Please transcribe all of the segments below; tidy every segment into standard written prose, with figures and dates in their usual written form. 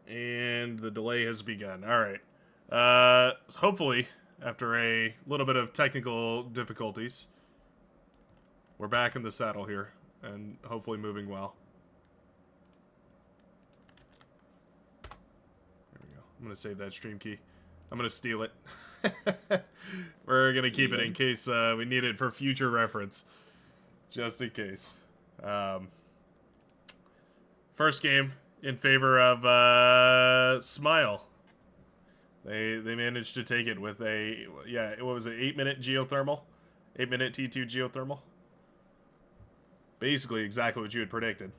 And the delay has begun. All right. Hopefully, after a little bit of technical difficulties, we're back in the saddle here, and hopefully moving well. There we go. I'm going to save that stream key. I'm going to steal it. We're going to keep it in case we need it for future reference. Just in case. First game in favor of Smile. They managed to take it with a, what was it, 8-minute geothermal? 8-minute T2 geothermal? Basically exactly what you had predicted.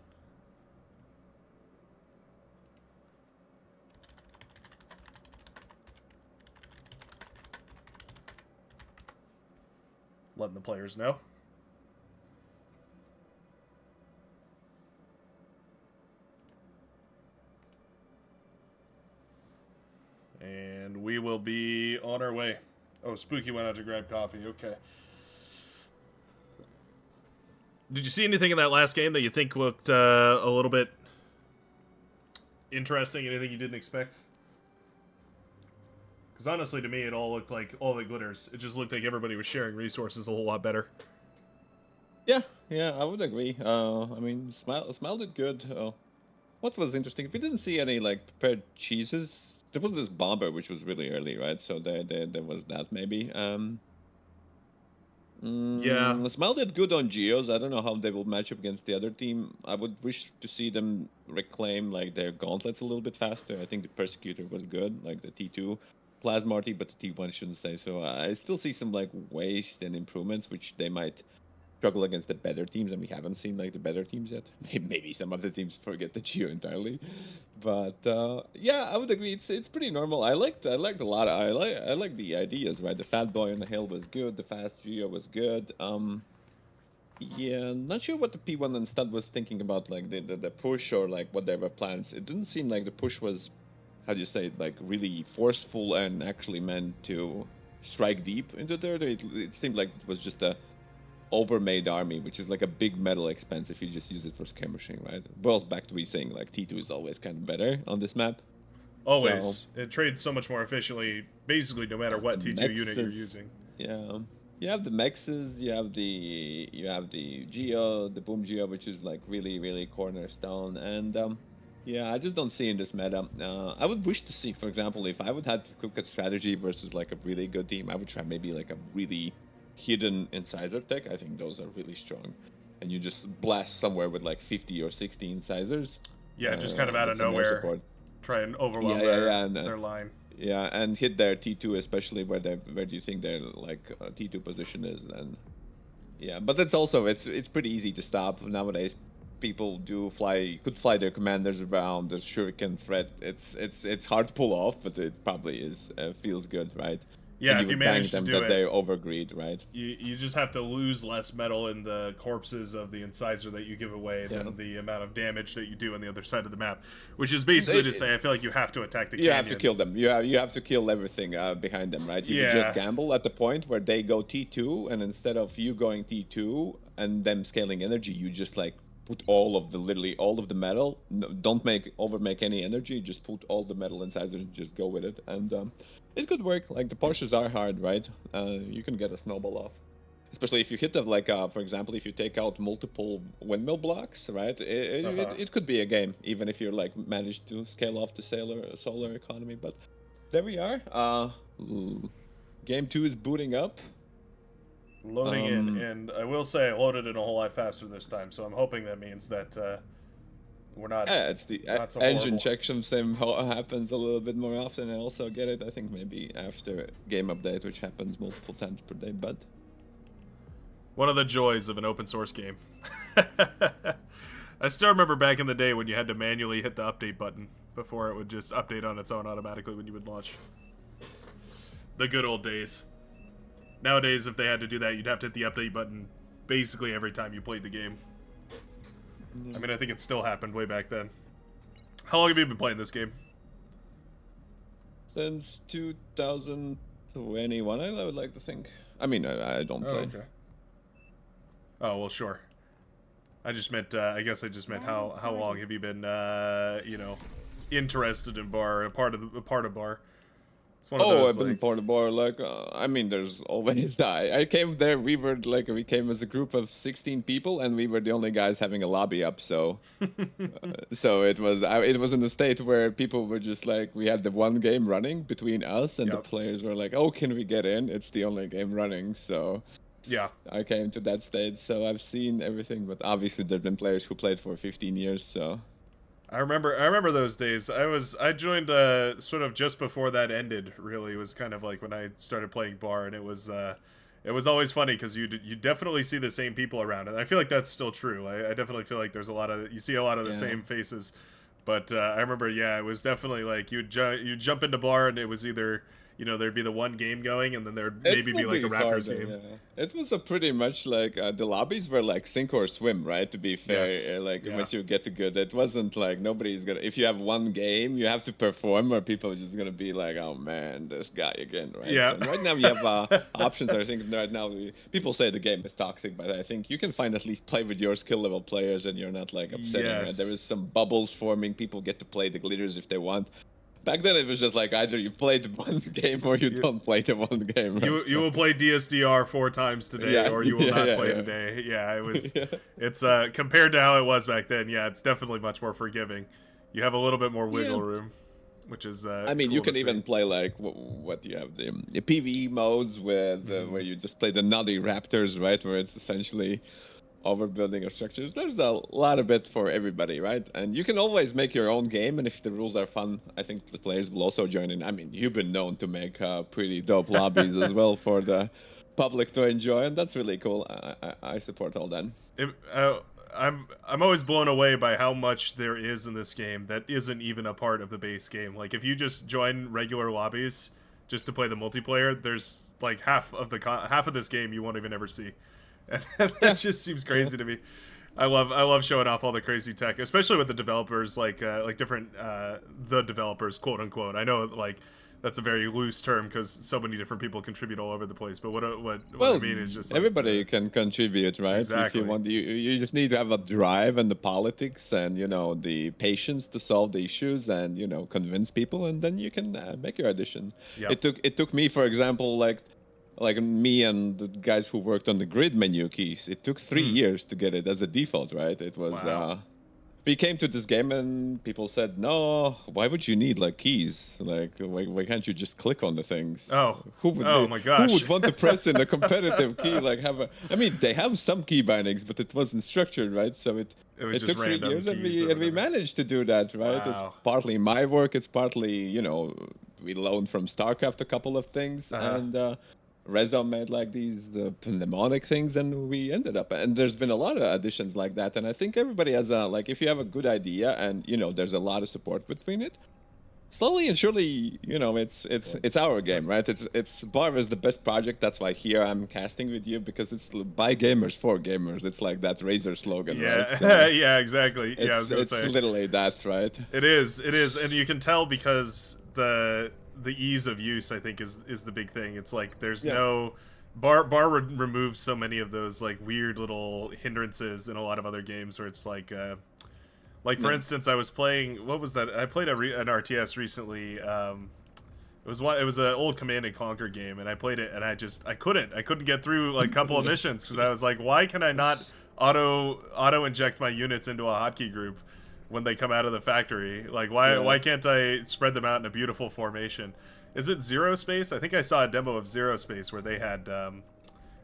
Letting the players know. And we will be on our way. Oh, Spooky went out to grab coffee. Okay. Did you see anything in that last game that you think looked a little bit interesting? Anything you didn't expect? Because honestly, to me, it all looked like all the glitters. It just looked like everybody was sharing resources a whole lot better. Yeah, I would agree. I mean, Smile did good. What was interesting, we didn't see any like prepared cheeses. There was this bomber, which was really early, right? So there was that maybe. Yeah. Smile did good on Geos. I don't know how they will match up against the other team. I would wish to see them reclaim like their gauntlets a little bit faster. I think the Persecutor was good, like the T2 Plasma RT, but the T1 shouldn't say. So I still see some like waste and improvements, which they might struggle against the better teams, and we haven't seen like the better teams yet. Maybe some other teams forget the Geo entirely, but yeah, I would agree. It's pretty normal. I liked a lot. I like the ideas, right? The Fat Boy on the hill was good. The fast Geo was good. Yeah, not sure what the P1 and Stud was thinking about, like the push or like what their plans. It didn't seem like the push was, how do you say it, like really forceful and actually meant to strike deep into there. It seemed like it was just a overmade army, which is like a big metal expense if you just use it for skirmishing, right? Well, back to me saying like T2 is always kind of better on this map. Always. So, it trades so much more efficiently, basically no matter what T2 unit you're using. Yeah. You have the mexes, you have the Geo, the Boom Geo, which is like really cornerstone, and yeah, I just don't see in this meta. I would wish to see, for example, if I would have to cook a strategy versus like a really good team, I would try maybe like a really hidden incisor tech. I think those are really strong, and you just blast somewhere with like 50 or 60 incisors. Yeah, just kind of out of nowhere. Try and overwhelm their line. Yeah, and hit their T2, especially where do you think their like T2 position is, and yeah, but that's also it's pretty easy to stop nowadays. People could fly their commanders around the shuriken threat. It's hard to pull off, but it probably is feels good, right? Yeah, if you manage to do it, they overgreed, right? You just have to lose less metal in the corpses of the incisor that you give away than the amount of damage that you do on the other side of the map. Which is basically to say, I feel like you have to attack the canyon. You have to kill them. You have to kill everything behind them, right? You can just gamble at the point where they go T2, and instead of you going T2 and them scaling energy, you just like put literally all of the metal. No, don't overmake any energy. Just put all the metal inside and just go with it, and it could work. Like the Porsches are hard, right? You can get a snowball off, especially if you hit them. Like for example, if you take out multiple windmill blocks, right? It could be a game, even if you're like managed to scale off the solar economy. But there we are. Game 2 is booting up. Loading in, and I will say I loaded in a whole lot faster this time, so I'm hoping that means that we're not. Yeah, it's the so engine checksum same happens a little bit more often. I also get it, I think, maybe after game update, which happens multiple times per day, but one of the joys of an open source game. I still remember back in the day when you had to manually hit the update button before it would just update on its own automatically when you would launch. The good old days. Nowadays, if they had to do that, you'd have to hit the update button basically every time you played the game. I mean, I think it still happened way back then. How long have you been playing this game? Since 2021, I would like to think. I mean, I don't play. Okay. Oh, well, sure. I just meant, I guess I just meant how long have you been, you know, interested in bar, a part of bar. It's one of Oh, those I've been like, part of bar. Like, I mean, there's always I came there. We came as a group of 16 people, and we were the only guys having a lobby up. So it was in the state where people were just like, we had the one game running between us, and the Yep. players were like, oh, can we get in? It's the only game running. So yeah. I came to that state. So I've seen everything, but obviously there've been players who played for 15 years. So I remember those days. I joined sort of just before that ended. Really, it was kind of like when I started playing bar, and it was always funny because you definitely see the same people around, and I feel like that's still true. I definitely feel like there's you see a lot of the same faces, but I remember, yeah, it was definitely like you'd jump into bar, and it was either, there'd be the one game going, and then there'd maybe be like a Raptors game. Yeah. It was a pretty much like the lobbies were like sink or swim, right? To be fair, Yes. once you get to good, it wasn't like nobody's gonna. If you have one game, you have to perform, or people are just gonna be like, "Oh man, this guy again," right? Yeah. So right now you have options. I think right now people say the game is toxic, but I think you can find at least play with your skill level players, and you're not like upsetting. Right? Yes. There is some bubbles forming. People get to play the glitters if they want. Back then, it was just like either you play the one game or you don't play the one game. Right? You will play DSDR 4 times today, or you will not play today. Yeah, it was. It's compared to how it was back then. Yeah, it's definitely much more forgiving. You have a little bit more wiggle room, which is. I mean, cool you can to even see. play like what you have the PVE modes with where you just play the Nutty Raptors, right? Where it's essentially overbuilding of structures. There's a lot of it for everybody, right? And you can always make your own game, and if the rules are fun, I think the players will also join in. I mean, you've been known to make pretty dope lobbies as well for the public to enjoy, and that's really cool. I support all that. I'm always blown away by how much there is in this game that isn't even a part of the base game. Like, if you just join regular lobbies just to play the multiplayer, there's like half of this game you won't even ever see. And that just seems crazy to me. I love showing off all the crazy tech, especially with the developers, like different the developers, quote unquote. I know like that's a very loose term because so many different people contribute all over the place. But what I mean is just like, everybody can contribute, right? Exactly. If you want, you just need to have a drive and the politics and the patience to solve the issues and convince people, and then you can make your addition. Yep. It took me, for example, like me and the guys who worked on the grid menu keys. It took 3 years to get it as a default, right? It was. Wow. We came to this game and people said, "No, why would you need like keys? Like, why can't you just click on the things?" Oh, my Who gosh. would want to press in a competitive key? Like, I mean, they have some key bindings, but it wasn't structured, right? So it was just took 3 random years, keys or and we whatever. managed to do that, right? Wow. It's partly my work. It's partly, we loaned from StarCraft a couple of things, and Reza made like the mnemonic things, and we ended up. And there's been a lot of additions like that. And I think everybody has if you have a good idea, and there's a lot of support between it. Slowly and surely, it's our game, right? It's Bar is the best project. That's why here I'm casting with you, because it's by gamers for gamers. It's like that Razer slogan, Yeah, right? So yeah, exactly. Yeah, I was gonna it's say literally that, right? it is, and you can tell because the ease of use, I think, is the big thing. It's like there's no bar removes so many of those like weird little hindrances in a lot of other games where it's like for instance, I was playing, what was that? I played an RTS recently. It was an old Command and Conquer game, and I played it, and I couldn't get through like a couple of missions because I was like, why can I not auto inject my units into a hotkey group when they come out of the factory? Like, why can't I spread them out in a beautiful formation? Is it Zero Space? I think I saw a demo of Zero Space where they had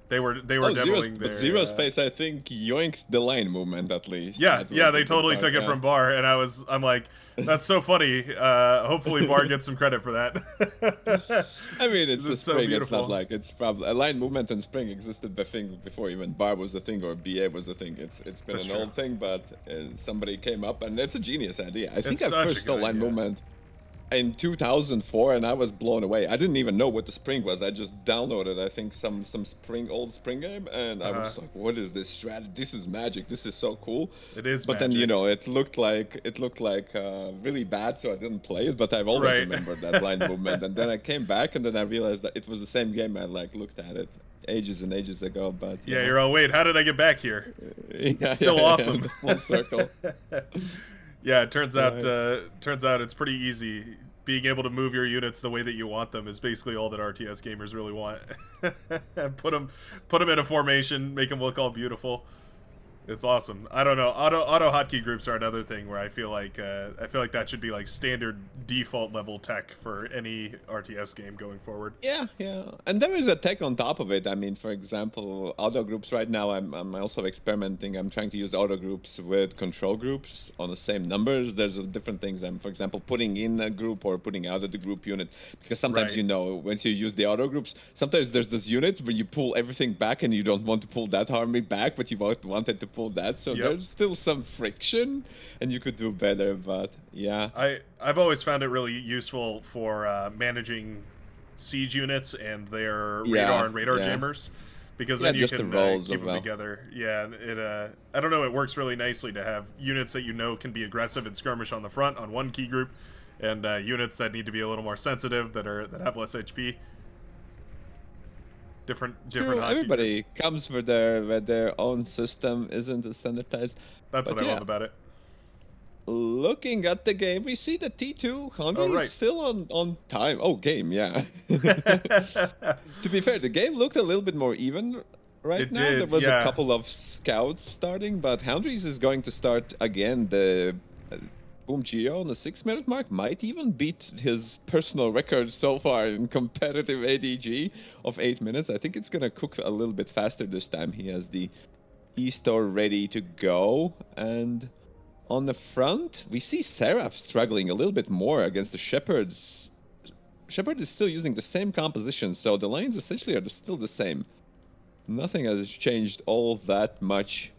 they were demoing their Zero Space, I think, yoinked the line movement at least. Yeah, they totally took it from Bar, and I'm like, that's so funny. Hopefully Bar gets some credit for that. I mean, it's the so spring. beautiful. It's not like it's probably a line movement and spring existed before even Bar was a thing or BA was a thing. It's been That's an true. old thing, but somebody came up, and it's a genius idea. I think It's I such a first saw good line idea. movement in 2004, and I was blown away. I didn't even know what the spring was. I just downloaded, I think, some old spring game, and I was like, "What is this strategy? This is magic. This is so cool." It is But magic. then it looked like really bad, so I didn't play it. But I've always Right. remembered that line movement, and then I came back, and then I realized that it was the same game. I looked at it ages and ages ago, but Yeah, you're all, wait, how did I get back here? yeah, still awesome. full circle. Yeah, it turns out Right. it's pretty easy. Being able to move your units the way that you want them is basically all that RTS gamers really want. Put them in a formation, make them look all beautiful. It's awesome. I don't know. Auto hotkey groups are another thing where I feel like that should be like standard default level tech for any RTS game going forward. Yeah, yeah, and there is a tech on top of it. I mean, for example, auto groups right now. I'm also experimenting. I'm trying to use auto groups with control groups on the same numbers. There's different things. I'm, for example, putting in a group or putting out of the group unit, because sometimes Right. once you use the auto groups, sometimes there's this unit where you pull everything back and you don't want to pull that army back, but you wanted to pull that. So Yep. there's still some friction, and you could do better. But yeah, I've always found it really useful for managing siege units and their radar yeah, and radar yeah. jammers, because Yeah, then you just the can rolls keep of them well. together. Yeah, and it I don't know, it works really nicely to have units that can be aggressive and skirmish on the front on one key group, and units that need to be a little more sensitive that have less HP. Different True, hotkey group. everybody comes with their own system, isn't it standardized? That's what But I yeah, love about it. looking at the game, we see the T2 Oh Hungary is right. still on time. Oh, game, yeah. To be fair, the game looked a little bit more even right It now. There did, was a yeah. couple of scouts starting, but Hungry's is going to start again. The Boom Geo on the 6-minute mark might even beat his personal record so far in competitive ATG of 8 minutes. I think it's gonna cook a little bit faster this time. He has the E-store ready to go, and on the front, we see Seraph struggling a little bit more against the Shepherds. Shepherd is still using the same composition, so the lanes essentially are still the same. Nothing has changed all that much.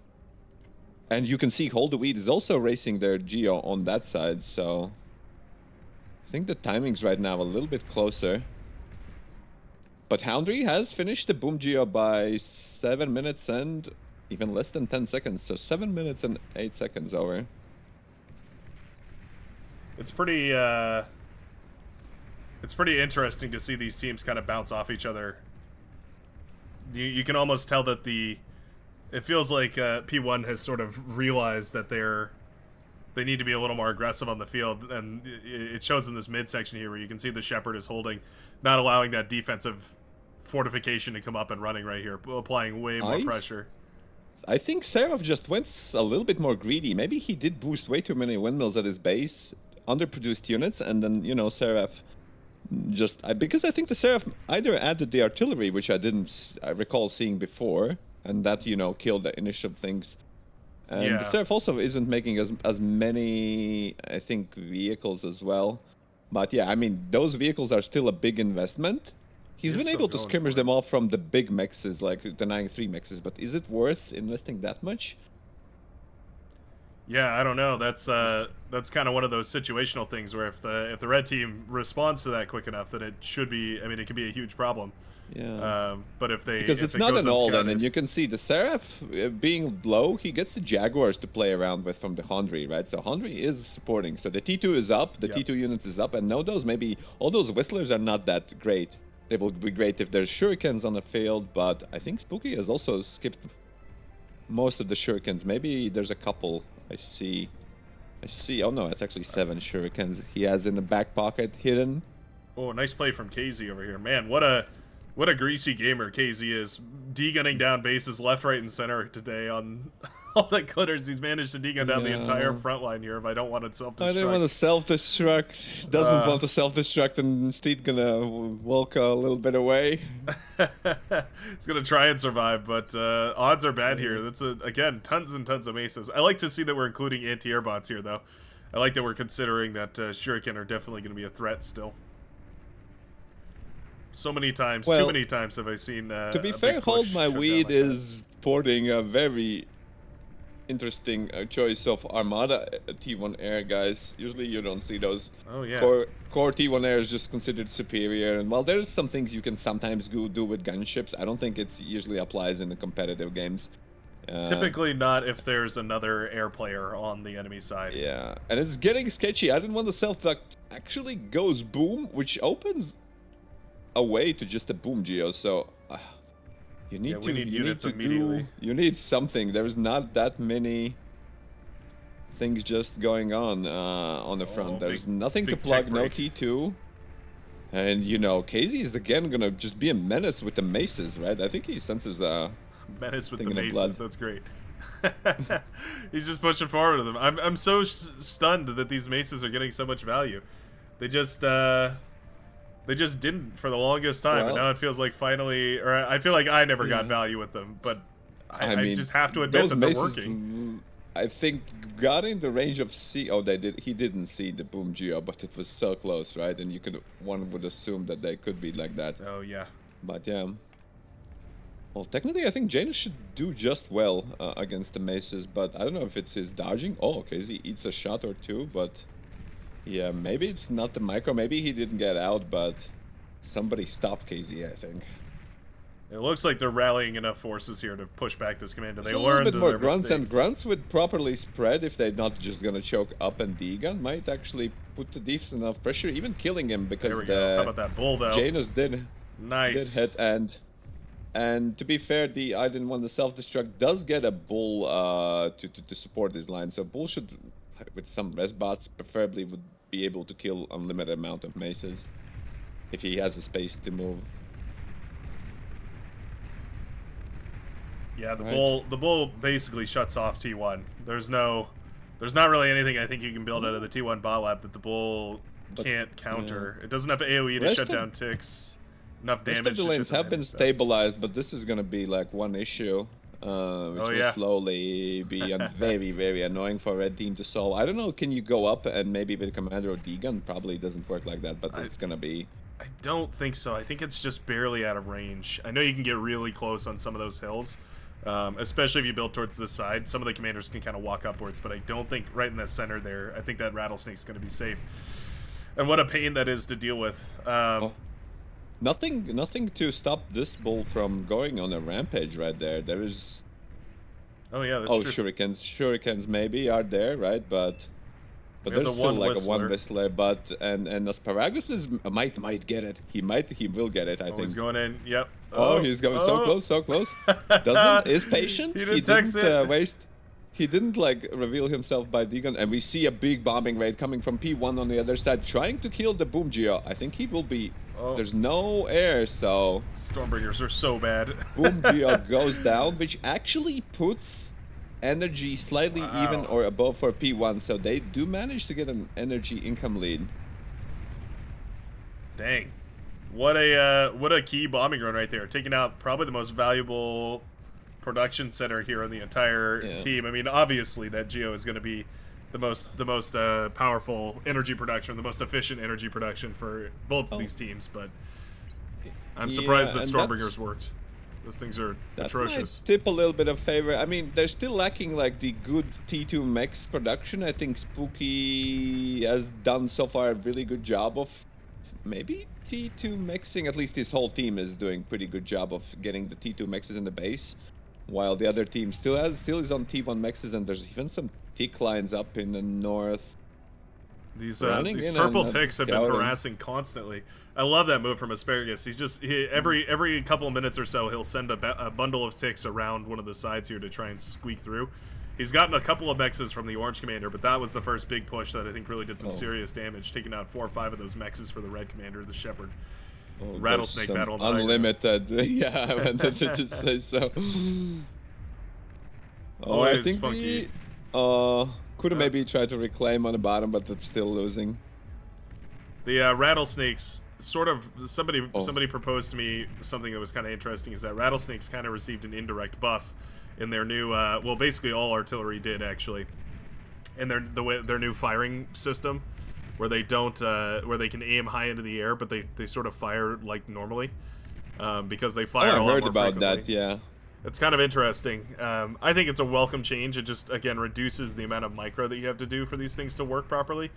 And you can see Hold the Weed is also racing their Geo on that side, so I think the timing's right now a little bit closer. But Houndry has finished the Boom Geo by 7 minutes and even less than 10 seconds, so 7 minutes and 8 seconds over. It's pretty interesting to see these teams kind of bounce off each other. You can almost tell that it feels like P1 has sort of realized that they need to be a little more aggressive on the field, and it shows in this midsection here where you can see the Shepherd is holding, not allowing that defensive fortification to come up and running right here, applying way more pressure. I think Seraph just went a little bit more greedy. Maybe he did boost way too many windmills at his base, underproduced units, and then, Seraph just... because I think the Seraph either added the artillery, which I recall seeing before, and that, killed the initial things. And the Seraph also isn't making as many, I think, vehicles as well. But yeah, I mean, those vehicles are still a big investment. He's been able to skirmish them all from the big mexes, like the 9-3 mexes, but is it worth investing that much? Yeah, I don't know. That's kind of one of those situational things where if the red team responds to that quick enough, that it should be. I mean, it could be a huge problem. Yeah. But if because it's it not goes an all then, unscouted- and you can see the Seraph being low, he gets the Jaguars to play around with from the Hondry, right? So Hondry is supporting. So the T2 is up, the T2 units is up, and no, maybe all those Whistlers are not that great. They will be great if there's Shurikens on the field, but I think Spooky has also skipped most of the Shurikens. Maybe there's a couple. I see. Oh no, it's actually 7 Shurikens he has in the back pocket hidden. Oh, nice play from KZ over here. Man, what a greasy gamer KZ is. D-gunning down bases left, right, and center today on all the clitters. He's managed to D-gun down the entire front line here if I don't want to self-destruct. I didn't want to self-destruct. Doesn't want to self-destruct and instead gonna walk a little bit away. He's gonna try and survive, but odds are bad here. That's again, tons and tons of maces. I like to see that we're including anti-air bots here, though. I like that we're considering that Shuriken are definitely going to be a threat still. So many times, too many times have I seen. To be fair, Hold My Weed is porting a very interesting choice of Armada T1 Air, guys. Usually you don't see those. Oh yeah. Core T1 Air is just considered superior, and while there's some things you can sometimes do with gunships, I don't think it usually applies in the competitive games. Typically not if there's another air player on the enemy side. Yeah, and it's getting sketchy. I didn't want the self-duct actually goes boom, which opens a way to just a boom geo, so you need we need units immediately. You need something. There's not that many things just going on the front. There's nothing to big plug, tech no break. T2. And, you know, KZ is again gonna just be a menace with the maces, right? I think he senses Menace with the thing in the maces. blood. That's great. He's just pushing forward with them. I'm so stunned that these maces are getting so much value. They just didn't for the longest time, and Well, now it feels like finally, or I feel like I never got yeah. value with them, but I I mean, just have to admit those that they're maces, working. I think, got in the range of C. Oh, they did. He didn't see the boom geo, but it was so close, right? And one would assume that they could be like that. Oh yeah. But yeah. Well, technically, I think Janus should do just well against the maces, but I don't know if it's his dodging. Oh, okay, he eats a shot or two, but yeah, maybe it's not the micro. Maybe he didn't get out, but somebody stopped KZ, I think. It looks like they're rallying enough forces here to push back this commander. They There's a learned little bit more their grunts, mistake. and grunts would properly spread if they're not just gonna choke up, and D-gun might actually put the defense enough pressure, even killing him, because There we go. How about that bull though? Janus did Nice. hit, and to be fair, the I didn't want the self-destruct does get a bull to support his line, so bull should, with some res bots, preferably would be able to kill unlimited amount of maces if he has the space to move. Yeah, the Right. bull basically shuts off T1. There's not really anything I think you can build out of the T1 bot lab that the bull can't counter. It doesn't have AoE to Rest shut of- down ticks. Enough Most damage of the to lanes shut down have been damage stuff. stabilized, but this is gonna be like one issue, which will yeah. slowly be very, very annoying for red team to solve. I don't know, can you go up and maybe with commander or D-gun? Probably doesn't work like that, but it's gonna be... I don't think so. I think it's just barely out of range. I know you can get really close on some of those hills, especially if you build towards this side. Some of the commanders can kind of walk upwards, but I don't think right in the center there, I think that rattlesnake's going to be safe. And what a pain that is to deal with. Nothing to stop this bull from going on a rampage right there. There is... Oh yeah, that's Oh, true. shurikens maybe are there, right? But We have there's the still one like whistler. a one whistler. But and Asparagus is might get it. He will get it. I think. He's going in. Yep. Oh, he's going so close, so close. Is patient. He detects didn't it. waste. He didn't like reveal himself by D-gun, and we see a big bombing raid coming from P1 on the other side, trying to kill the boom geo. I think he will be. Oh. There's no air, so Stormbringers are so bad. boom geo goes down, which actually puts energy slightly even or above for P1, so they do manage to get an energy income lead. Dang. What a key bombing run right there. Taking out probably the most valuable production center here on the entire team. I mean, obviously that Geo is going to be the most powerful energy production, the most efficient energy production for both of these teams, but I'm surprised that Stormbringers worked. Those things are atrocious. Might tip a little bit of favor. I mean, they're still lacking like the good T2 mechs production. I think Spooky has done so far a really good job of maybe T2 mixing. At least his whole team is doing pretty good job of getting the T2 mexes in the base, while the other team still is on T1 mexes, and there's even some tick lines up in the north. These purple ticks have been scouting. harassing constantly. I love that move from Asparagus. He's just every couple of minutes or so he'll send a bundle of ticks around one of the sides here to try and squeak through. He's gotten a couple of mexes from the orange commander, but that was the first big push that I think really did some serious damage, taking out 4 or 5 of those mexes for the red commander, the shepherd. Rattlesnake battle. Unlimited. Yeah, I wanted to just say so. Oh, I think funky. could have maybe tried to reclaim on the bottom, but that's still losing. The rattlesnakes, sort of, somebody proposed to me something that was kind of interesting, is that rattlesnakes kind of received an indirect buff in their new, well, basically all artillery did actually, in their new firing system, where they don't, where they can aim high into the air, but they sort of fire like normally, because they fire a lot more I heard about frequently. that, yeah. It's kind of interesting. I think it's a welcome change. It just, again, reduces the amount of micro that you have to do for these things to work properly.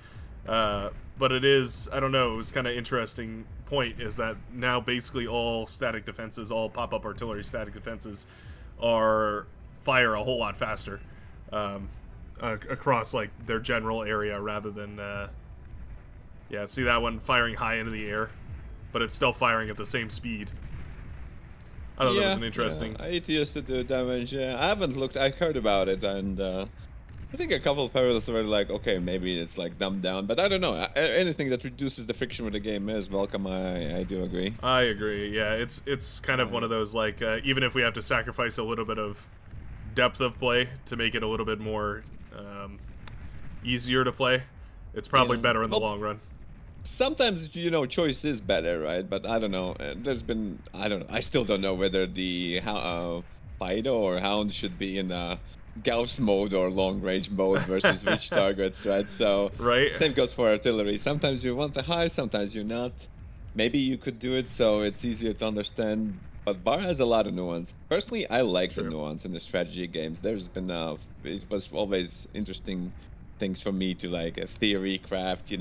But it is, I don't know, it was kind of interesting point is that now basically all static defenses, all pop-up artillery static defenses fire a whole lot faster across like their general area rather than, yeah, see that one firing high into the air, but it's still firing at the same speed. I thought that was an interesting... Yeah, it used to do damage, yeah. I haven't looked, I heard about it, and I think a couple of parallels were like, okay, maybe it's like dumbed down, but I don't know. Anything that reduces the friction with the game is welcome. I do agree. I agree. Yeah, it's kind of one of those like even if we have to sacrifice a little bit of depth of play to make it a little bit more easier to play, it's probably better in the long run. Sometimes choice is better, right? But I don't know. There's been I don't know. I still don't know whether the Fido or Hound should be in Gauss mode or long range mode versus which targets, right? So same goes for artillery. Sometimes you want the high, sometimes you're not. Maybe you could do it so it's easier to understand. But Bar has a lot of nuance. Personally, I like the nuance in the strategy games. There's been it was always interesting things for me to like a theory craft,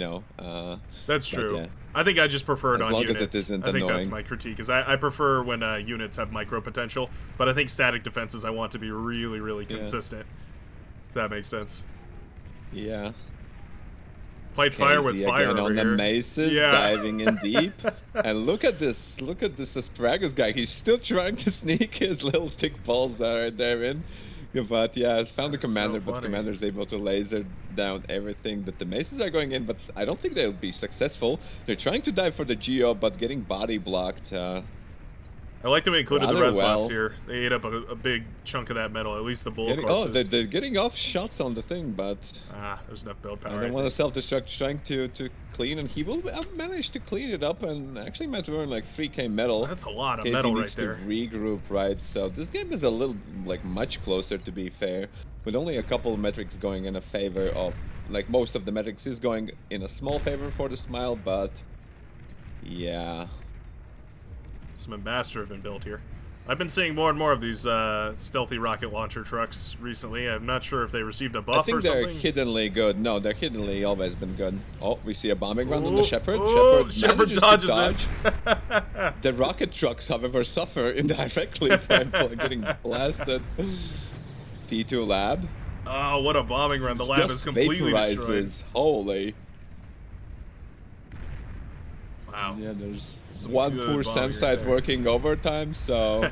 That's true. Yeah. I think I just prefer it on units. As it isn't I think annoying. That's my critique. Is I prefer when units have micro potential, but I think static defenses I want to be really, really consistent. If that makes sense. Yeah. Fight fire with fire again over on here. the maces, diving in deep. And look at this asparagus guy. He's still trying to sneak his little tick balls right there in. Yeah, but yeah, found the commander, but commander's able to laser down everything. But the maces are going in, but I don't think they'll be successful. They're trying to dive for the Geo, but getting body blocked. I like that we included the res bots here. They ate up a big chunk of that metal, at least the bull corpses. They're getting off shots on the thing, but there's enough build power. I don't want to self-destruct, trying to clean, and he will manage to clean it up and actually managed to earn like 3k metal. That's a lot of metal right there. To regroup, right? So this game is a little much closer, to be fair, with only a couple of metrics going in a favor of, most of the metrics is going in a small favor for the Smile, but yeah. Some ambassador have been built here. I've been seeing more and more of these stealthy rocket launcher trucks recently. I'm not sure if they received a buff or something. I think they're hiddenly good. No, they're hiddenly always been good. Oh, we see a bombing run on the Shepherd. Shepherd dodges it. The rocket trucks, however, suffer indirectly by getting blasted. T2 lab. Oh, what a bombing run. The lab is completely destroyed. Holy. Wow. Yeah, there's one poor SAM site working overtime, so...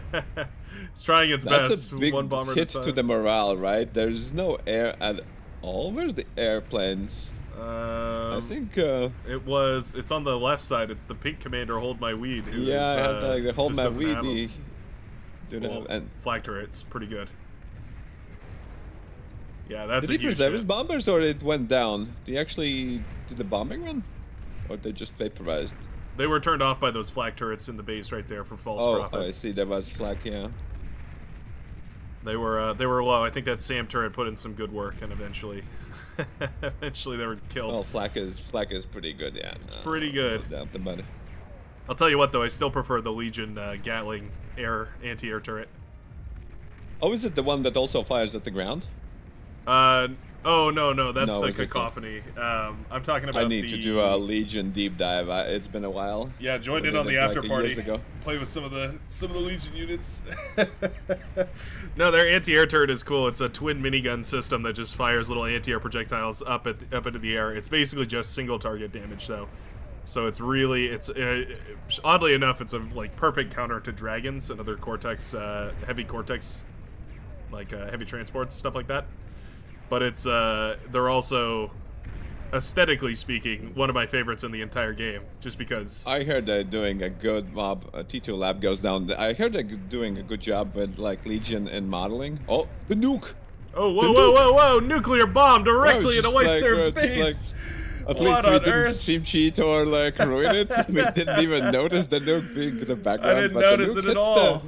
It's trying its best. That's a big one bomber hit to the morale, right? There's no air at all. Where's the airplanes? I think... It's on the left side. It's the pink commander, Hold My Weed. Who the Hold My Weed. Flag turret's pretty good. Yeah, that's a huge hit. Did he preserve his bombers, or it went down? Did he actually do the bombing run? Or they just vaporized? They were turned off by those flak turrets in the base right there for false profit. Oh, I see. There was flak, yeah. They were low. I think that SAM turret put in some good work, and eventually they were killed. Well, flak is pretty good, yeah. It's pretty good. No doubt about it. I'll tell you what, though, I still prefer the Legion Gatling anti-air turret. Oh, is it the one that also fires at the ground? Oh, no, that's the Cacophony. I'm talking about I need to do a Legion deep dive. It's been a while. Yeah, join in on the after party. Play with some of the Legion units. No, their anti-air turret is cool. It's a twin minigun system that just fires little anti-air projectiles up into the air. It's basically just single target damage, though. So it's really, oddly enough, it's a perfect counter to dragons and other Cortex, heavy Cortex, heavy transports, stuff like that. But it's they're also, aesthetically speaking, one of my favorites in the entire game, just because. I heard they're doing a good mob. T2 lab goes down. I heard they're doing a good job with Legion and modeling. Oh, the nuke! Oh, whoa! Nuclear bomb directly in a white Serap's base. At least we didn't stream cheat or ruin it. We didn't even notice the nuke being in the background. I didn't notice it at all.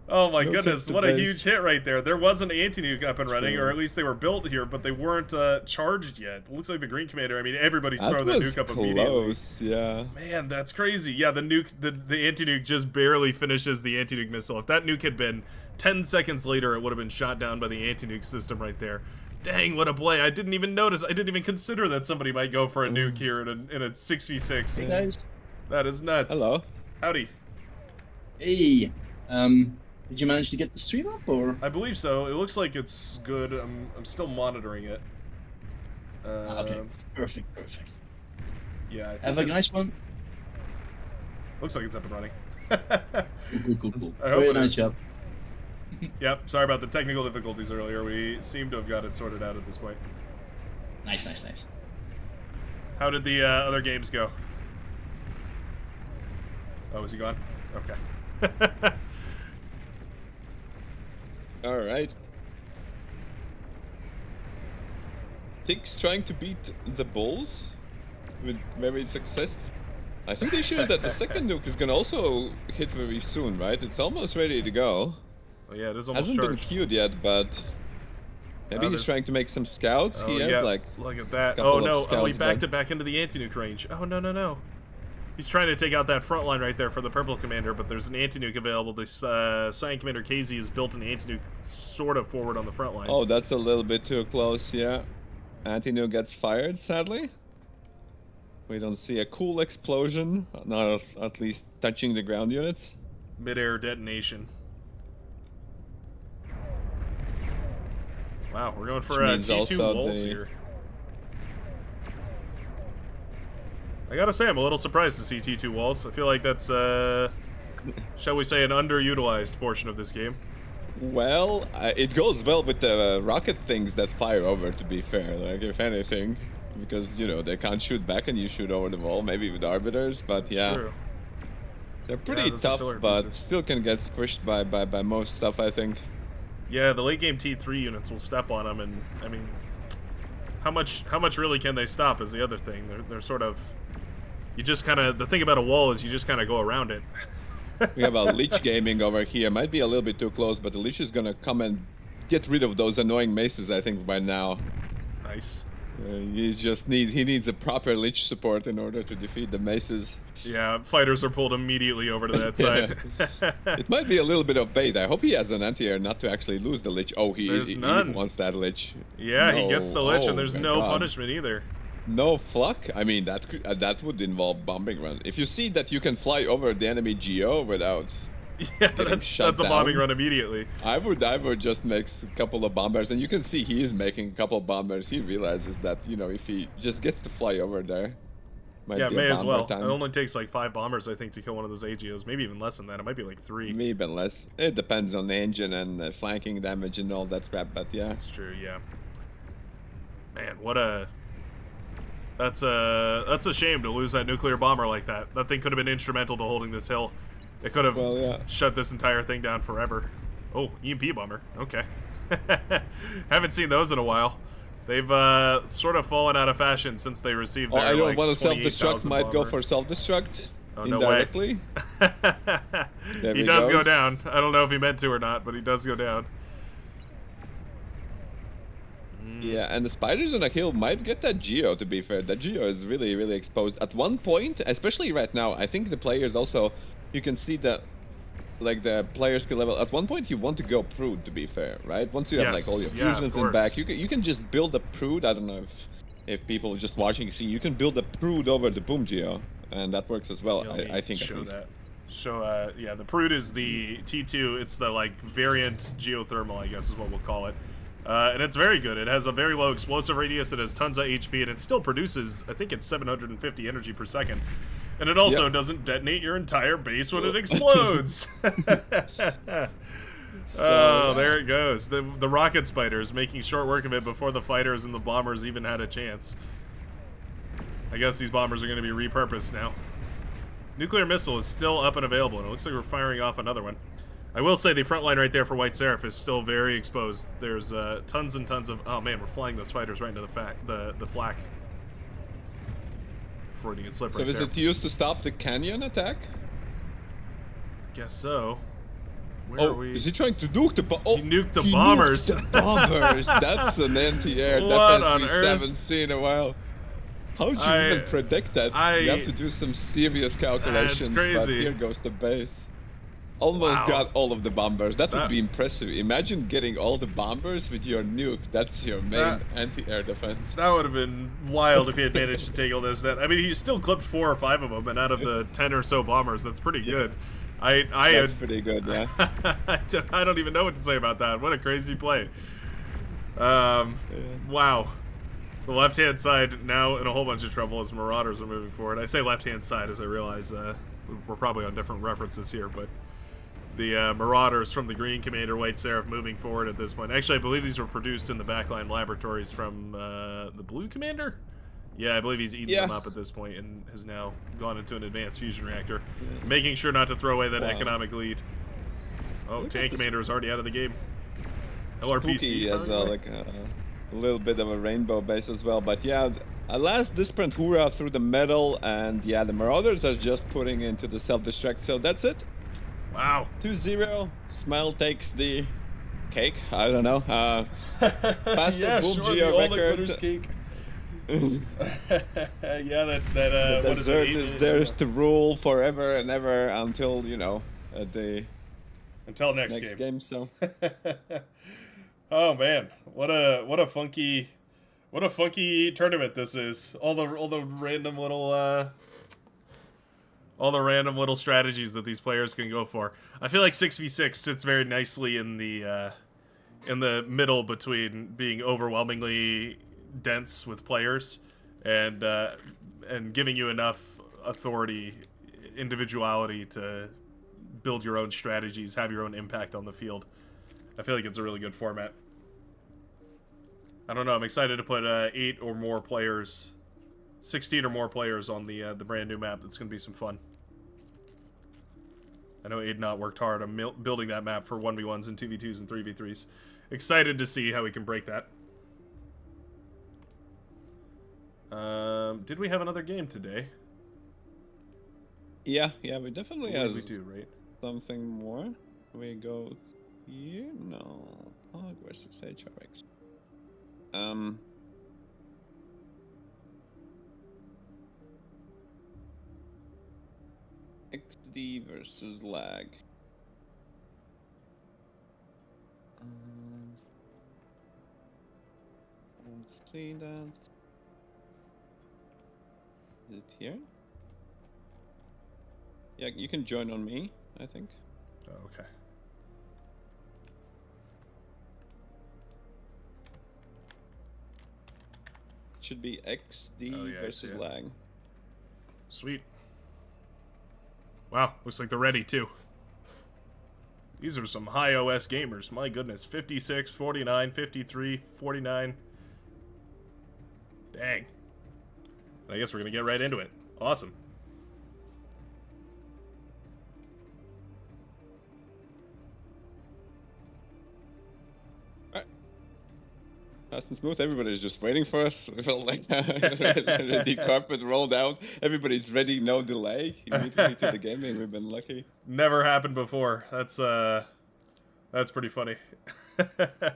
Oh my goodness, what a huge hit right there. There was an anti-nuke up and running, or at least they were built here, but they weren't charged yet. It looks like the Green Commander, everybody's throwing that nuke up immediately. Yeah. Man, that's crazy. Yeah, the anti-nuke just barely finishes the anti-nuke missile. If that nuke had been 10 seconds later, it would have been shot down by the anti-nuke system right there. Dang, what a play. I didn't even notice. I didn't even consider that somebody might go for a nuke here in a 6v6. Hey guys. That is nuts. Hello. Howdy. Hey. Did you manage to get the stream up, or? I believe so. It looks like it's good. I'm still monitoring it. Okay. Perfect. Yeah. I think Have a nice one. Looks like it's up and running. Cool. I hope Very nice job. Yep, sorry about the technical difficulties earlier. We seem to have got it sorted out at this point. Nice, nice, nice. How did the other games go? Oh, is he gone? Okay. All right. Tig's trying to beat the Bulls with varied success. I think they showed that the second nuke is gonna also hit very soon, right? It's almost ready to go. Oh yeah, it is almost Hasn't charged. been queued yet, but maybe he's trying to make some scouts. Oh, he has yeah. like Look at that. couple Oh of no! Oh, he scouts, backed but- it back into the anti-nuke range. Oh no no no! He's trying to take out that front line right there for the purple commander, but there's an anti-nuke available. This Cyan Commander KZ has built an anti-nuke sort of forward on the front lines. Oh, that's a little bit too close. Yeah, anti-nuke gets fired. Sadly, we don't see a cool explosion. Not at least touching the ground units. Mid-air detonation. Wow, we're going for Which means T2 also walls the- here. I gotta say, I'm a little surprised to see T2 walls. I feel like that's, shall we say, an underutilized portion of this game. Well, it goes well with the rocket things that fire over, to be fair. Like, if anything, because, you know, they can't shoot back and you shoot over the wall, maybe with arbiters, but That's yeah. true. They're pretty those tough, artillery but pieces. still can get squished by most stuff, I think. Yeah, the late game T3 units will step on them, and I mean, how much really can they stop is the other thing. They're sort of, you just kind of, the thing about a wall is you just kind of go around it. We have a Lich gaming over here. Might be a little bit too close, but the Lich is gonna come and get rid of those annoying maces, I think, by now. Nice. He needs a proper Lich support in order to defeat the maces. Yeah, fighters are pulled immediately over to that side. It might be a little bit of bait. I hope he has an anti-air not to actually lose the Lich. Oh, There's he none. wants that Lich. Yeah, he gets the Lich, Oh, and there's my no God. punishment either. No flak? I mean, that would involve bombing run. If you see that you can fly over the enemy Geo without... Yeah, Getting shut that's a bombing down. run immediately. I would just make a couple of bombers, and you can see he is making a couple of bombers. He realizes that, you know, if he just gets to fly over there, might Yeah, be a may as bomber well. time. It only takes like 5 bombers, I think, to kill one of those AGOs. Maybe even less than that. It might be like 3. Maybe even less. It depends on the engine and flanking damage and all that crap, but yeah. That's true, yeah. Man, what a... That's a shame to lose that nuclear bomber like that. That thing could have been instrumental to holding this hill. It could have Well, yeah. shut this entire thing down forever. Oh, EMP bomber. Okay. Haven't seen those in a while. They've sort of fallen out of fashion since they received Oh, their, I don't like, want to self-destruct. 28,000 Might go bomber. for self-destruct Oh, no way. indirectly. There He he does go goes. down. I don't know if he meant to or not, but he does go down. Yeah, and the spiders on a hill might get that Geo, to be fair. That Geo is really, really exposed. At one point, especially right now, I think the players also, you can see that, like, the player skill level, at one point you want to go Prude, to be fair, right? Once you have, like, all your Yes, yeah, of fusions in back, course. you can just build a Prude. I don't know if people just watching see, you can build a Prude over the Boom Geo, and that works as well, Yeah, let me I think, at show least. that. So, yeah, the Prude is the T2. It's the, like, variant geothermal, I guess is what we'll call it. And it's very good. It has a very low explosive radius. It has tons of HP, and it still produces, I think it's 750 energy per second. And it also Yep. doesn't detonate your entire base when it explodes. Oh, there it goes. The rocket spiders making short work of it before the fighters and the bombers even had a chance. I guess these bombers are going to be repurposed now. Nuclear missile is still up and available, and it looks like we're firing off another one. I will say the front line right there for White Seraph is still very exposed. There's tons and tons of... Oh man, we're flying those fighters right into the flak. Freudian slip So right is there. it used to stop the canyon attack? Guess so. Where Oh, are we? is he trying to nuke the He nuked the he bombers. Nuked the bombers. That's an anti-air What defense on we earth? haven't seen in a while. How'd you even predict that? You have to do some serious calculations. But crazy. here goes the base. Almost Wow. got all of the bombers. That would That- be impressive. Imagine getting all the bombers with your nuke. That's your main That- anti-air defense. That would have been wild if he had managed to take all those down. I mean, he still clipped 4 or 5 of them, and out of the 10 or so bombers, that's pretty good. That's pretty good, yeah. I don't even know what to say about that. What a crazy play. Wow. The left-hand side now in a whole bunch of trouble as Marauders are moving forward. I say left-hand side as I realize we're probably on different references here, but the Marauders from the Green Commander, White Seraph, moving forward at this point. Actually, I believe these were produced in the backline laboratories from the Blue Commander? Yeah, I believe he's eaten them up at this point and has now gone into an advanced fusion reactor, making sure not to throw away that economic lead. Oh, Tank Commander is already out of the game. LRPC as well, like a little bit of a rainbow base as well. But yeah, a last disparate hoorah through the metal, and yeah, the Marauders are just putting into the self-destruct. So that's it. Wow. 2-0. Smile takes the cake. I don't know. Faster yeah, boom sure, geo the record. cake. yeah, that The what is it? dessert is theirs to rule forever and ever until until next game. So. Oh man, what a funky tournament this is. All the random little strategies that these players can go for. I feel like 6v6 sits very nicely in the middle between being overwhelmingly dense with players and giving you enough authority, individuality to build your own strategies, have your own impact on the field. I feel like it's a really good format. I don't know, I'm excited to put 8 or more players, 16 or more players on the brand new map. That's going to be some fun. I know Aidnot worked hard on building that map for 1v1s and 2v2s and 3v3s. Excited to see how we can break that. Did we have another game today? Yeah, we definitely have. We do, right? Something more. We go here. No. Pog versus HRX. XD versus lag. Don't see that. Is it here? Yeah, you can join on me, I think. Oh, okay. Should be XD versus lag. Sweet. Wow, looks like they're ready too. These are some high OS gamers. My goodness. 56, 49, 53, 49. Dang. I guess we're going to get right into it. Awesome. Fast and smooth. Everybody's just waiting for us. We felt like the carpet rolled out. Everybody's ready, no delay. Immediately to the gaming. We've been lucky. Never happened before. That's pretty funny. Yeah.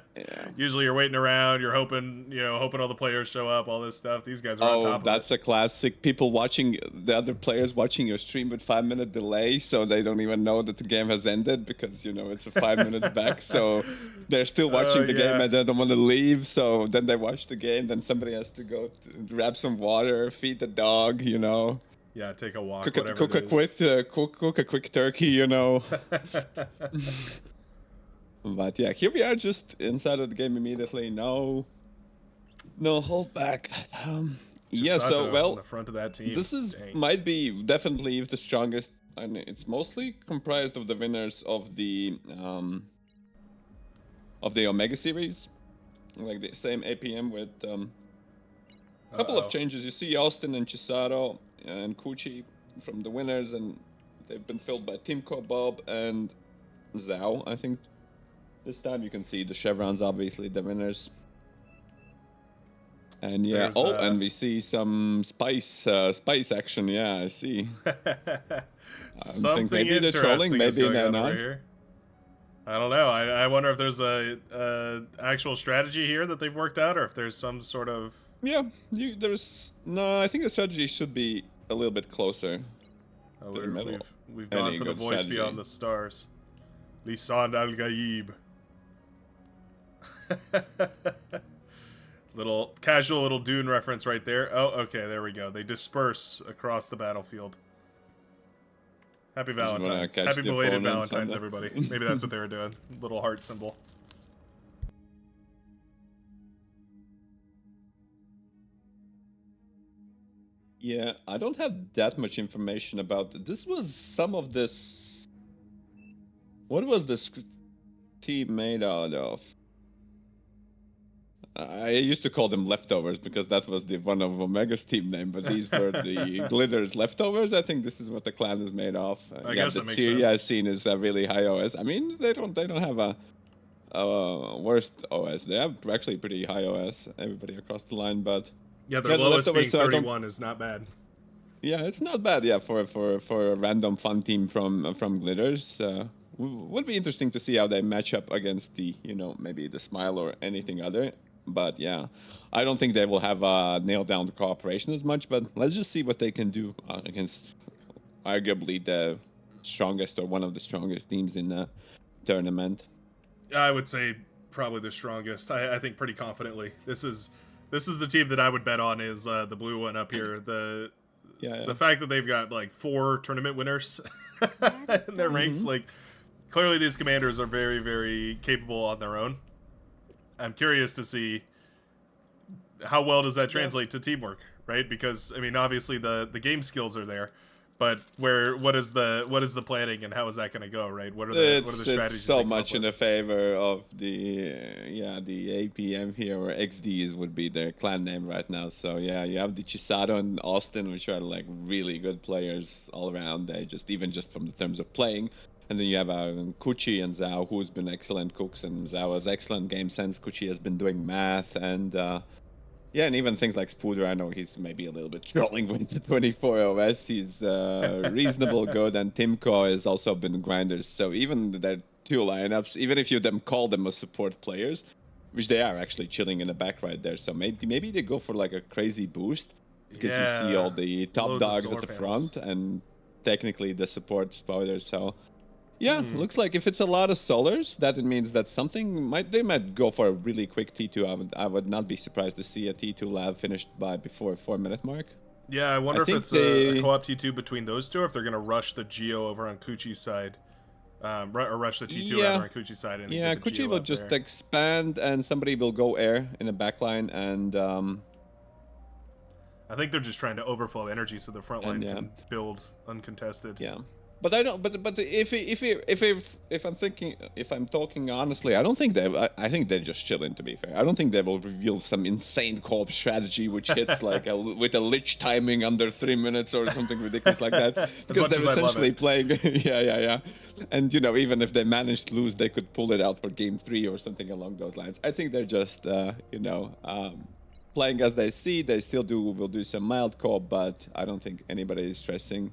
Usually you're waiting around, you're hoping all the players show up, all this stuff. These guys are on top of it. That's a classic. People watching, the other players watching your stream with 5-minute delay, so they don't even know that the game has ended because, it's a 5 minutes back. So they're still watching the game and they don't want to leave. So then they watch the game, then somebody has to go to grab some water, feed the dog, Yeah, take a walk, cook a quick turkey, But yeah, here we are, just inside of the game immediately. No hold back. Yeah, so on the front of that team. This might be definitely the strongest, and it's mostly comprised of the winners of the Omega series, like the same APM with a couple of changes. You see Austin and Chisaro and Kuchi from the winners, and they've been filled by Timko, Bob, and Zhao, I think. This time you can see the chevrons, obviously, the winners. And yeah, and we see some spice action. Yeah, I see. Something maybe they're trolling, maybe they're not. Here. I don't know. I wonder if there's a actual strategy here that they've worked out, or if there's some sort of. Yeah, I think the strategy should be a little bit closer. We've gone for the voice beyond the stars. Lisan al-Gaib. Casual little Dune reference right there. Oh, okay, there we go. They disperse across the battlefield. Happy Valentine's. Happy belated Valentine's, everybody. Maybe that's what they were doing. Little heart symbol. Yeah, I don't have that much information about it. This was some of this What was this team made out of? I used to call them leftovers because that was the one of Omega's team name, but these were the Glitter's leftovers. I think this is what the clan is made of. I guess the that makes Syria sense. I've seen is a really high OS. I mean, they don't have a worst OS. They have actually pretty high OS. Everybody across the line, but Yeah, their the lowest being leftovers, so I don't- 31 is not bad. yeah, it's not bad. Yeah, for a random fun team from Glitters. Would be interesting to see how they match up against the maybe the Smile or anything other. But yeah, I don't think they will have nailed down the cooperation as much. But let's just see what they can do against arguably the strongest or one of the strongest teams in the tournament. I would say probably the strongest. I think pretty confidently. This is the team that I would bet on is the blue one up here. The fact that they've got like 4 tournament winners in their ranks, like clearly these commanders are very, very capable on their own. I'm curious to see how well does that translate to teamwork, right? Because I mean, obviously the game skills are there, but what is the planning and how is that going to go, right? What are the strategies? It's so much in the favor of the APM here, or XDs would be their clan name right now. So yeah, you have the Chisato and Austin, which are like really good players all around. They even just from the terms of playing. And then you have Kuchi and Zhao, who's been excellent cooks, and Zhao has excellent game sense. Kuchi has been doing math, and and even things like Spooder. I know he's maybe a little bit trolling with the 24 OS. He's reasonable good, and Timko has also been grinders. So even their 2 lineups, even if you call them as support players, which they are actually chilling in the back right there. So maybe they go for like a crazy boost because you see all the top dogs at the front and technically the support spoilers. So. Yeah, looks like if it's a lot of solars, that it means that they might go for a really quick T2. I would not be surprised to see a T2 lab finished before 4-minute mark. Yeah, I wonder if it's a co-op T2 between those two, or if they're going to rush the Geo over on Kuchi's side, or rush the T2 over on Kuchi's side. And yeah, Kuchi will just expand, and somebody will go air in the backline, and I think they're just trying to overflow energy so the front line can build uncontested. Yeah. But I don't. But if I'm talking honestly, I don't think I think they're just chilling. To be fair, I don't think they will reveal some insane co-op strategy which hits like with a lich timing under 3 minutes or something ridiculous like that. Because they're essentially playing. yeah. And even if they manage to lose, they could pull it out for game 3 or something along those lines. I think they're just playing as they see. They still will do some mild co-op, but I don't think anybody is stressing.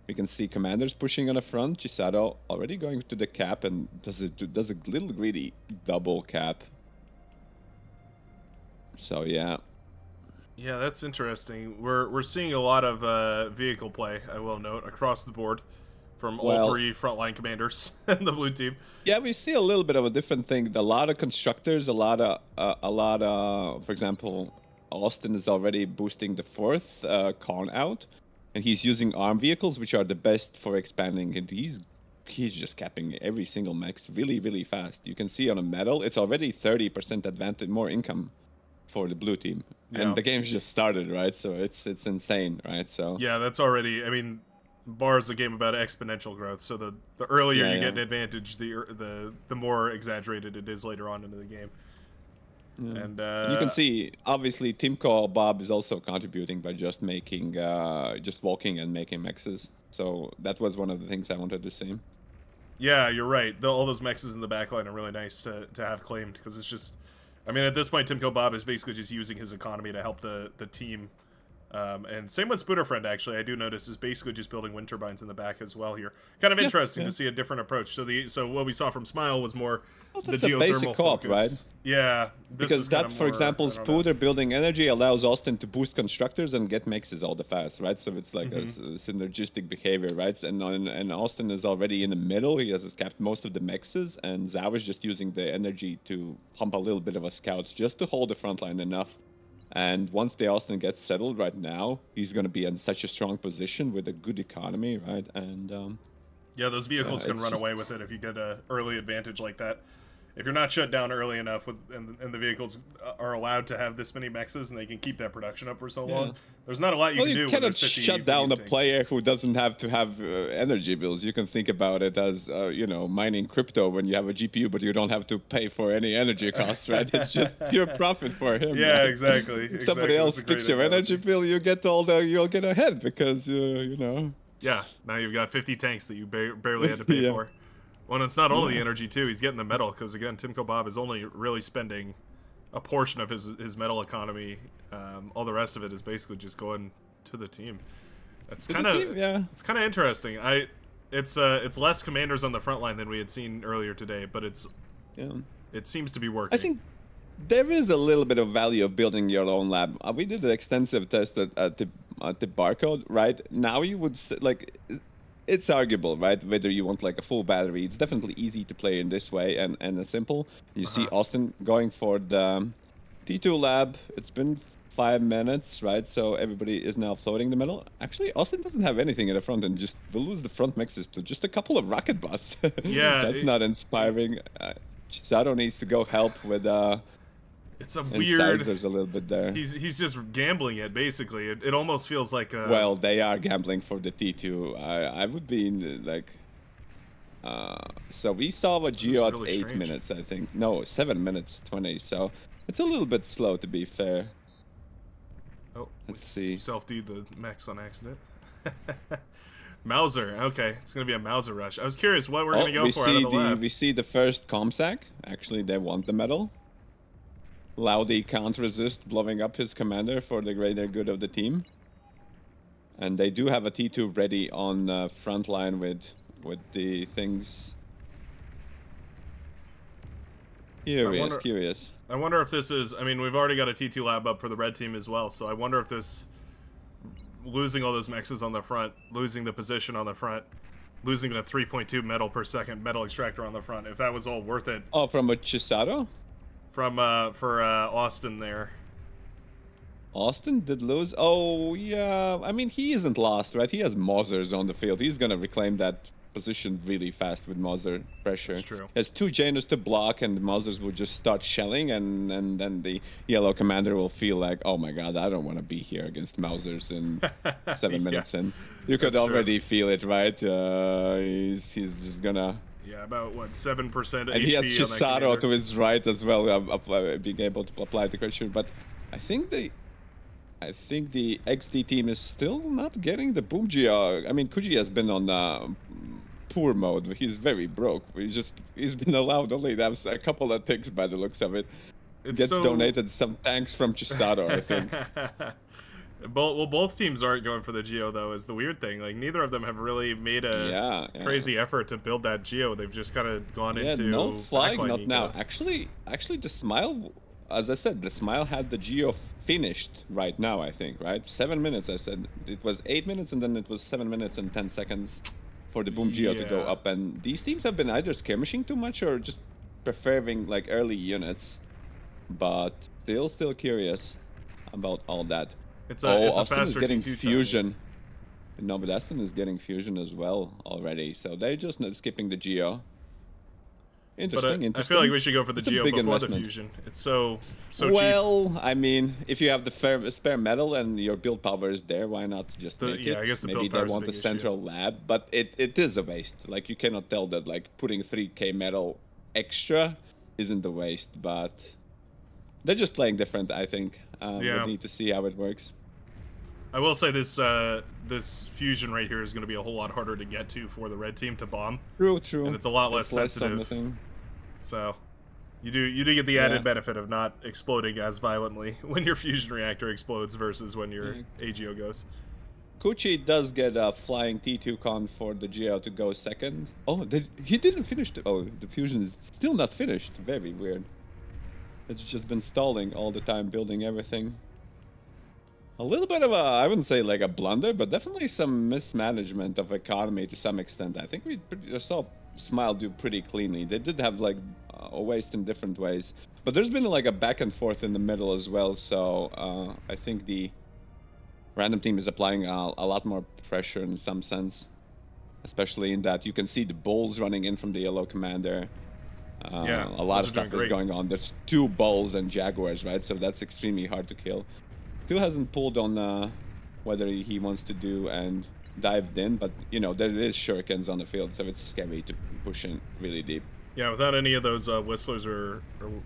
We can see commanders pushing on the front. Chisato already going to the cap and does a little greedy double cap. So yeah. Yeah, that's interesting. We're seeing a lot of vehicle play, I will note, across the board from all 3 frontline commanders in the blue team. Yeah, we see a little bit of a different thing. A lot of constructors, a lot of for example, Austin is already boosting the 4th con out. And he's using arm vehicles, which are the best for expanding. And he's just capping every single max really, really fast. You can see on a medal, it's already 30% advantage, more income for the blue team. Yeah. And the game's just started, right? So it's insane, right? So yeah, that's already. I mean, Bar is a game about exponential growth. So the earlier you get an advantage, the more exaggerated it is later on into the game. Yeah. And you can see, obviously, Timko Bob is also contributing by just making, just walking and making mexes. So that was one of the things I wanted to see. Yeah, you're right. All those mexes in the backline are really nice to have claimed because it's just, I mean, at this point, Timko Bob is basically just using his economy to help the team. And same with Spooderfriend, actually. I do notice is basically just building wind turbines in the back as well here. Kind of interesting to see a different approach. So what we saw from Smile was more the geothermal focus. Right? Yeah. Because that, for example, Spooder building energy allows Austin to boost constructors and get mexes all the fast, right? So it's like a synergistic behavior, right? And Austin is already in the middle. He has capped most of the mexes, and Zhao is just using the energy to pump a little bit of a scouts just to hold the front line enough. And once the Austin gets settled right now, he's going to be in such a strong position with a good economy, right? And yeah, those vehicles can run away with it if you get an early advantage like that. if you're not shut down early enough and the vehicles are allowed to have this many mexes and they can keep that production up for so long, there's not a lot you can do. You cannot shut down a player who doesn't have to have energy bills. You can think about it as mining crypto when you have a GPU, but you don't have to pay for any energy costs, right? It's just pure profit for him. Yeah, right? exactly. Somebody else picks your energy bill, you'll get ahead because Yeah, now you've got 50 tanks that you barely had to pay for. Well, and it's not only the energy, too. He's getting the metal, because, again, Timko Bob is only really spending a portion of his metal economy. All the rest of it is basically just going to the team. It's kind of it's kind of interesting. It's less commanders on the front line than we had seen earlier today, but it seems to be working. I think there is a little bit of value of building your own lab. We did an extensive test at the barcode, right? Now you would say, like, it's arguable, right? Whether you want like a full battery. It's definitely easy to play in this way and simple. You see Austin going for the T2 lab. It's been 5 minutes, right? So everybody is now floating the middle. Actually, Austin doesn't have anything in the front and will lose the front mixes to just a couple of rocket bots. Yeah. That's not inspiring. Chisado needs to go help with it's a weird. There's a little bit there. He's just gambling it basically. It almost feels like. Well, they are gambling for the T2. I would be in like. So we saw a Geo really at 8 strange. minutes, I think. No, 7 minutes 20. So it's a little bit slow, to be fair. Oh, let's see. Self-deed the mechs on accident. Mauser. Okay, it's gonna be a Mauser rush. I was curious what we're gonna go for out of the lab. We see the first comsac. Actually, they want the medal. Laudy can't resist blowing up his commander for the greater good of the team. And they do have a T2 ready on front line with the things. Curious. I wonder if this is. I mean, we've already got a T2 lab up for the red team as well. So I wonder if this losing all those mexes on the front, losing the position on the front, losing the 3.2 metal per second metal extractor on the front, if that was all worth it. Oh, from a Chisado? For Austin there. Austin did lose. Oh yeah, I mean he isn't lost, right? He has Mausers on the field. He's gonna reclaim that position really fast with Mauser pressure. That's true. There's 2 Janus to block, and the Mausers will just start shelling, and then the yellow commander will feel like, oh my god, I don't want to be here against Mausers in 7 minutes. And you could already feel it, right? He's just gonna. Yeah, about what 7% HP. And he has Chisado to his right as well, being able to apply the pressure. But I think the XD team is still not getting the boom geo. I mean, Kuji has been on poor mode. He's very broke. He's been allowed only to have a couple of ticks by the looks of it. Gets donated some tanks from Chisado, I think. Both teams aren't going for the Geo, though, is the weird thing. Like, neither of them have really made a crazy effort to build that Geo. They've just kind of gone into no flying, not Eco. now. Actually, the Smile, as I said, the Smile had the Geo finished right now, I think, right? 7 minutes, I said. It was 8 minutes, and then it was 7 minutes and 10 seconds for the Boom Geo to go up. And these teams have been either skirmishing too much or just preferring, like, early units. But still curious about all that. It's a Austin faster is getting T2 fusion. No, but Aston is getting fusion as well already, so they're just not skipping the Geo. Interesting. I feel like we should go for the Geo before the fusion. It's so cheap. Well, I mean, if you have the spare metal and your build power is there, why not just make it? I guess the Maybe build power they want a central lab, but it is a waste. Like, you cannot tell that like putting 3k metal extra isn't a waste, but they're just playing different, I think. We need to see how it works. I will say this this fusion right here is going to be a whole lot harder to get to for the red team to bomb. True. And it's a lot less sensitive. So you do get the added benefit of not exploding as violently when your fusion reactor explodes versus when your AGO goes. Kuchi does get a flying T2 con for the Geo to go second. Oh, he didn't finish the fusion is still not finished. Very weird. It's just been stalling all the time, building everything. A little bit of I wouldn't say like a blunder, but definitely some mismanagement of economy to some extent. I think we saw Smile do pretty cleanly. They did have like a waste in different ways, but there's been like a back and forth in the middle as well. So I think the random team is applying a lot more pressure in some sense, especially in that you can see the bulls running in from the yellow commander. Yeah, A lot those of are doing stuff is great. going on. There's 2 bulls and jaguars, right? So that's extremely hard to kill. 2 hasn't pulled on whether he wants to do and dived in, but you know there is shurikens on the field, so it's scary to push in really deep. Yeah, without any of those whistlers or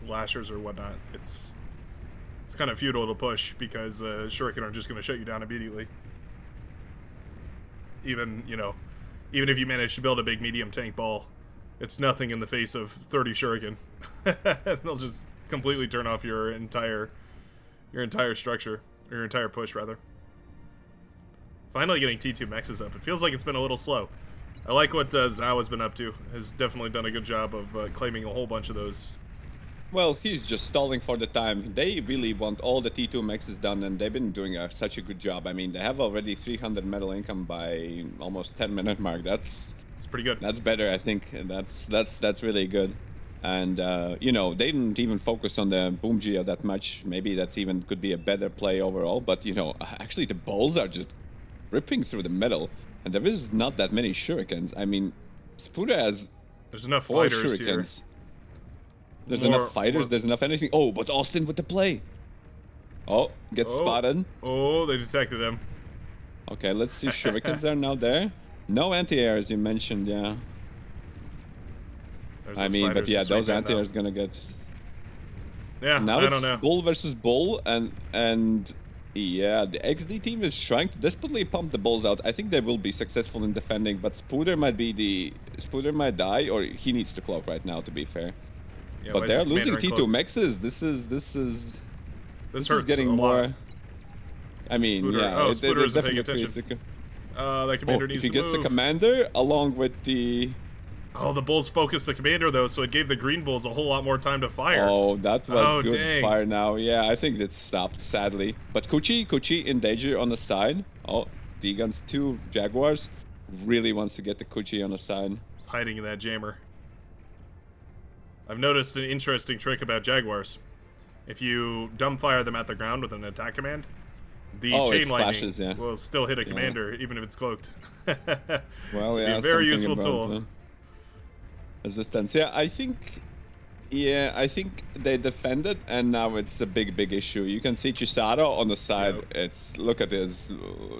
lashers or whatnot, it's kind of futile to push because shuriken are just going to shut you down immediately. Even even if you manage to build a big medium tank ball, it's nothing in the face of 30 shuriken. They'll just completely turn off your entire structure, or your entire push rather. Finally getting T2 mexes up. It feels like it's been a little slow. I like what Zhao has been up to. Has definitely done a good job of claiming a whole bunch of those. Well, he's just stalling for the time. They really want all the T2 mexes done, and they've been doing such a good job. I mean, they have already 300 metal income by almost 10-minute mark. It's pretty good. That's better, I think. That's really good. And you know, they didn't even focus on the boom geo that much. Maybe that's even could be a better play overall. But you know, actually the balls are just ripping through the metal, and there is not that many shurikens. I mean, Spuda has There's enough 4 fighters shurikens. here. There's More- enough fighters. more- There's enough anything. Oh, but Austin with the play. Oh, gets spotted. Oh, they detected him. Okay, let's see. Shurikens are now there. No anti-air, as you mentioned. Yeah. There's I those mean, but fighters yeah, to sweep those in, anti-airs though. gonna get. Yeah, Now I it's don't know. bull versus bull, and yeah, the XD team is trying to desperately pump the bulls out. I think they will be successful in defending, but Spooder might die, or he needs to cloak right now. To be fair, Yeah, but why is they're this losing commander T2 uncloaked? mexes. This This is hurts getting a more. lot. I mean, Spooder- yeah, oh, it Spooder isn't paying definitely attention. creates That commander if needs he to gets move. the commander along with the. Oh, the bulls focused the commander though, so it gave the green bulls a whole lot more time to fire. Oh, that was Oh, good dang. fire now. Yeah, I think it stopped, sadly. But Kuchi in danger on the side. Oh, D-Guns 2 Jaguars really wants to get the Kuchi on the side. It's hiding in that jammer. I've noticed an interesting trick about Jaguars. If you dumbfire them at the ground with an attack command, the Oh, chain it lightning splashes, yeah. will still hit a commander, even if it's cloaked. Well, Be yeah, a very something useful about, tool. Resistance. Yeah, I think they defended, and now it's a big issue. You can see Chisato on the side. Yep. It's look at his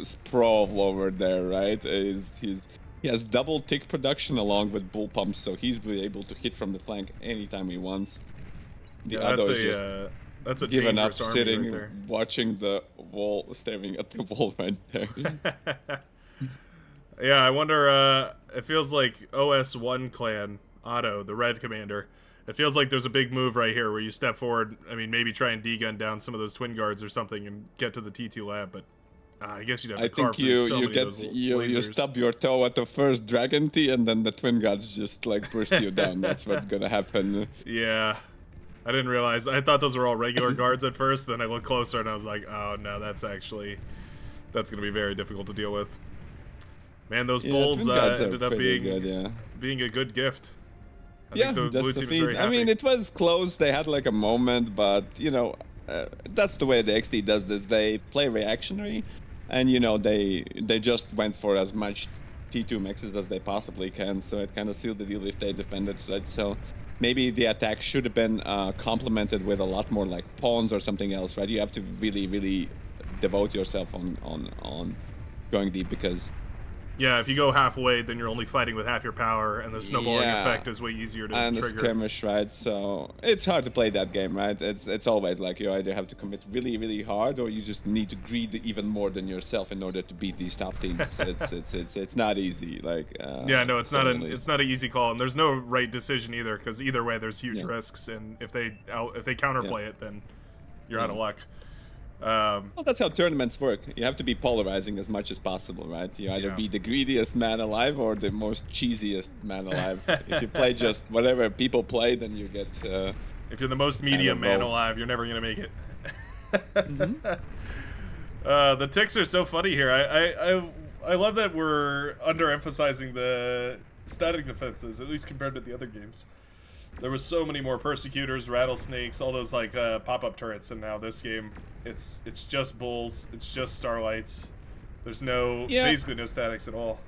sprawl over there, right? He has double tick production along with bull pumps, so he's be able to hit from the flank anytime he wants. The Yeah, other is just that's a given up, dangerous army sitting, right there. watching the wall, staring at the wall right there. Yeah, I wonder, it feels like OS1 clan, Otto, the red commander, it feels like there's a big move right here where you step forward, I mean, maybe try and D-gun down some of those twin guards or something and get to the T2 lab, but I guess you'd have to I carve think through so you many get of those you lasers. stub your toe at the first dragon tee, and then the twin guards just like push you down. That's what's gonna happen. Yeah. I didn't realize. I thought those were all regular guards at first, then I looked closer and I was like, oh no, that's going to be very difficult to deal with. Man, those Yeah, bulls twin guards are ended up pretty being good, yeah. being a good gift. I Yeah, think the just blue the team is very feed. happy. I mean, it was close. They had like a moment, but you know, that's the way the XD does this. They play reactionary, and you know, they just went for as much T2 mexes as they possibly can. So it kind of sealed the deal if they defended. So maybe the attack should have been complemented with a lot more like pawns or something else, right? You have to really devote yourself on going deep, because yeah, if you go halfway, then you're only fighting with half your power, and the snowballing Yeah. effect is way easier to and a trigger. skirmish, right? So it's hard to play that game, right? It's always like you either have to commit really hard, or you just need to greed even more than yourself in order to beat these top teams. It's not easy. Like Yeah, no, it's not certainly. an easy call, and there's no right decision either, because either way, there's huge Yeah. risks, and if they counterplay it, then you're out of luck. Well, that's how tournaments work. You have to be polarizing as much as possible, right? You either Yeah. be the greediest man alive or the most cheesiest man alive. If you play just whatever people play, then you get. If you're the most medium of man both. alive, you're never gonna make it. Mm-hmm. The ticks are so funny here. I love that we're underemphasizing the static defenses, at least compared to the other games. There was so many more persecutors, rattlesnakes, all those like pop-up turrets, and now this game, it's just bulls, it's just starlights. There's Yeah. basically no statics at all.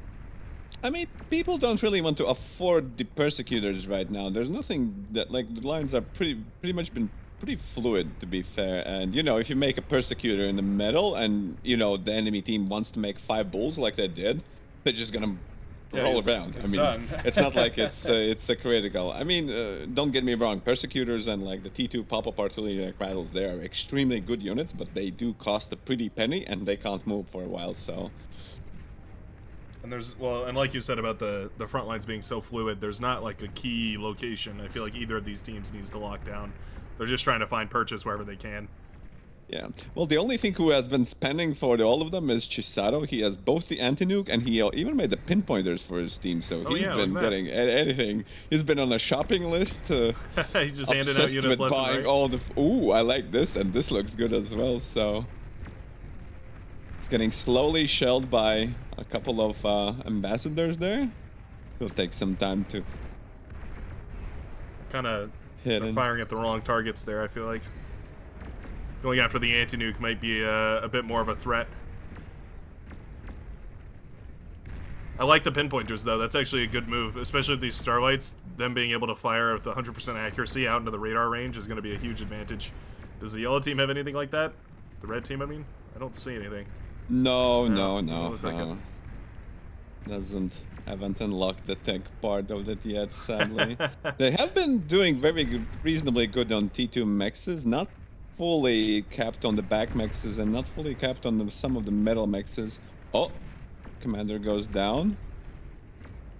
I mean, people don't really want to afford the persecutors right now. There's nothing that like the lines are pretty much been pretty fluid, to be fair. And you know, if you make a persecutor in the middle, and you know the enemy team wants to make 5 bulls like they did, they're just gonna roll around. It's I mean, done. it's not like it's a critical. I mean, don't get me wrong. Persecutors and like the T2 pop-up artillery like rattles, they are extremely good units, but they do cost a pretty penny, and they can't move for a while. So. And there's, well, and like you said about the front lines being so fluid, there's not like a key location I feel like either of these teams needs to lock down. They're just trying to find purchase wherever they can. Yeah. Well, the only thing who has been spending for all of them is Chisato. He has both the anti-nuke, and he even made the pinpointers for his team, so he's been getting anything. He's been on a shopping list. He's just handing out units left and right. All the... Ooh, I like this, and this looks good as well, so... It's getting slowly shelled by a couple of ambassadors there. It'll take some time to kind of hit firing at the wrong targets there, I feel like. Going after the anti-nuke might be a bit more of a threat. I like the pinpointers, though. That's actually a good move, especially with these starlights. Them being able to fire with 100% accuracy out into the radar range is going to be a huge advantage. Does the yellow team have anything like that? The red team, I mean? I don't see anything. No. Haven't unlocked the tech part of it yet, sadly. They have been doing very good, reasonably good on T2 mexes, not fully capped on the back mexes and not fully capped on some of the metal mexes. Oh, commander goes down.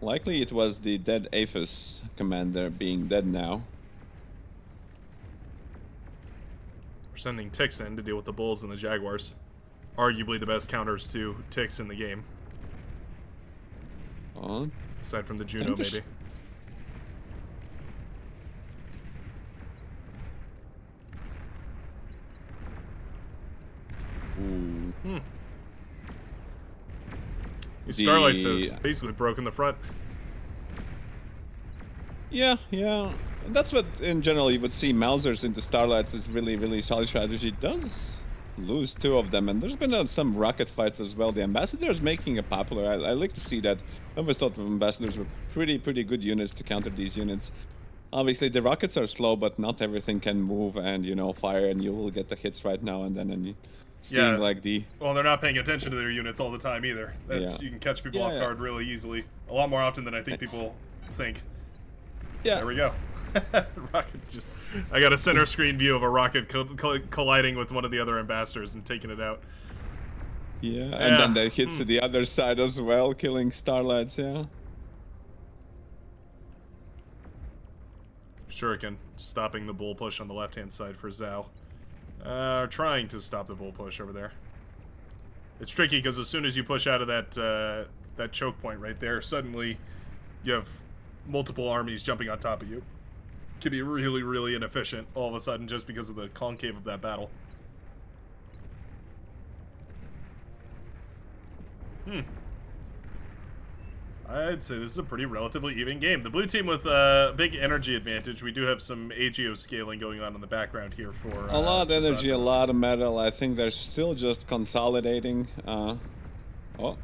Likely it was the dead Aphis commander being dead now. We're sending ticks in to deal with the bulls and the jaguars. Arguably the best counters to ticks in the game. Aside from the Juno, maybe. Ooh. These starlights have basically broken the front. Yeah. That's what, in general, you would see Mausers into starlights is really solid strategy. Does lose 2 of them, and there's been some rocket fights as well. The ambassadors making a popular. I like to see that. I always thought the ambassadors were pretty good units to counter these units. Obviously, the rockets are slow, but not everything can move and, you know, fire, and you will get the hits right now and then, and seeing like the... Well, they're not paying attention to their units all the time either. That's You can catch people off guard really easily. A lot more often than I think people think. Yeah. There we go. Rocket just... I got a center screen view of a rocket colliding with one of the other ambassadors and taking it out. Yeah, and then they hit to the other side as well, killing starlights, yeah. Shuriken stopping the bull push on the left-hand side for Zhao. Trying to stop the bull push over there. It's tricky because as soon as you push out of that choke point right there, suddenly you have multiple armies jumping on top of you. Can be really inefficient all of a sudden just because of the concave of that battle. I'd say this is a pretty relatively even game. The blue team with a big energy advantage. We do have some AGO scaling going on in the background here for a lot of energy, a lot of metal. I think they're still just consolidating. Oh,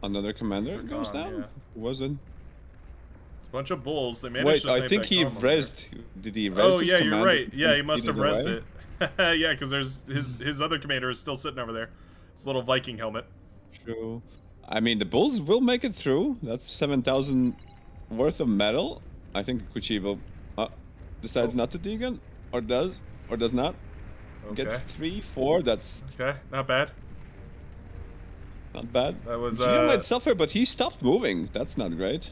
another commander goes down. Yeah. Who was it? It's a bunch of bulls. They managed to snipe I think that he rezzed. Did he res his you're right. Yeah, he must have rezzed it. Yeah, because there's his other commander is still sitting over there. His little Viking helmet. True. I mean, the bulls will make it through. That's 7,000 worth of metal. I think Kuchivo decides not to degun, or does not. Okay. Gets 3, 4. That's okay. Not bad. Not bad. That was Geo might suffer, but he stopped moving. That's not great.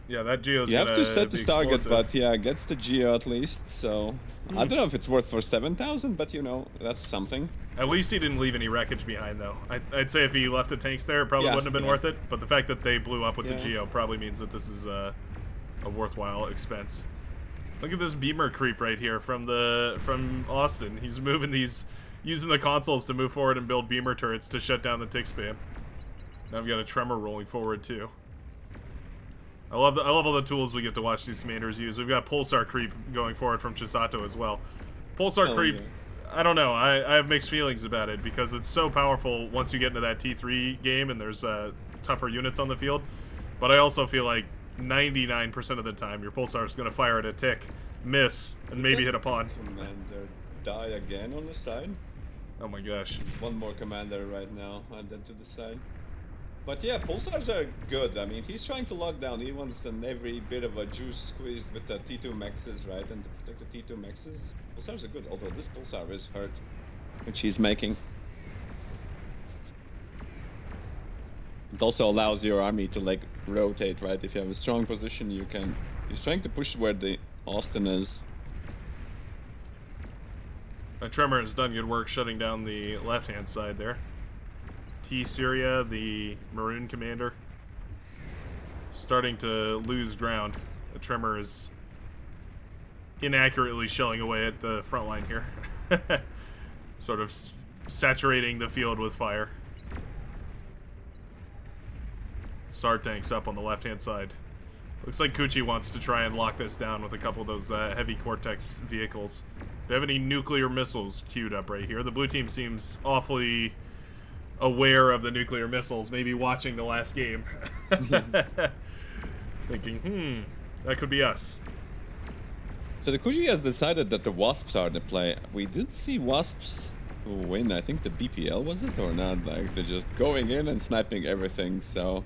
Yeah, that Geo's you have to set the target, explosive. but yeah, gets the Geo at least. So I don't know if it's worth for 7,000, but you know, that's something. At least he didn't leave any wreckage behind, though. I'd say if he left the tanks there, it probably wouldn't have been worth it. But the fact that they blew up with the Geo probably means that this is a worthwhile expense. Look at this beamer creep right here from Austin. He's moving these, using the consoles to move forward and build beamer turrets to shut down the tick spam. Now I've got a tremor rolling forward too. I love all the tools we get to watch these commanders use. We've got pulsar creep going forward from Chisato as well. Pulsar creep. Yeah. I don't know. I have mixed feelings about it because it's so powerful once you get into that T3 game and there's tougher units on the field. But I also feel like 99% of the time your pulsar is going to fire at a tick, miss, and maybe hit a pawn. Commander die again on the side. Oh my gosh. One more commander right now, and then to the side. But yeah, pulsars are good. I mean, he's trying to lock down. He wants every bit of a juice squeezed with the T2 maxes, right? And to protect the T2 maxes, pulsars are good. Although this pulsar is hurt, which he's making. It also allows your army to like rotate, right? If you have a strong position, you can. He's trying to push where the Austin is. Tremor has done good work shutting down the left-hand side there. T Syria, the Maroon commander, starting to lose ground. The Tremor is inaccurately shelling away at the front line here. Sort of saturating the field with fire. Star tanks up on the left-hand side. Looks like Kuchi wants to try and lock this down with a couple of those heavy Cortex vehicles. Do you have any nuclear missiles queued up right here? The blue team seems awfully aware of the nuclear missiles, maybe watching the last game. Thinking, that could be us. So the Kuji has decided that the Wasps are the play. We did see Wasps win, I think the BPL, was it, or not? Like, they're just going in and sniping everything, so...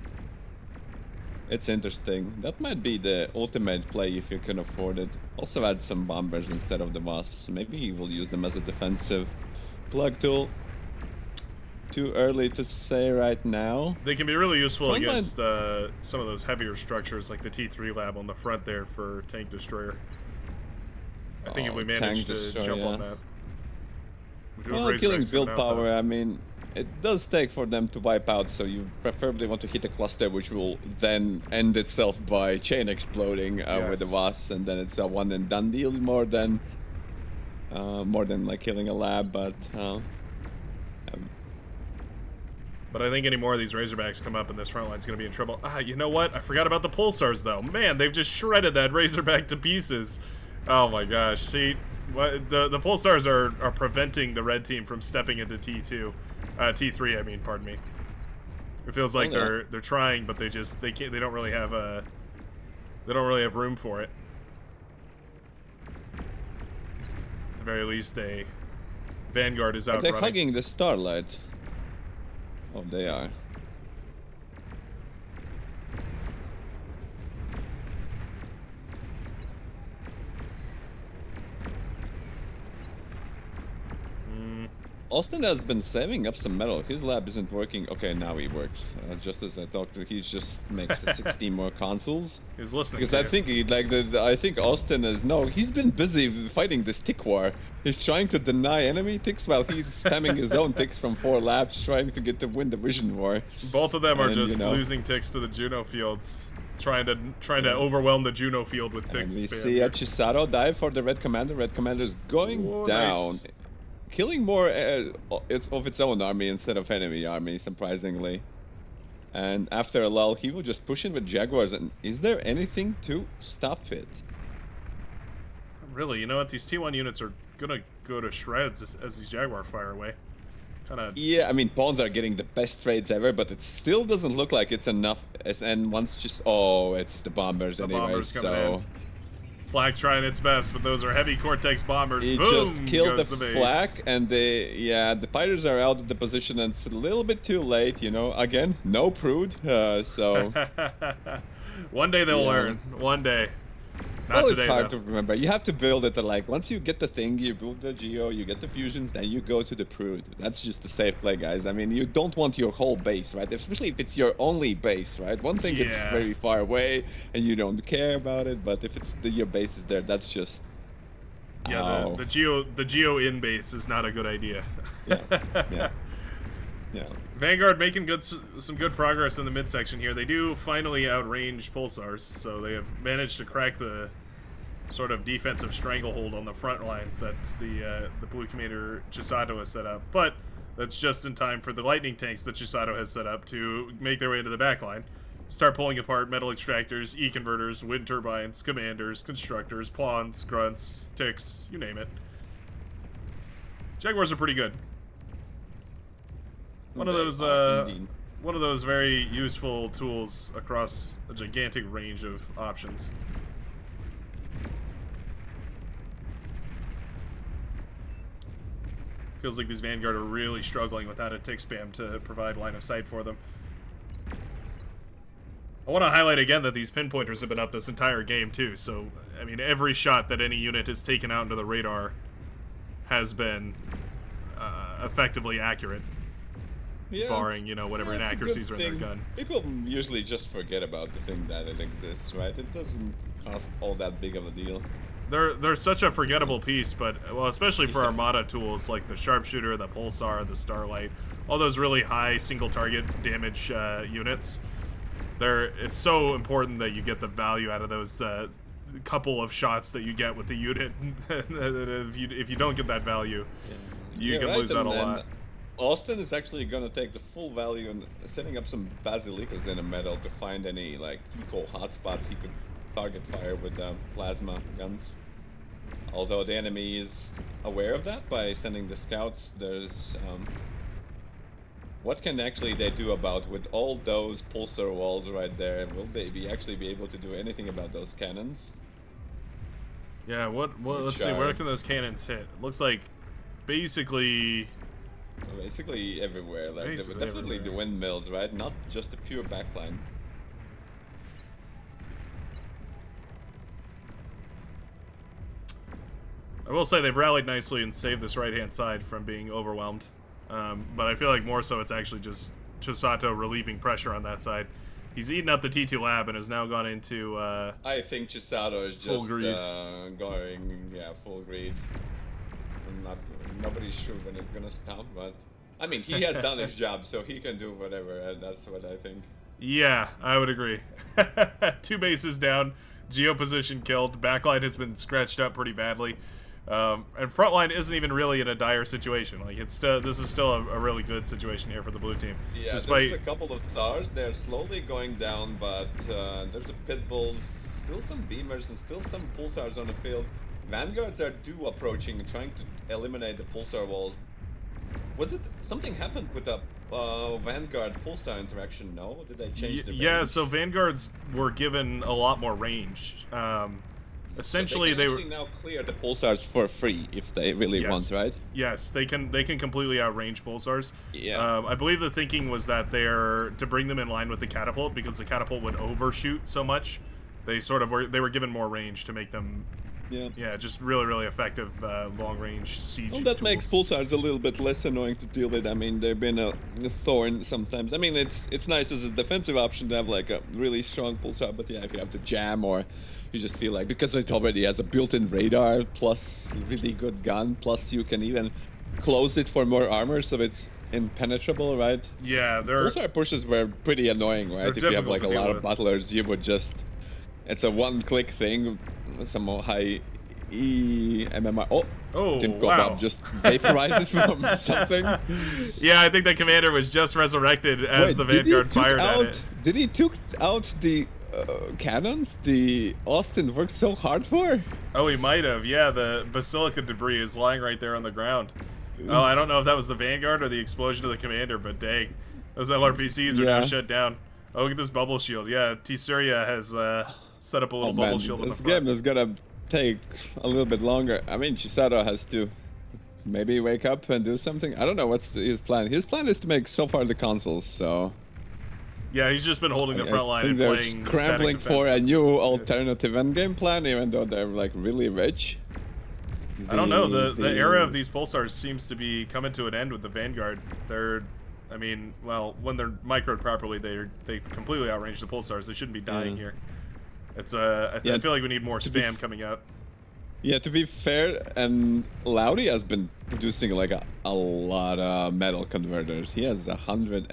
It's interesting. That might be the ultimate play if you can afford it. Also add some bombers instead of the Wasps. Maybe he will use them as a defensive plug tool. Too early to say right now. They can be really useful against some of those heavier structures, like the T3 lab on the front there for tank destroyer. I think if we manage to jump on that. Well, killing build power, I mean, it does take for them to wipe out, so you preferably want to hit a cluster which will then end itself by chain exploding with the Wasps, and then it's a one and done deal more than like killing a lab, but I think any more of these Razorbacks come up and this front line's going to be in trouble. You know what? I forgot about the Pulsars, though. Man, they've just shredded that Razorback to pieces. Oh my gosh. See, the Pulsars are preventing the red team from stepping into T2. T3, I mean, pardon me. It feels like they're trying, but they can't. They don't really have room for it. At the very least, a Vanguard is out they're running. hugging the Starlight. Oh, they are. Austin has been saving up some metal. His lab isn't working. Okay, now he works. Just as I talked to, he just makes 16 more consoles. He's listening. Because I think I think Austin is he's been busy fighting this tick war. He's trying to deny enemy ticks while he's spamming his own ticks from 4 labs, trying to get to win the vision war. Both of them are just losing ticks to the Juno fields, trying to overwhelm the Juno field with ticks. And we see a Chisato dive for the red commander. Red commander's going down. Nice. Killing more of its own army instead of enemy army, surprisingly. And after a lull, he will just push in with Jaguars. And is there anything to stop it? Really, you know what? These T1 units are gonna go to shreds as these Jaguar fire away. Yeah, I mean, pawns are getting the best trades ever, but it still doesn't look like it's enough. And once just it's the bombers anyway. Bombers coming in. Flak trying its best, but those are heavy Cortex bombers. He Boom! Just killed goes the base. Flak, and the fighters are out of the position, and it's a little bit too late, you know. Again, no prude, so... One day they'll learn. One day. Not today, it's hard though. to remember. You have to build it, once you get the thing, you build the Geo, you get the fusions, then you go to the prude. That's just a safe play, guys. I mean, you don't want your whole base, right? Especially if it's your only base, right? One thing it's very far away, and you don't care about it, but if it's your base is there, that's just... Yeah, the Geo in base is not a good idea. Yeah. Vanguard making some good progress in the midsection here. They do finally outrange Pulsars, so they have managed to crack the sort of defensive stranglehold on the front lines that the blue commander Chisato has set up. But that's just in time for the lightning tanks that Chisato has set up to make their way into the back line. Start pulling apart metal extractors, E-converters, wind turbines, commanders, constructors, pawns, grunts, ticks, you name it. Jaguars are pretty good. One of those one of those very useful tools across a gigantic range of options. Feels like these Vanguard are really struggling without a tick spam to provide line of sight for them. I want to highlight again that these pinpointers have been up this entire game too, so, I mean, every shot that any unit has taken out into the radar has been effectively accurate. Yeah. Barring, you know, whatever inaccuracies are in their gun. People usually just forget about the thing that it exists, right? It doesn't cost all that big of a deal. They're such a forgettable piece, but, well, especially for Armada tools like the Sharpshooter, the Pulsar, the Starlight, all those really high single target damage units. It's so important that you get the value out of those couple of shots that you get with the unit. if you don't get that value, you can lose out a lot. Austin is actually going to take the full value and setting up some Basilicas in the middle to find any like eco hotspots he could target fire with plasma guns. Although the enemy is aware of that by sending the scouts, there's what can actually they do about with all those pulsar walls right there? Will they actually be able to do anything about those cannons? Yeah, let's see, where can those cannons hit? It looks like basically everywhere. Like Basically definitely everywhere. the windmills, right? Not just the pure backline. I will say they've rallied nicely and saved this right-hand side from being overwhelmed. But I feel like more so it's actually just Chisato relieving pressure on that side. He's eaten up the T2 lab and has now gone into I think Chisato is full just greed. going, full greed. Nobody's sure when it's gonna stop, but I mean, he has done his job, so he can do whatever, and that's what I think. Yeah, I would agree. 2 bases down, geo position killed, backline has been scratched up pretty badly. And frontline isn't even really in a dire situation. Like this is still a really good situation here for the blue team. Yeah, despite there's a couple of Tsars. They're slowly going down, but there's a Pitbull, still some Beamers, and still some Pulsars on the field. Vanguards are due approaching, trying to eliminate the Pulsar walls. Was it something happened with the Vanguard Pulsar interaction? No, did they change the yeah, range? so Vanguards were given a lot more range. Essentially, so they can actually now clear the Pulsars for free if they really want, right? Yes, they can completely outrange Pulsars. Yeah. I believe the thinking was that to bring them in line with the catapult, because the catapult would overshoot so much. They were given more range to make them just really effective long range siege Well, that tools. makes Pulsars a little bit less annoying to deal with. I mean, they've been a thorn sometimes. I mean, it's nice as a defensive option to have like a really strong Pulsar, but yeah, if you have to jam or you just feel like, because it already has a built-in radar plus really good gun, plus you can even close it for more armor, so it's impenetrable, right? Yeah, Pulsar pushes were pretty annoying, right? If you have like a lot of battlers, you would just, it's a one-click thing, some high MMR. Didn't go wow. up, just vaporizes from something. Yeah, I think the commander was just resurrected as the Vanguard fired at it. Did he took out the cannons the Austin worked so hard for? Oh, he might have. Yeah, the Basilica debris is lying right there on the ground. Oh, I don't know if that was the Vanguard or the explosion of the commander, but dang. Those LRPCs are now shut down. Oh, look at this bubble shield. Yeah, T-Syria has set up a little bubble shield on the front. This game is gonna take a little bit longer. I mean, Chisato has to maybe wake up and do something. I don't know what's his plan. His plan is to make so far the consoles, so... Yeah, he's just been holding the front line and they're playing scrambling static defense. for a new alternative endgame plan, even though they're like really rich. I don't know. The era of these Pulsars seems to be coming to an end with the Vanguard. I mean, well, when they're microed properly, they completely outrange the Pulsars. They shouldn't be dying here. It's I feel like we need more spam coming out. Yeah, to be fair, and Laudy has been producing like a lot of metal converters. He has 100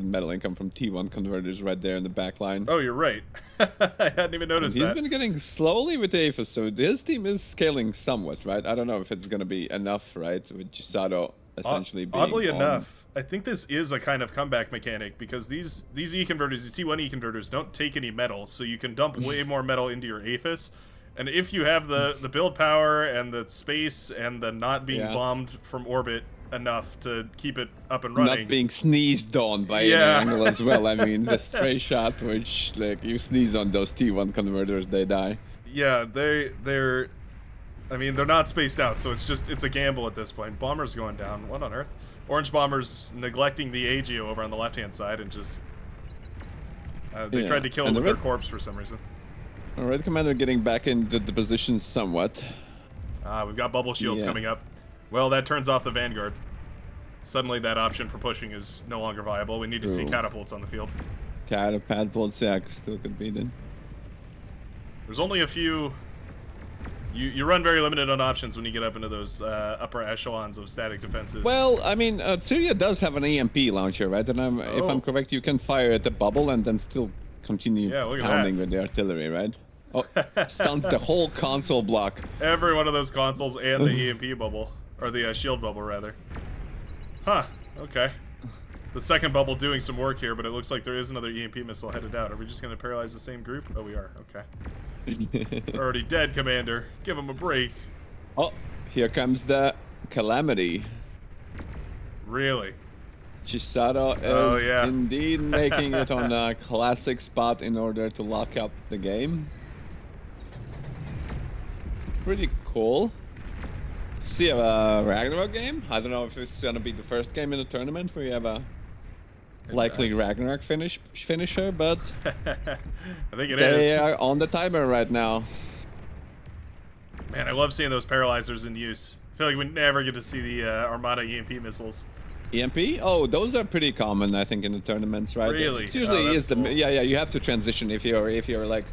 metal income from T1 converters right there in the back line. Oh, you're right. I hadn't even noticed that. He's been getting slowly with the APHIS, so his team is scaling somewhat, right? I don't know if it's going to be enough, right? With Chisato essentially being oddly on. enough, I think this is a kind of comeback mechanic, because these E-converters, these T1 E-converters, don't take any metal, so you can dump way more metal into your APHIS. And if you have the build power and the space and the not being bombed from orbit enough to keep it up and running. Not being sneezed on by any angle as well. I mean, the stray shot, which like you sneeze on those T1 converters, they die. Yeah, they're. I mean, they're not spaced out, so it's a gamble at this point. Bomber's going down. What on earth? Orange Bomber's neglecting the AGO over on the left-hand side and just. They tried to kill him with their corpse for some reason. Red Commander getting back into the position somewhat. We've got bubble shields coming up. Well, that turns off the Vanguard. Suddenly that option for pushing is no longer viable. We need to see catapults on the field. Catapults, yeah, still could be then. There's only a few... You run very limited on options when you get up into those upper echelons of static defenses. Well, I mean, Syria does have an EMP launcher, right? And if I'm correct, you can fire at the bubble and then still continue pounding with the artillery, right? Oh, stuns the whole console block. Every one of those consoles and the EMP bubble. Or the shield bubble, rather. Huh, okay. The second bubble doing some work here, but it looks like there is another EMP missile headed out. Are we just going to paralyze the same group? Oh, we are. Okay. Already dead, Commander. Give him a break. Oh, here comes the Calamity. Really? Chisato is indeed making it on a classic spot in order to lock up the game. Pretty cool. See a Ragnarok game? I don't know if it's gonna be the first game in the tournament where you have a likely Ragnarok finisher, but I think they are on the timer right now. Man, I love seeing those paralyzers in use. I feel like we never get to see the Armada EMP missiles. EMP? Oh, those are pretty common, I think, in the tournaments, right? Really? It usually is cool. yeah. You have to transition if you're like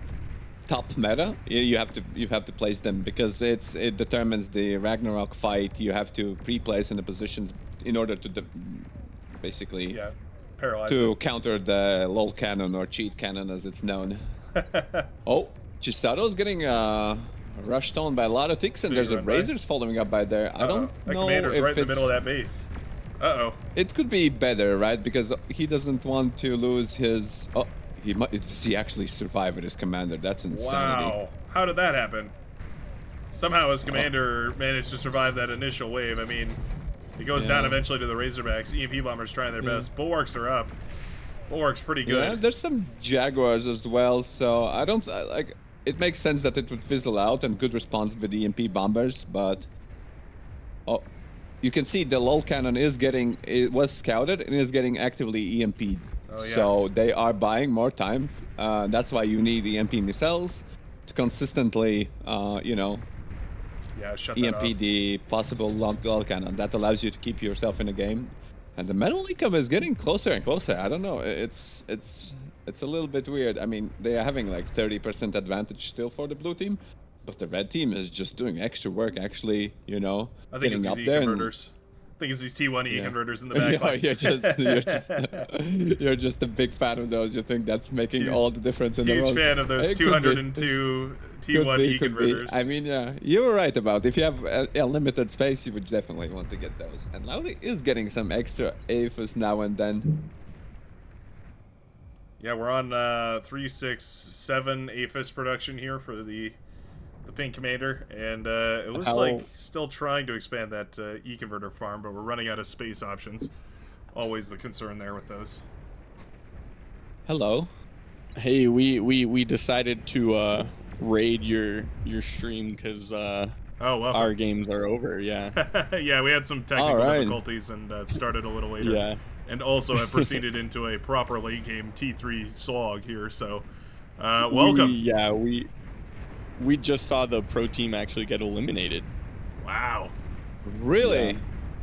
top meta. You have to place them because it determines the Ragnarok fight. You have to pre-place in the positions in order to basically paralyze to counter the lol cannon or cheat cannon as it's known. Oh, Chisato's getting rushed on by a lot of ticks, and there's a Razors following up by there. I don't know Commander's if right in the middle of that base. Uh-oh. It could be better, right? Because he doesn't want to lose his... Oh, he actually survived with his commander. That's insanity. Wow. How did that happen? Somehow his commander managed to survive that initial wave. I mean, he goes down eventually to the Razorbacks. EMP bombers trying their best. Bulwarks are up. Bulwark's pretty good. Yeah, there's some Jaguars as well, so I don't... like. It makes sense that it would fizzle out and good response with the EMP bombers, but... Oh, you can see the LOL cannon is getting... It was scouted and is getting actively EMP'd. Oh, yeah. So they are buying more time. That's why you need EMP missiles to consistently, you know... Yeah, shut that EMP off. the possible LOL cannon. That allows you to keep yourself in the game. And the metal income is getting closer and closer. I don't know. It's a little bit weird. I mean, they are having like 30% advantage still for the blue team, but the red team is just doing extra work, actually, you know, I think it's getting these up there. E-converters. I think it's these T1 E-converters in the back. You're just a big fan of those. You think that's making all the difference in the world. Huge fan of those 202 T1 E-converters. I mean, yeah, you were right about if you have a limited space, you would definitely want to get those. And Lowry is getting some extra AFIS now and then. Yeah, we're on 367 AFIS production here for the Pink Commander, and it looks like still trying to expand that E-converter farm, but we're running out of space options. Always the concern there with those. Hello. Hey, we decided to raid your stream because our games are over. Yeah. Yeah, we had some technical difficulties and started a little later. Yeah. And also have proceeded into a proper late game T3 slog here. So, welcome. We just saw the pro team actually get eliminated. Wow. Really? Yeah.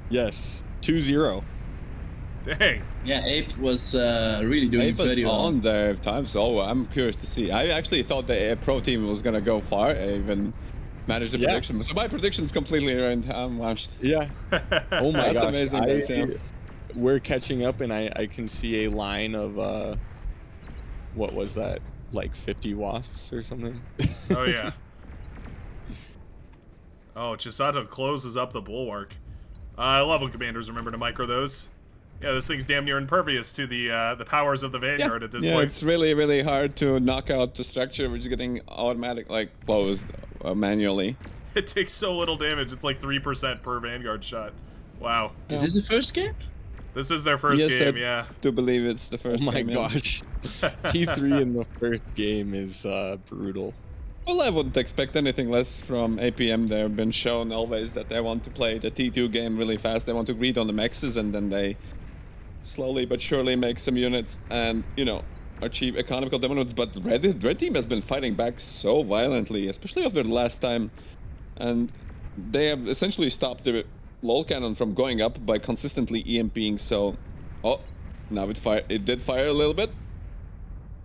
Yes. 2-0. Dang. Yeah, Ape was really doing very well. On their time, so I'm curious to see. I actually thought the pro team was gonna go far. I even managed the prediction. So my prediction's completely ruined. I'm washed. Yeah. Oh my That's gosh. amazing. We're catching up, and I can see a line of what was that? Like 50 wasps or something. Oh yeah. Oh, Chisato closes up the bulwark. I love when commanders remember to micro those. Yeah, this thing's damn near impervious to the powers of the Vanguard at this point. Yeah, it's really, really hard to knock out the structure, which is getting automatic, like, closed manually. It takes so little damage. It's like 3% per Vanguard shot. Wow. Is this the first game? This is their first game, I do believe it's the first game. Oh my gosh. T3 in the first game is brutal. Well, I wouldn't expect anything less from APM. They've been shown always that they want to play the T2 game really fast. They want to greed on the maxes, and then they slowly but surely make some units and, you know, achieve economical dominance. But Red Team has been fighting back so violently, especially after the last time. And they have essentially stopped the LOL cannon from going up by consistently EMPing. So, oh, now it did fire a little bit.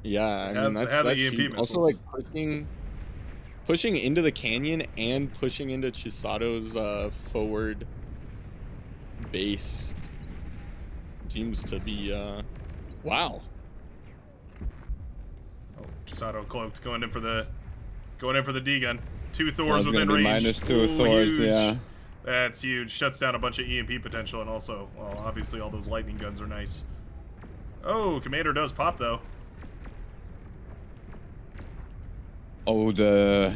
Yeah, I mean, that's EMP also like pushing into the canyon and pushing into Chisato's forward base seems to be wow. Oh, Chisato cloaked, going in for the D gun. 2 Thors within range. -2 Thors, huge. yeah. That's huge. Shuts down a bunch of EMP potential, and also, well, obviously all those lightning guns are nice. Oh, Commander does pop though. Oh, the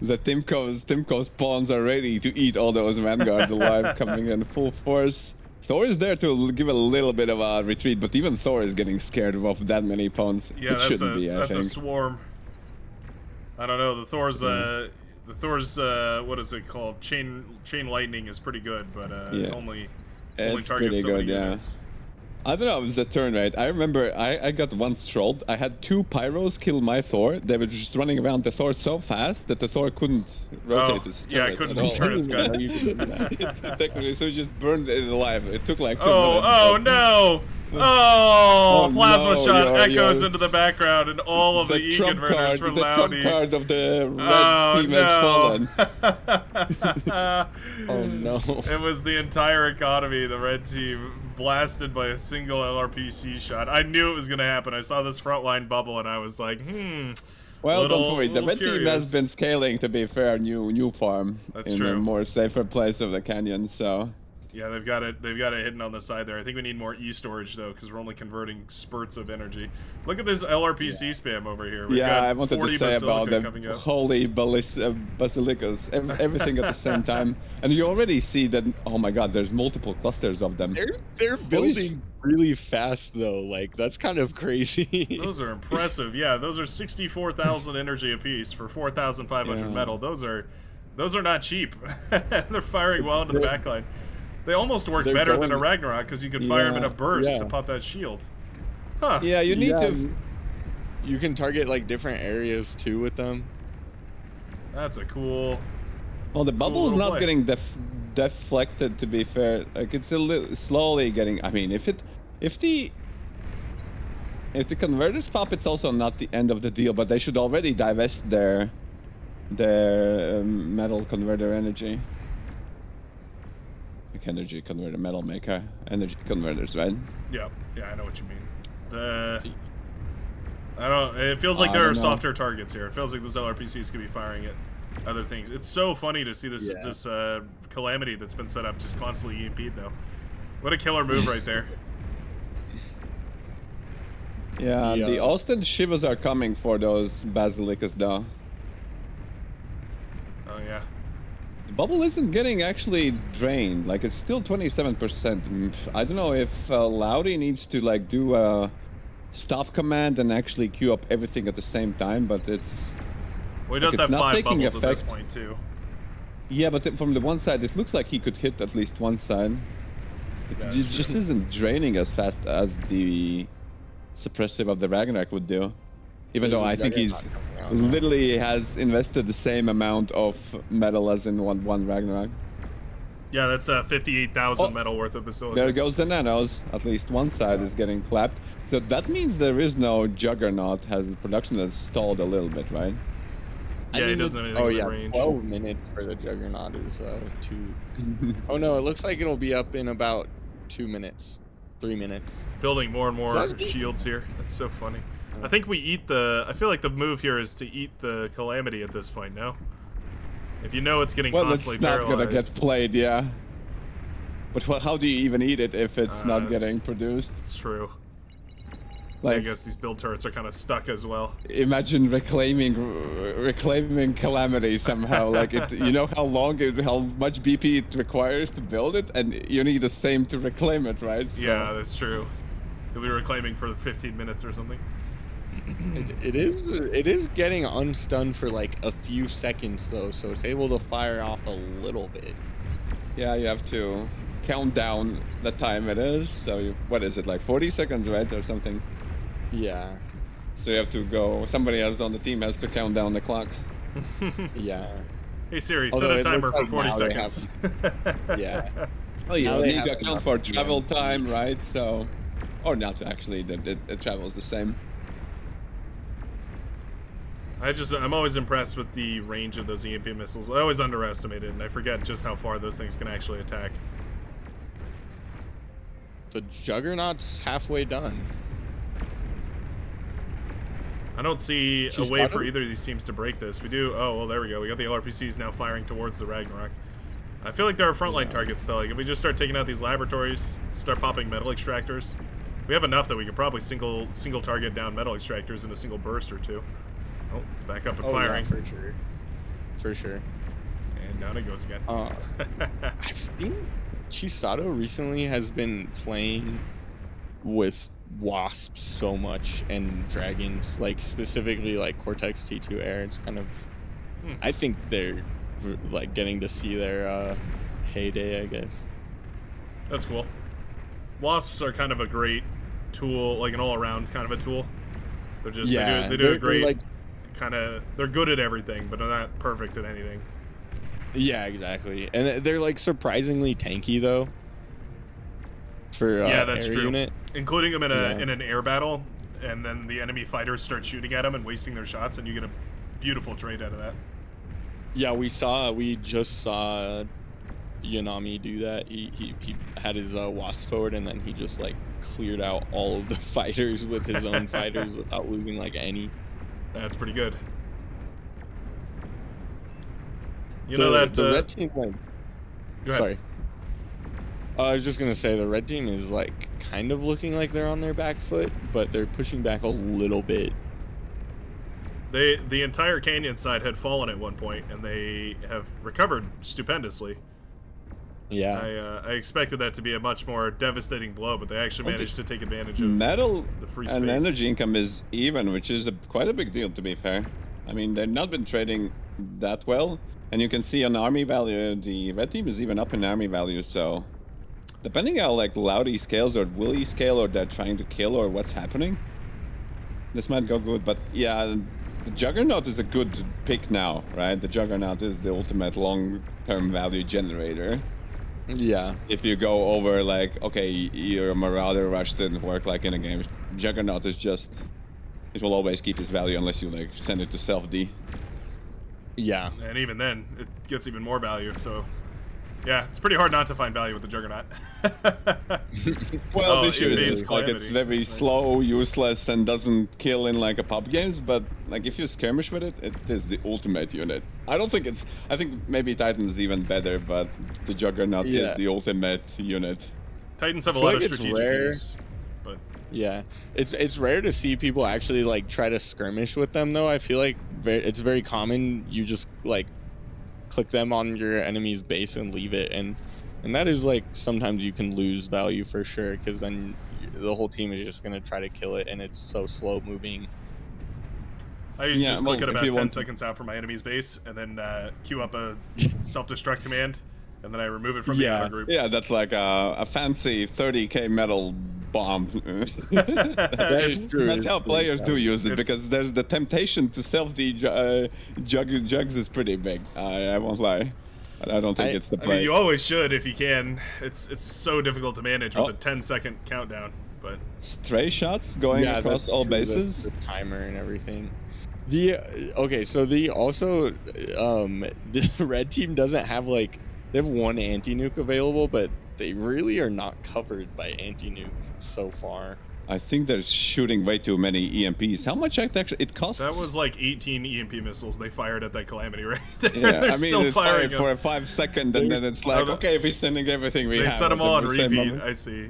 Timko's pawns are ready to eat all those vanguards alive, coming in full force. Thor is there to give a little bit of a retreat, but even Thor is getting scared of that many pawns. Yeah, it shouldn't be, I think. a swarm. I don't know. The Thor's what is it called? Chain lightning is pretty good, but only targets so many units. I don't know, it was a turn rate. I remember I got once trolled. I had 2 pyros kill my Thor. They were just running around the Thor so fast that the Thor couldn't rotate his turret. Yeah, it couldn't turn its gun. Technically, so it just burned it alive. It took like 2 minutes. Oh no! Oh, plasma no, shot echoes into the background, and all of the E-converters for Lobby. The trump card of the red team has fallen. Oh no. It was the entire economy, the red team, blasted by a single LRPC shot. I knew it was going to happen. I saw this frontline bubble, and I was like, Well, don't worry. The red team has been scaling, to be fair, new farm. That's in true. a more safer place of the canyon, so... Yeah, they've got it hidden on the side there. I think we need more E-storage, though, because we're only converting spurts of energy. Look at this LRPC spam over here. We've got I wanted to say about the holy basilicas, everything at the same time. And you already see that, oh my god, there's multiple clusters of them. They're building really fast, though. Like, that's kind of crazy. Those are impressive. Yeah, those are 64,000 energy apiece for 4,500 metal. Those are not cheap. They're firing well into the backline. They almost work better than a Ragnarok because you can fire them in a burst to pop that shield. Huh. Yeah, you need to... You can target, like, different areas, too, with them. That's a cool... Well, the bubble is not play. getting deflected, to be fair. Like, it's a little slowly getting... I mean, if the converters pop, it's also not the end of the deal, but they should already divest their metal converter energy. Energy converter, metal maker, energy converters, right? Yeah, I know what you mean. It feels like there are softer targets here. It feels like those LRPCs could be firing at other things. It's so funny to see this calamity that's been set up just constantly EMP'd though. What a killer move right there. Yeah, the Austin Shivas are coming for those basilicas though. Oh yeah. The bubble isn't getting actually drained. Like, it's still 27%. I don't know if Loudy needs to like do a stop command and actually queue up everything at the same time, but it's... Well, he does have 5 bubbles at this point too. Yeah, but from the one side, it looks like he could hit at least one side. It just isn't draining as fast as the suppressive of the Ragnarok would do. Even though I think he's literally has invested the same amount of metal as in one Ragnarok. Yeah, that's 58,000 metal worth of basilica. There goes the nanos. At least one side is getting clapped. So that means there is no Juggernaut. Production has stalled a little bit, right? Yeah, he doesn't have anything in range. 12 minutes for the Juggernaut is Oh no, it looks like it'll be up in about 2 minutes, 3 minutes. Building more and more shields here. That's so funny. I think we eat I feel like the move here is to eat the Calamity at this point, no? If you know it's getting constantly paralyzed. Well, it's not gonna get played, yeah. But how do you even eat it if it's not getting produced? It's true. Like, I guess these build turrets are kind of stuck as well. Imagine reclaiming Calamity somehow. Like, you know how much BP it requires to build it, and you need the same to reclaim it, right? So, yeah, that's true. You'll be reclaiming for 15 minutes or something. It is getting unstunned for like a few seconds though, so it's able to fire off a little bit. Yeah, you have to count down the time it is. So what is it, like 40 seconds, right, or something? Yeah. So you have to go. Somebody else on the team has to count down the clock. Yeah. Hey Siri, set a timer for 40 seconds. Yeah. Oh, you need to account for travel time, right? So, or not actually. The travel is the same. I'm always impressed with the range of those EMP missiles. I always underestimate it, and I forget just how far those things can actually attack. The Juggernaut's halfway done. I don't see a way for either of these teams to break this. We do. Oh, well, there we go. We got the LRPCs now firing towards the Ragnarok. I feel like there are frontline targets, though. Like, if we just start taking out these laboratories, start popping metal extractors, we have enough that we could probably single target down metal extractors in a single burst or two. Oh, it's back up and firing. Yeah, for sure. For sure. And down it goes again. I've seen Chisato recently has been playing with wasps so much and dragons, like specifically like Cortex T2 Air. It's kind of I think they're like getting to see their heyday, I guess. That's cool. Wasps are kind of a great tool, like an all-around kind of a tool. They're just they do a great like, they're good at everything, but they're not perfect at anything. Yeah, exactly. And they're like surprisingly tanky though. For that's air true. Unit. Including them in an air battle, and then the enemy fighters start shooting at them and wasting their shots, and you get a beautiful trade out of that. Yeah, we just saw Yanami do that. He had his wasp forward, and then he just like cleared out all of the fighters with his own fighters without losing like any. That's pretty good. You know that the red team went. Go ahead. Sorry. I was just gonna say the red team is like kind of looking like they're on their back foot, but they're pushing back a little bit. The entire canyon side had fallen at one point, and they have recovered stupendously. Yeah. I expected that to be a much more devastating blow, but they actually managed to take advantage of metal the free space. And energy income is even, which is quite a big deal, to be fair. I mean, they've not been trading that well, and you can see on army value, the red team is even up in army value, so depending how like Loudy scales or Willy scale, or they're trying to kill, or what's happening, this might go good. But yeah, the Juggernaut is a good pick now, right? The Juggernaut is the ultimate long-term value generator. Yeah. If you go over like, okay, your Marauder Rush didn't work like in a game, Juggernaut is just, it will always keep its value unless you like send it to self-D. Yeah. And even then, it gets even more value, so yeah, it's pretty hard not to find value with the Juggernaut. Well, the issue is like it's very slow, useless, and doesn't kill in like a pub games. But like if you skirmish with it, it is the ultimate unit. I think maybe Titan's even better, but the Juggernaut is the ultimate unit. Titans have a lot of strategic use, but yeah, it's rare to see people actually like try to skirmish with them though. I feel like it's very common. You just like click them on your enemy's base and leave it, and that is like sometimes you can lose value for sure, because then the whole team is just gonna try to kill it, and it's so slow moving. I usually just click it about 10 seconds out from my enemy's base, and then queue up a self-destruct command, and then I remove it from the other group. Yeah, that's like a fancy 30k metal bomb. That's true. That's how players do use it, because there's the temptation to self-D jugs is pretty big. I won't lie. I don't think it's the play. I mean, you always should if you can. It's so difficult to manage with a 10-second countdown. But stray shots going across all bases. The timer and everything. So the red team doesn't have like, they have one anti-nuke available, but they really are not covered by anti-nuke so far. I think they're shooting way too many EMPs. How much actually it costs? That was like 18 EMP missiles they fired at that Calamity right there. Yeah, They're I mean, still firing for 5 seconds, and then it's like, okay, we're sending everything we have. They set them all on repeat, I see.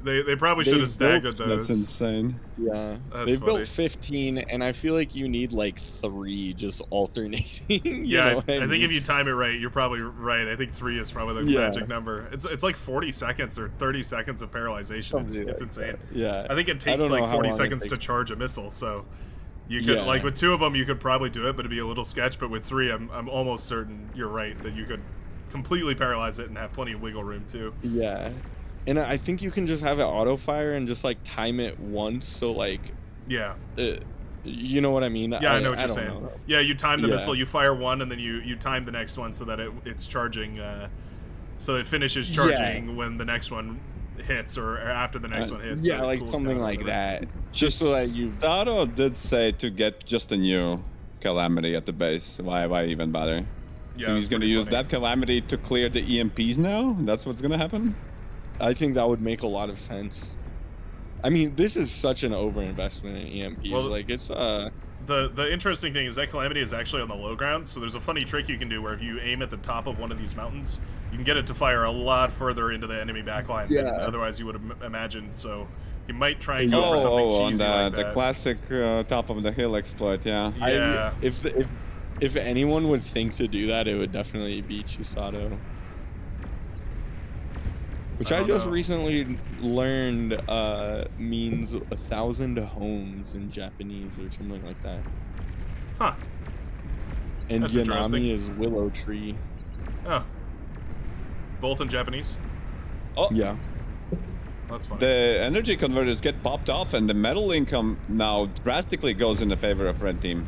They probably should have staggered those. That's insane. Yeah, That's they've funny. built 15, and I feel like you need like 3 just alternating. you Yeah, know what I think mean? if you time it right, you're probably right. I think 3 is probably the Yeah. magic number. It's like 40 seconds or 30 seconds of paralyzation. It's, Something it's like insane. that. Yeah, I think it I takes don't know like how 40 long it seconds to takes. charge a missile, so you could Yeah. like with 2 of them you could probably do it, but it'd be a little sketch. But with 3, I'm almost certain you're right that you could completely paralyze it and have plenty of wiggle room too. Yeah, and I think you can just have it auto fire and just like time it once, so like, Yeah, you know what I mean? yeah, I know what you're don't saying. know. Yeah, you time the Yeah. missile, you fire one, and then you time the next one so that it's charging. So it finishes charging when the next one hits or after the next one hits. Yeah, so it like cools something down or like whatever. that. Just so that you. Taro did say to get just a new calamity at the base. Why even bother? Yeah, So that's he's going to pretty use funny. that calamity to clear the EMPs now? That's what's going to happen? I think that would make a lot of sense. I mean, this is such an overinvestment in EMPs. Well, like it's The interesting thing is that calamity is actually on the low ground, so there's a funny trick you can do where if you aim at the top of one of these mountains, you can get it to fire a lot further into the enemy backline than otherwise you would have imagined. So you might try and go for something on cheesy like the that. classic top of the hill exploit, yeah. Yeah. If anyone would think to do that, it would definitely be Chisato. Which I don't just know. recently learned means 1,000 homes in Japanese or something like that. Huh. And That's interesting. Yanami is willow tree. Oh. Both in Japanese? Oh, Yeah. That's funny. the energy converters get popped off, and the metal income now drastically goes in the favor of red team.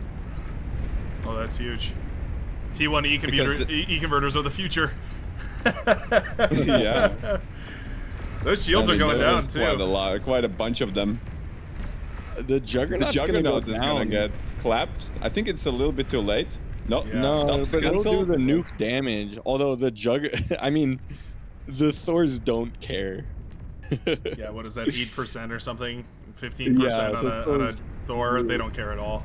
Oh, that's huge. T1 E-converters are the future. Yeah. Those shields And are going down, there's too. quite a bunch of them. The Juggernaut's The Juggernaut gonna is go gonna down. get clapped. I think it's a little bit too late. No, Yeah. No, Stop, but it'll cancel. do the nuke damage. Although the I mean, the Thors don't care. Yeah, what is that, 8% or something? 15% Yeah, on the a Thors Thor? They don't care at all.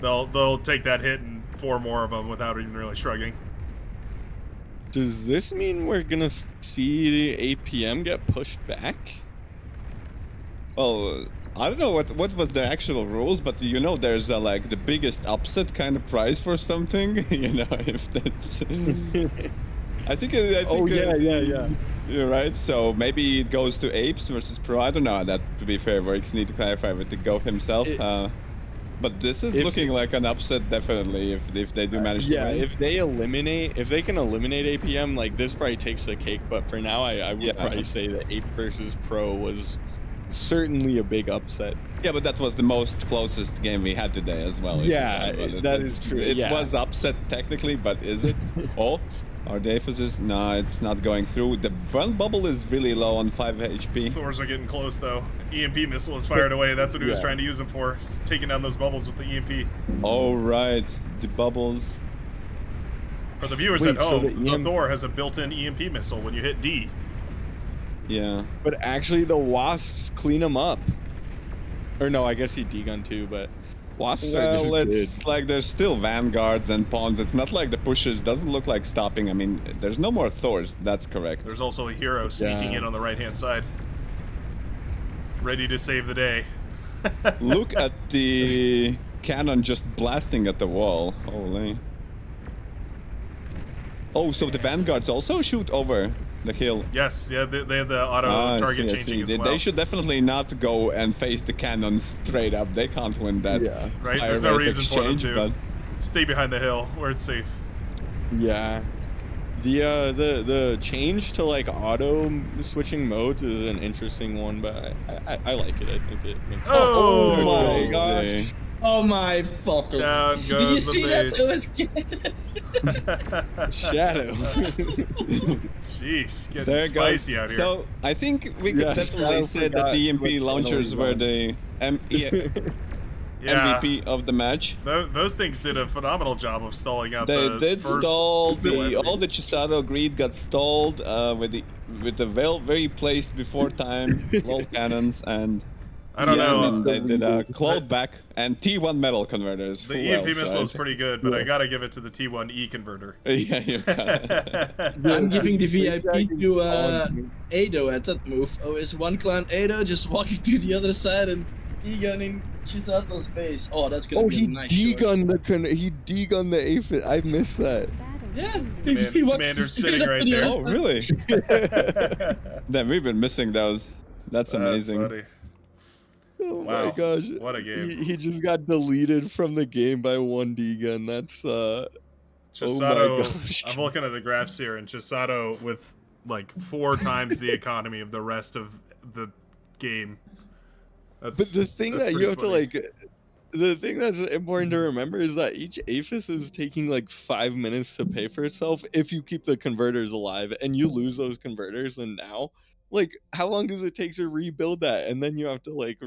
They'll take that hit and 4 more of them without even really shrugging. Does this mean we're gonna see the APM get pushed back? Well, I don't know what was the actual rules, but you know, there's like the biggest upset kind of prize for something. You know, if that's. I think. Oh yeah. You're right. So maybe it goes to Apes versus Pro. I don't know. That, to be fair, Works need to clarify with the Go himself. But this is If- looking like an upset, definitely, if they do manage Yeah, to win. if they can eliminate APM, like this probably takes the cake. But for now, I would Yeah. probably say that Ape versus Pro was certainly a big upset. Yeah, but that was the most closest game we had today as well. if you Yeah, think about it. that is true, It yeah. was upset technically, but is it? Oh, our Daphus is... No, it's not going through. The one bubble is really low on 5 HP. Thors are getting close, though. EMP missile is fired away. That's what he was Yeah. trying to use them for. He's taking down those bubbles with the EMP. All right, the bubbles. For the viewers Wait, at so home, the the Thor has a built-in EMP missile when you hit D. Yeah. But actually, the Wasps clean him up. Or no, I guess he D-gun too. But Wasps are just Well, good. it's like there's still vanguards and pawns. It's not like the pushes doesn't look like stopping. I mean, there's no more Thors. That's correct. There's also a hero sneaking Yeah. in on the right-hand side. Ready to save the day. Look at the cannon just blasting at the wall. Holy. Oh, so the vanguards also shoot over the hill. Yes, yeah, they have the auto I target see, I changing see. as They, well. they should definitely not go and face the cannon straight up. They can't win that. Yeah. Right? higher There's no rate reason for them exchange, to. Stay behind the hill where it's safe. Yeah. The change to like auto switching modes is an interesting one, but I like it. I think it makes Oh, sense. my okay. gosh. Oh my fucker. Down Did you goes the see base. that? It was Shadow. Sheesh, getting There it goes. spicy out here. So I think we could Yeah, definitely Shadow say that forgot the EMP what launchers channel were he's the yeah, MVP of the match. those things did a phenomenal job of stalling out They the did first stall calamity. all the Chisato greed got stalled with the very placed before time lol cannons, and I don't Yeah, know. and then they did clawed back and T1 metal converters. The Who EMP else, missile is right? pretty good, but I gotta give it to the T1E converter. Yeah, you got I'm giving the VIP Exactly. to Ado at that move. Oh, is one clan Ado just walking to the other side and degunning Chisato's base? Oh, that's gonna Oh, be he a nice shot. degunned the aphid. I missed that. Yeah, Command- he walked Commander's straight sitting up right to the there. other Oh, side. really? Damn, we've been missing those. That's amazing. Funny. Oh Wow. my gosh. What a game. He just got deleted from the game by one degun. That's oh Chisato, my gosh. I'm looking at the graphs here, and Chisato with like 4 times the economy of the rest of the game. But the thing that's that you pretty have funny. to like, the thing that's important to remember is that each aphis is taking like 5 minutes to pay for itself if you keep the converters alive, and you lose those converters. And now, like, how long does it take to rebuild that? And then you have to like,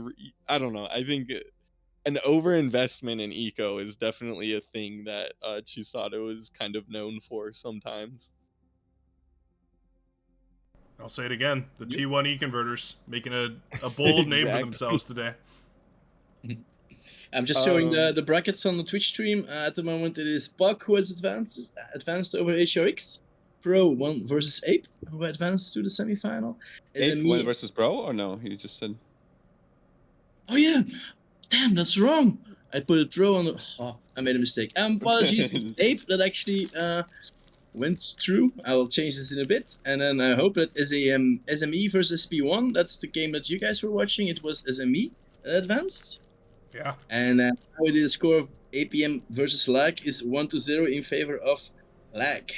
I don't know. I think an overinvestment in eco is definitely a thing that Chisato is kind of known for sometimes. I'll say it again. The T1E converters making a bold name for Exactly. themselves today. I'm just showing the brackets on the Twitch stream. At the moment, it is Puck who has advanced over HRX. Pro 1 versus Ape, who advanced to the semifinal. Ape SME went versus Pro, or no? You just said. Oh yeah, damn, that's wrong. I put it Pro on the. Oh, I made a mistake. Apologies, it's Ape that actually went through. I will change this in a bit, and then I hope that SME versus SP1. That's the game that you guys were watching. It was SME that advanced. Yeah. And now the score of APM versus Lag is 1-0 in favor of Lag.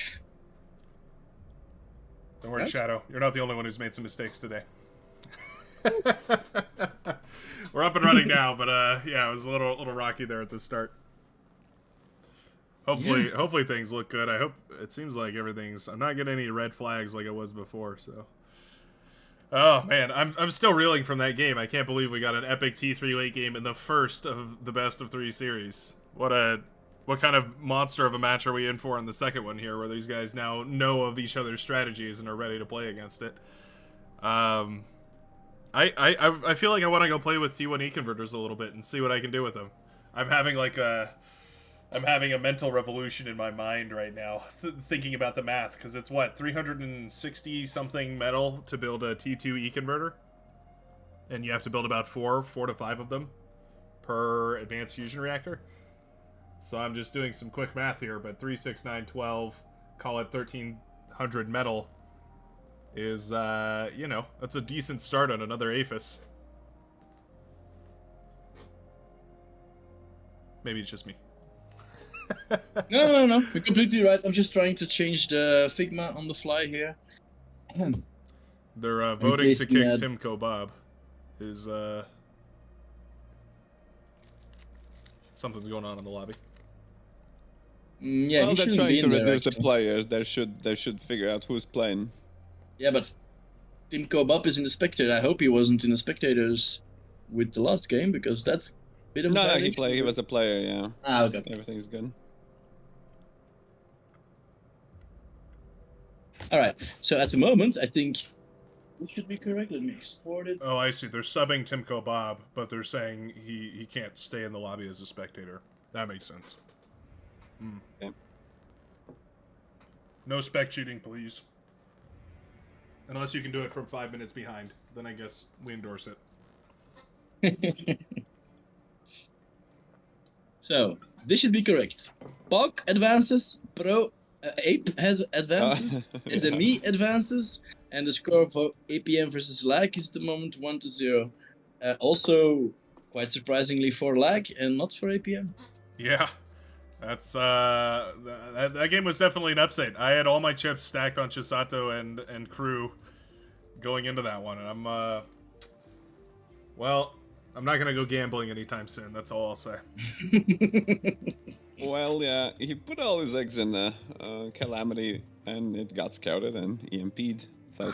Don't worry, Right. Shadow. You're not the only one who's made some mistakes today. We're up and running now, but yeah, it was a little rocky there at the start. Hopefully things look good. I hope it seems like everything's. I'm not getting any red flags like it was before. So, oh man, I'm still reeling from that game. I can't believe we got an epic T3 late game in the first of the best of 3 series. What kind of monster of a match are we in for in the second one here, where these guys now know of each other's strategies and are ready to play against it? I feel like I want to go play with T1E converters a little bit and see what I can do with them. I'm having a mental revolution in my mind right now, thinking about the math, because it's what, 360 something metal to build a T2E converter, and you have to build about 4 to 5 of them per advanced fusion reactor. So I'm just doing some quick math here, but 3, 6, 9, 12, call it 1,300 metal is, that's a decent start on another Aphis. Maybe it's just me. No, you're completely right. I'm just trying to change the Figma on the fly here. They're voting to kick case, Timko Bob. Something's going on in the lobby. Yeah, Well, he they're shouldn't trying be to in there, reduce the actually. players. They should figure out who's playing. Yeah, but Tim Kobab is in the spectator. I hope he wasn't in the spectators with the last game, because that's a bit of a No, he violation. He was a player. Yeah, Ah, okay. everything's good. All right. So at the moment, I think it should be correct. Let me export it. Oh, I see. They're subbing Timko Bob, but they're saying he can't stay in the lobby as a spectator. That makes sense. Yep. No spec cheating, please. Unless you can do it from 5 minutes behind. Then I guess we endorse it. So this should be correct. Pog advances. Ape has advances. Yeah. SME advances, and the score for APM versus Lag is at the moment 1-0. Also, quite surprisingly for Lag and not for APM. Yeah. That's that game was definitely an upset. I had all my chips stacked on Chisato and crew going into that one, and I'm not gonna go gambling anytime soon. That's all I'll say. Well, yeah, he put all his eggs in Calamity, and it got scouted and EMP'd. That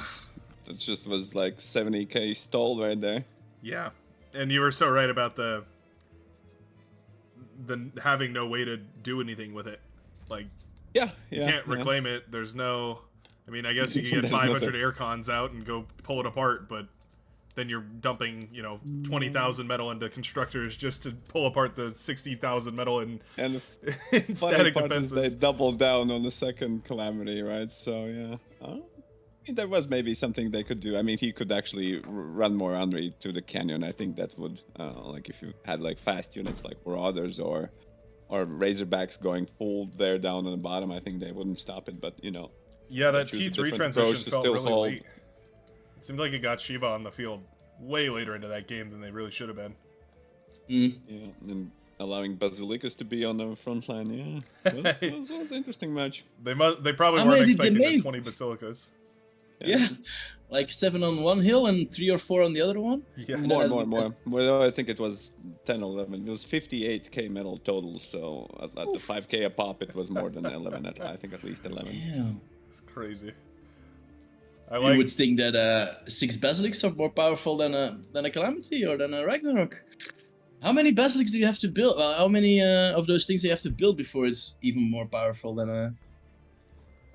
just was like 70k stall right there. Yeah, and you were so right about the having no way to do anything with it. Like, Yeah, you yeah. can't reclaim it. There's no. I mean, I guess you can get There's 500 nothing. air cons out and go pull it apart, but then you're dumping 20,000 metal into constructors just to pull apart the 60,000 metal in, And in funny static part is defenses. they doubled down on the second calamity, right? So yeah, I mean, there was maybe something they could do. I mean, he could actually run more Andre to the canyon. I think that would, like, if you had like fast units like Marauders or Razorbacks going full there down on the bottom, I think they wouldn't stop it. But Yeah, that choose a T3 different transition approach to felt still really hold. late. It seemed like it got Shiva on the field way later into that game than they really should have been. Yeah, and allowing Basilicus to be on the front line. Yeah, it was an interesting match. They probably How weren't many did they expecting the make? 20 Basilicas. Yeah. Like 7 on one hill and 3 or 4 on the other one. Yeah. And More. then Well, I think it was 10 or 11. It was 58k metal total. So at the 5k a pop, it was more than 11. I think at least 11. Yeah. It's crazy. I You like. would think that 6 Basilics are more powerful than a Calamity or than a Ragnarok. How many Basilics do you have to build? How many of those things do you have to build before it's even more powerful than a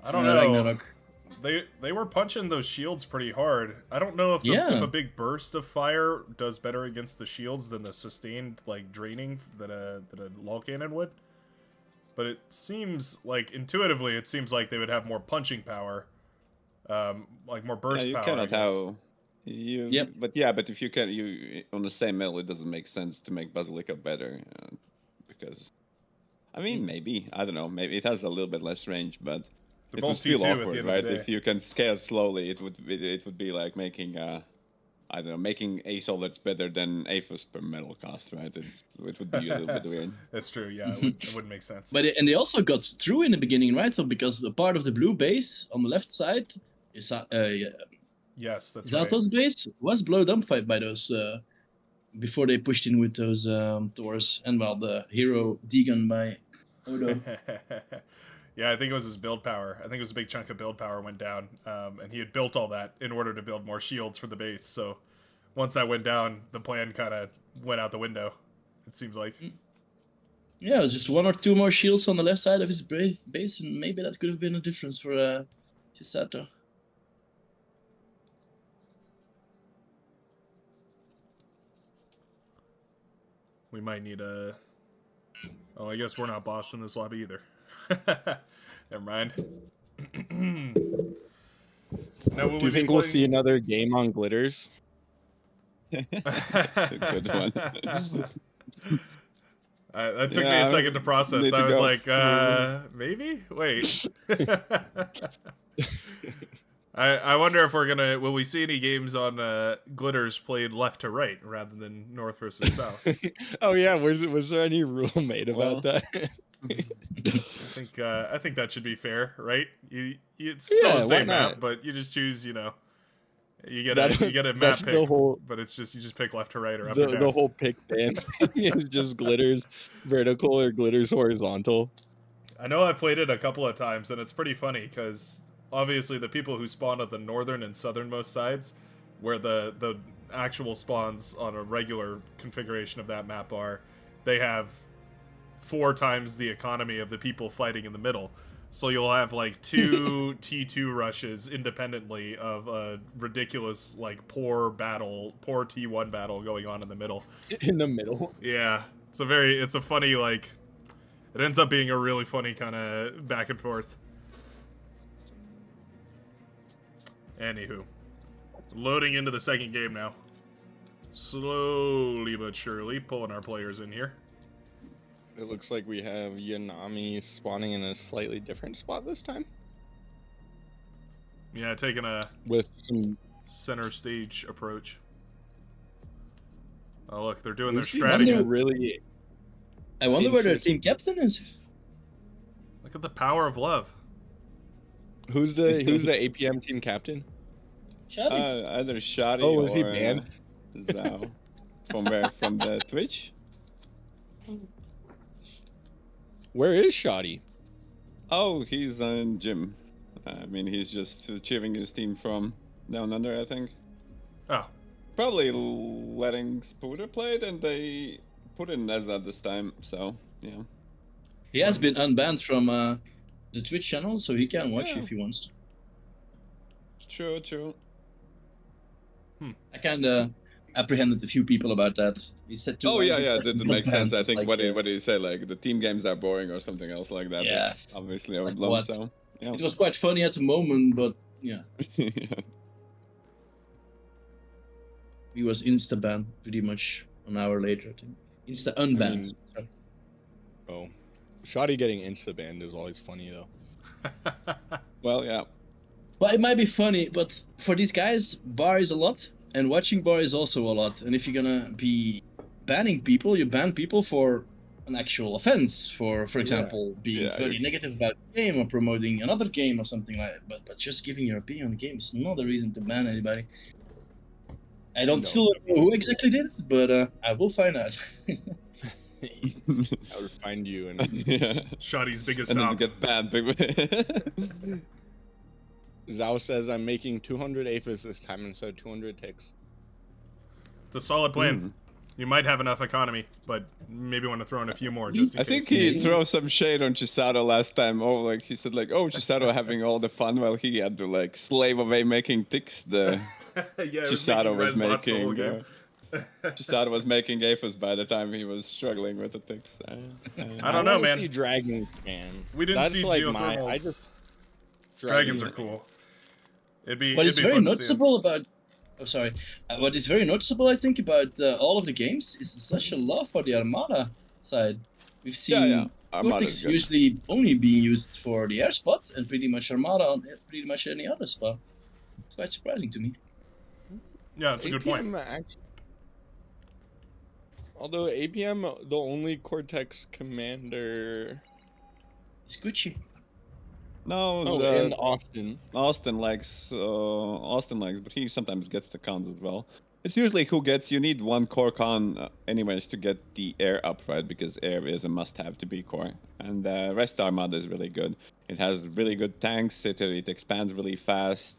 I don't than a know. Ragnarok? They were punching those shields pretty hard. I don't know if, if a big burst of fire does better against the shields than the sustained like draining that a lull cannon would. But it seems like intuitively, it seems like they would have more punching power, like more burst You power. cannot I guess. have. Yep. But if you can, on the same metal, it doesn't make sense to make Basilica better, because, I mean, maybe, I don't know, maybe it has a little bit less range, but They're it both would feel T2 at the awkward, end of right? the day. If you can scale slowly, it would be like making I don't know, making a solid's better than Aphos per metal cost, right? It would be a little bit weird. That's true. Yeah, it wouldn't make sense. But and they also got through in the beginning, right? So because a part of the blue base on the left side is Yes, that's right. Zato's base was blown up by those before they pushed in with those Thors and the hero Deegan by Odo. Yeah, I think it was his build power. I think it was a big chunk of build power went down, and he had built all that in order to build more shields for the base. So once that went down, the plan kind of went out the window. It seems like. Yeah, it was just 1 or 2 more shields on the left side of his base, and maybe that could have been a difference for Chisato. We might need a. Oh, I guess we're not bossed in this lobby either. Never mind. Now, Do you think we'll see another game on glitters? That's a good one. That took me a second to process. need to I was go. like, maybe? Wait. I wonder if will we see any games on glitters played left to right rather than north versus south? Oh yeah, was there any rule made about that? I think that should be fair, right? It's still the same map, but you just choose, you get a map pick, but it's just you just pick left to right or up or down. The whole pick ban is just glitters vertical or glitters horizontal. I know I've played it a couple of times, and it's pretty funny because obviously the people who spawn at the northern and southernmost sides, where the actual spawns on a regular configuration of that map are, they have 4 times the economy of the people fighting in the middle. So you'll have like 2 T2 rushes independently of a ridiculous like poor T1 battle going on in the middle. In the middle. Yeah. It's a funny, like, it ends up being a really funny kind of back and forth. Anywho, loading into the second game now. Slowly but surely pulling our players in here. It looks like we have Yanami spawning in a slightly different spot this time. Yeah, taking a with some center stage approach. Oh look, they're doing their Lucy's strategy. Really, I wonder where their team captain is. Look at the power of love. Who's the APM team captain? Shadi. Either Shadi Oh, or was he banned? Zhao. From where? From the Twitch? Where is Shadi? Oh, he's in gym. I mean, he's just cheering his team from down under, I think. Oh. Probably letting Spooder play it, and they put in Nezza this time, so, yeah. He has been unbanned from the Twitch channel, so he can watch if he wants to. True. I kind of apprehended a few people about that. He said two Oh lines yeah, of yeah, text that and makes got sense. banned. I It's think like, what did he say? Like the team games are boring or something else like that. Yeah. That's obviously It's a like, lump what? sum. Yeah. It was quite funny at the moment, but yeah, he was insta banned pretty much an hour later. I think insta unbanned. mean- Oh, Shoddy getting insta banned is always funny though. Well, yeah. Well, it might be funny, but for these guys, bar is a lot, and watching bar is also a lot. And if you're gonna be banning people, you ban people for an actual offense. For example, being Yeah, very negative about the game or promoting another game or something like that. But just giving your opinion on the game is not a reason to ban anybody. I don't No. still don't know who exactly did it, but I will find out. I would find you and Yeah. Shoddy's biggest And then you stop. get banned. Zhao says I'm making 200 aphis this time instead of 200 ticks. It's a solid plan. Mm. You might have enough economy, but maybe want to throw in a few more just in I think case. he threw some shade on Chisato last time. Oh, like he said, like, oh, Chisato having all the fun while he had to like slave away making ticks. The Yeah, it was Chisato was making Resbots the whole making. game. Chisato was making aphis by the time he was struggling with the ticks. I don't know, wanna man. See dragons, man. We didn't That's see like geothermals. I just Dragons are cool. It'd be. What it'd is be very fun to see 'em. noticeable about what is very noticeable, I think, about all of the games is such a love for the Armada side. We've seen Yeah. Armada's Cortex good. usually only being used for the air spots, and pretty much Armada on pretty much any other spot. It's quite surprising to me. Yeah, that's a good point. Although APM, the only Cortex commander. It's Gucci. No, Oh, and Austin. Austin likes, but he sometimes gets the cons as well. It's usually who gets. You need one core con, anyways, to get the air up, right? Because air is a must-have to be core, and rest Armada is really good. It has really good tanks. It expands really fast.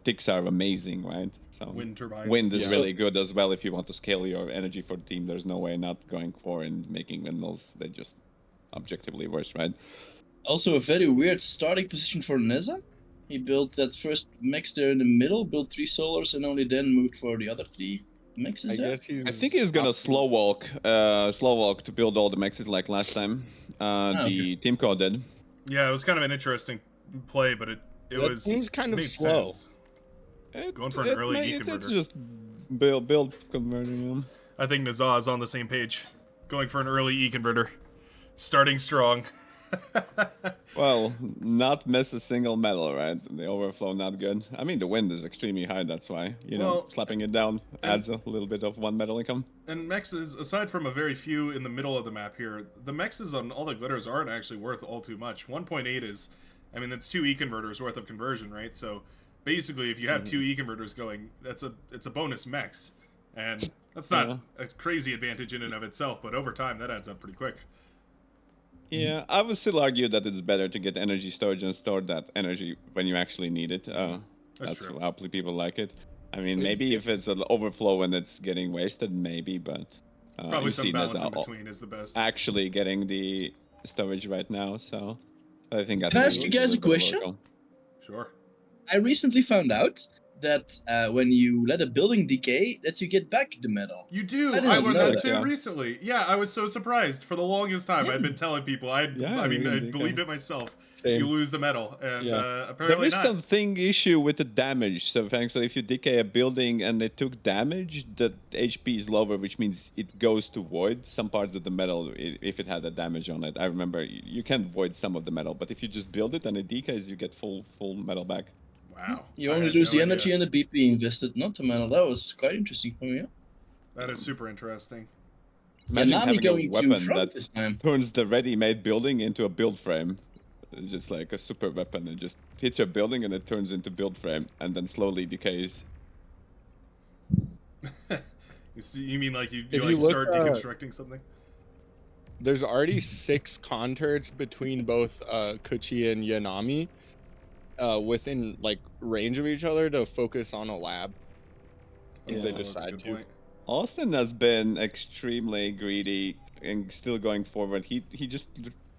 Ticks are amazing, right? So Wind turbines. wind is Yeah. really good as well if you want to scale your energy for the team. There's no way not going core and making windmills. They just objectively worse, right? Also, a very weird starting position for Neza. He built that first mech there in the middle, built 3 solars, and only then moved for the other 3 mechs. I guess he's. I think he's gonna slow walk to build all the mexes like last time. The team code did. Yeah, it was kind of an interesting play, but it That was seems kind of made slow. sense. Going for an early E It's converter. just build converting them. I think Nazah is on the same page. Going for an early E converter. Starting strong. Well, not miss a single metal, right? The overflow not good. I mean, the wind is extremely high. That's why Well, slapping it down adds a little bit of one metal income. And mexes, aside from a very few in the middle of the map here, the mexes on all the glitters aren't actually worth all too much. 1.8 is, I mean, that's 2 E converters worth of conversion, right? So basically, if you have 2 E converters going, it's a bonus mex, and that's not a crazy advantage in and of itself. But over time, that adds up pretty quick. Yeah, I would still argue that it's better to get energy storage and store that energy when you actually need it. That's true. how people like it. I mean, maybe if it's an overflow and it's getting wasted, maybe, but Probably you some see balance Neza in between is the best. actually getting the storage right now, so I think. Can I ask you guys a question? Sure. I recently found out that when you let a building decay, that you get back the metal. You do. I didn't I learned know that that. too Yeah. recently. Yeah, I was so surprised. For the longest time, I've been telling people. I you believed can. it myself. Same. You lose the metal, and There apparently is not. something issue with the damage. So, thanks. So if you decay a building and it took damage, the HP is lower, which means it goes to void some parts of the metal if it had a damage on it. I remember you can void some of the metal, but if you just build it and it decays, you get full metal back. Wow. You I only had lose no the idea. energy and the BP invested, not the metal. That was quite interesting for me. Yeah. That is super interesting. Imagine Nami having a going to weapon front that this time. turns the ready-made building into a build frame. It's just like a super weapon. It just hits your building and it turns into build frame and then slowly decays. You mean like you If like you look, start deconstructing something? There's already 6 con turrets between both Kuchi and Yanami, within like range of each other to focus on a lab. If Yeah, they That's a decide good to. point. Austin has been extremely greedy and still going forward. He just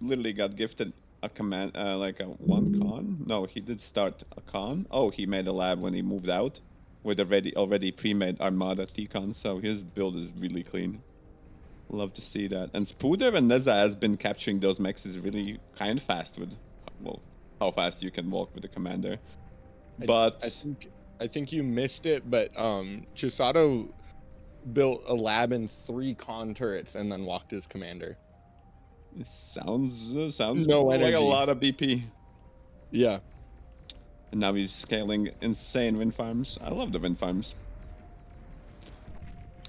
literally got gifted a command, like a 1 con. No, he did start a con. Oh, he made a lab when he moved out. with already pre-made Armada T-Con, so his build is really clean. Love to see that. And Spooder and Neza has been capturing those mechs really kind of fast with, well, how fast you can walk with the commander. But I think you missed it, but Chisato built a lab and 3 con turrets and then walked his commander. it sounds No like energy. a lot of BP. Yeah. And now he's scaling insane wind farms. I love the wind farms.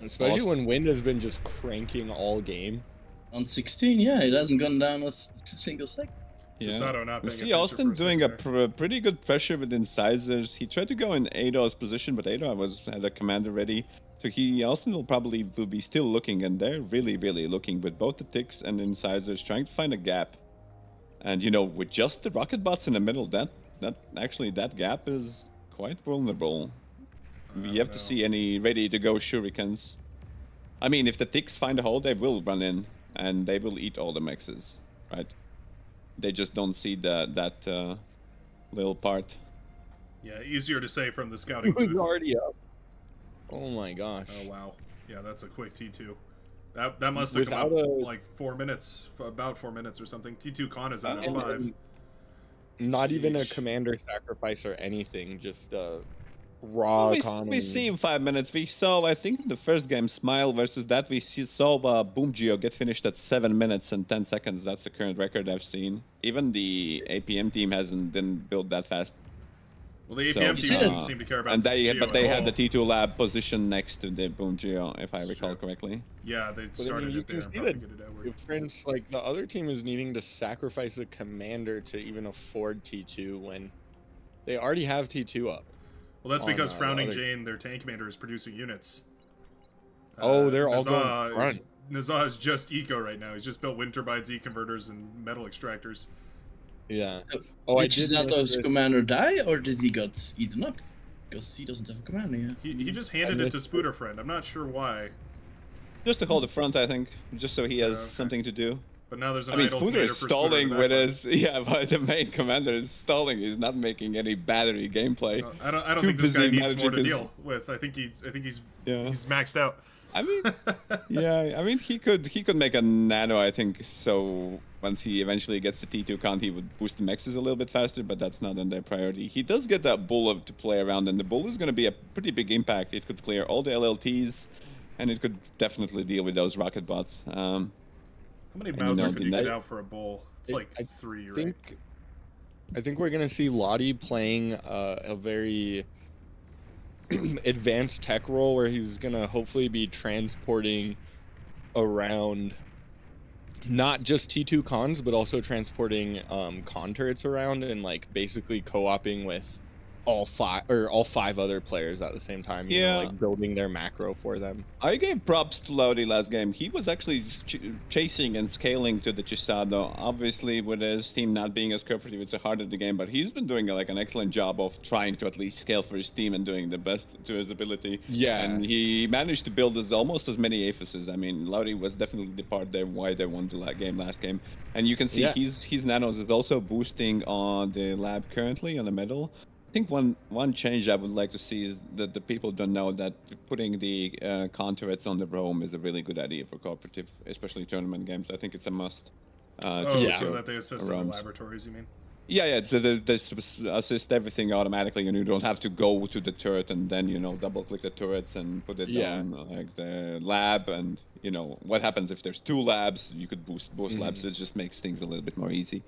Especially Awesome. when wind has been just cranking all game. On 16, yeah, it hasn't gone down a single second. Chisato not We paying see attention Austin for a doing second a pretty good pressure with incisors. He tried to go in Ado's position, but Ado had a commander ready. So Austin will be still looking, and they're really looking with both the ticks and incisors, trying to find a gap. And with just the rocket bots in the middle, that gap is quite vulnerable. We have to see any ready to go shurikens. I mean, if the ticks find a hole, they will run in and they will eat all the mexes, right? They just don't see that little part. Yeah, easier to say from the scouting He was booth. already up. Oh my gosh. Oh wow, yeah, that's a quick T2. That must have come Without up a- like 4 minutes, about 4 minutes or something. T2 con is out at And- 5. and Not even a Sheesh. commander sacrifice or anything, just raw We economy. see in 5 minutes. We saw, I think, in the first game, Smile versus that. Saw Boom Geo get finished at 7 minutes and 10 seconds. That's the current record I've seen. Even the APM team didn't build that fast. Well, the So, APM team uh, didn't seem to care about And the they Geo they at had the all. T2 lab positioned next to the Boom Geo, if I That's recall true. correctly. Yeah, they But I mean, started you it can there and see probably that get it outward. difference. Like the other team is needing to sacrifice a commander to even afford T2 when they already have T2 up. Well, that's on, because the Frowning other- Jane, their tank commander, is producing units. Oh, they're all Nazah going is- Nazah is just eco right now. He's just built wind turbines, E-converters, and metal extractors. Yeah. Oh, I Did did miss Chisato's this. commander die, or did he got eaten up? Because he doesn't have a commander yet. He just handed I it to missed Spooder Friend. I'm not sure why, Just to hold the front, I think. Just so he has okay. something to do. but now there's an I mean, idle Spooder commander is for stalling Spooder with to his... Yeah, but the main commander is stalling. He's not making any battery gameplay. I don't Too think this guy busy needs more to managing his- deal with. I think he's Yeah. he's maxed out. I mean, yeah, I mean, he could make a nano, I think. So once he eventually gets the T2 count, he would boost the mexes a little bit faster, but that's not on their priority. He does get that bull to play around, and the bull is going to be a pretty big impact. It could clear all the LLTs, and it could definitely deal with those rocket bots. How many And Bowser could the you get net- out for a bull? It's like I 3, right? I think we're gonna see Lottie playing a very advanced tech role where he's gonna hopefully be transporting around not just T2 cons, but also transporting con turrets around and like basically co-oping with all five other players at the same time. You know, Yeah. like building their macro for them. I gave props to Lodi last game. He was actually chasing and scaling to the Chisado. Obviously, with his team not being as cooperative, it's a harder the game. But he's been doing like an excellent job of trying to at least scale for his team and doing the best to his ability. Yeah. And he managed to build almost as many aphises. I mean, Lodi was definitely the part there why they won the last game. And you can see Yeah. his nanos is also boosting on the lab currently on the middle. I think one change I would like to see is that the people don't know that putting the con turrets on the roam is a really good idea for cooperative, especially tournament games. I think it's a must. Oh, Yeah. so that they assist in the Roams. laboratories, you mean? Yeah, so they assist everything automatically, and you don't have to go to the turret and then double click the turrets and put it Yeah. on like the lab. And what happens if there's 2 labs? You could boost both labs. It just makes things a little bit more easy.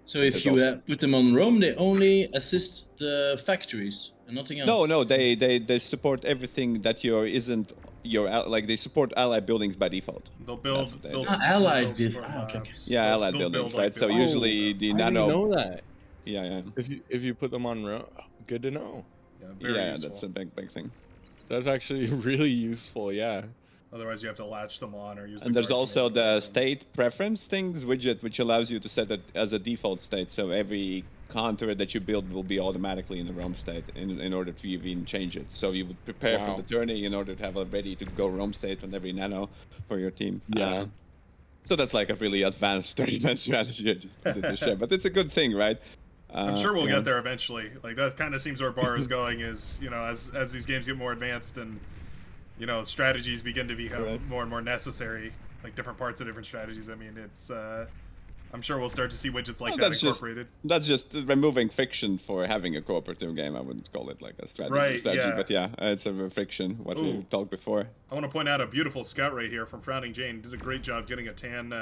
So if There's you also- put them on Rome, they only assist the factories and nothing else. No, they support everything that like they support allied buildings by default. They'll build. That's what they They'll do. Allied they'll build- support okay. labs. Yeah, They'll- allied they'll buildings, build, right? like, So buildings usually and the I didn't nano. know that. Yeah. If you put them on row, good to know. stuff. Yeah, very Yeah, useful. that's a big thing. That's actually really useful. Yeah. Otherwise, you have to latch them on or use. And the there's guard also commander the and- state preference things widget, which allows you to set it as a default state. So every contour that you build will be automatically in the Rome state in order to even change it. So you would prepare Wow. for the tourney in order to have a ready to go Rome state on every nano for your team. Yeah. So that's like a really advanced tournament strategy I just did to share. But it's a good thing, right? I'm sure we'll yeah. get there eventually. Like that kind of seems where bar is going. Is as these games get more advanced and strategies begin to become Right. more and more necessary. Like different parts of different strategies. I mean, it's. I'm sure we'll start to see widgets like Well, that incorporated. That's just removing friction for having a cooperative game. I wouldn't call it like a strategy, Right, but yeah, it's a friction. What we Ooh. talked before. I want to point out a beautiful scout right here from Frowning Jane. Did a great job getting a tan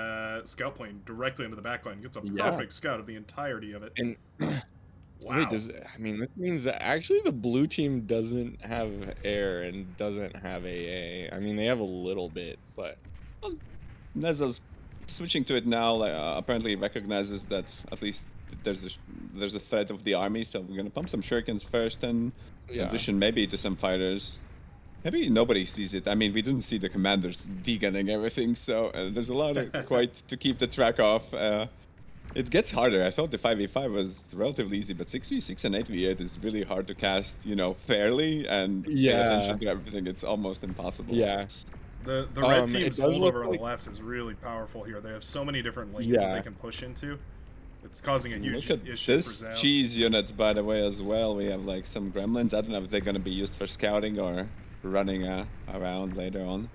scout plane directly into the backline. Gets a perfect scout of the entirety of it. And Wow. wait, this means that actually the blue team doesn't have air and doesn't have AA. I mean, they have a little bit, but Neza's switching to it now. Apparently, he recognizes that at least there's a threat of the army, so we're gonna pump some shurikens first and transition maybe to some fighters. Maybe nobody sees it. I mean, we didn't see the commanders degunning everything, so there's a lot of quite to keep the track off. It gets harder. I thought the 5v5 was relatively easy, but 6v6 and 8v8 is really hard to cast, fairly and pay attention to everything. It's almost impossible. yeah. The red team's does look holdover on like- the left is really powerful here. They have so many different lanes that Yeah. they can push into. It's causing a huge Look at issue this for Zhao. cheese units, by the way, as well. We have like some gremlins. I don't know if they're gonna be used for scouting or running around later on.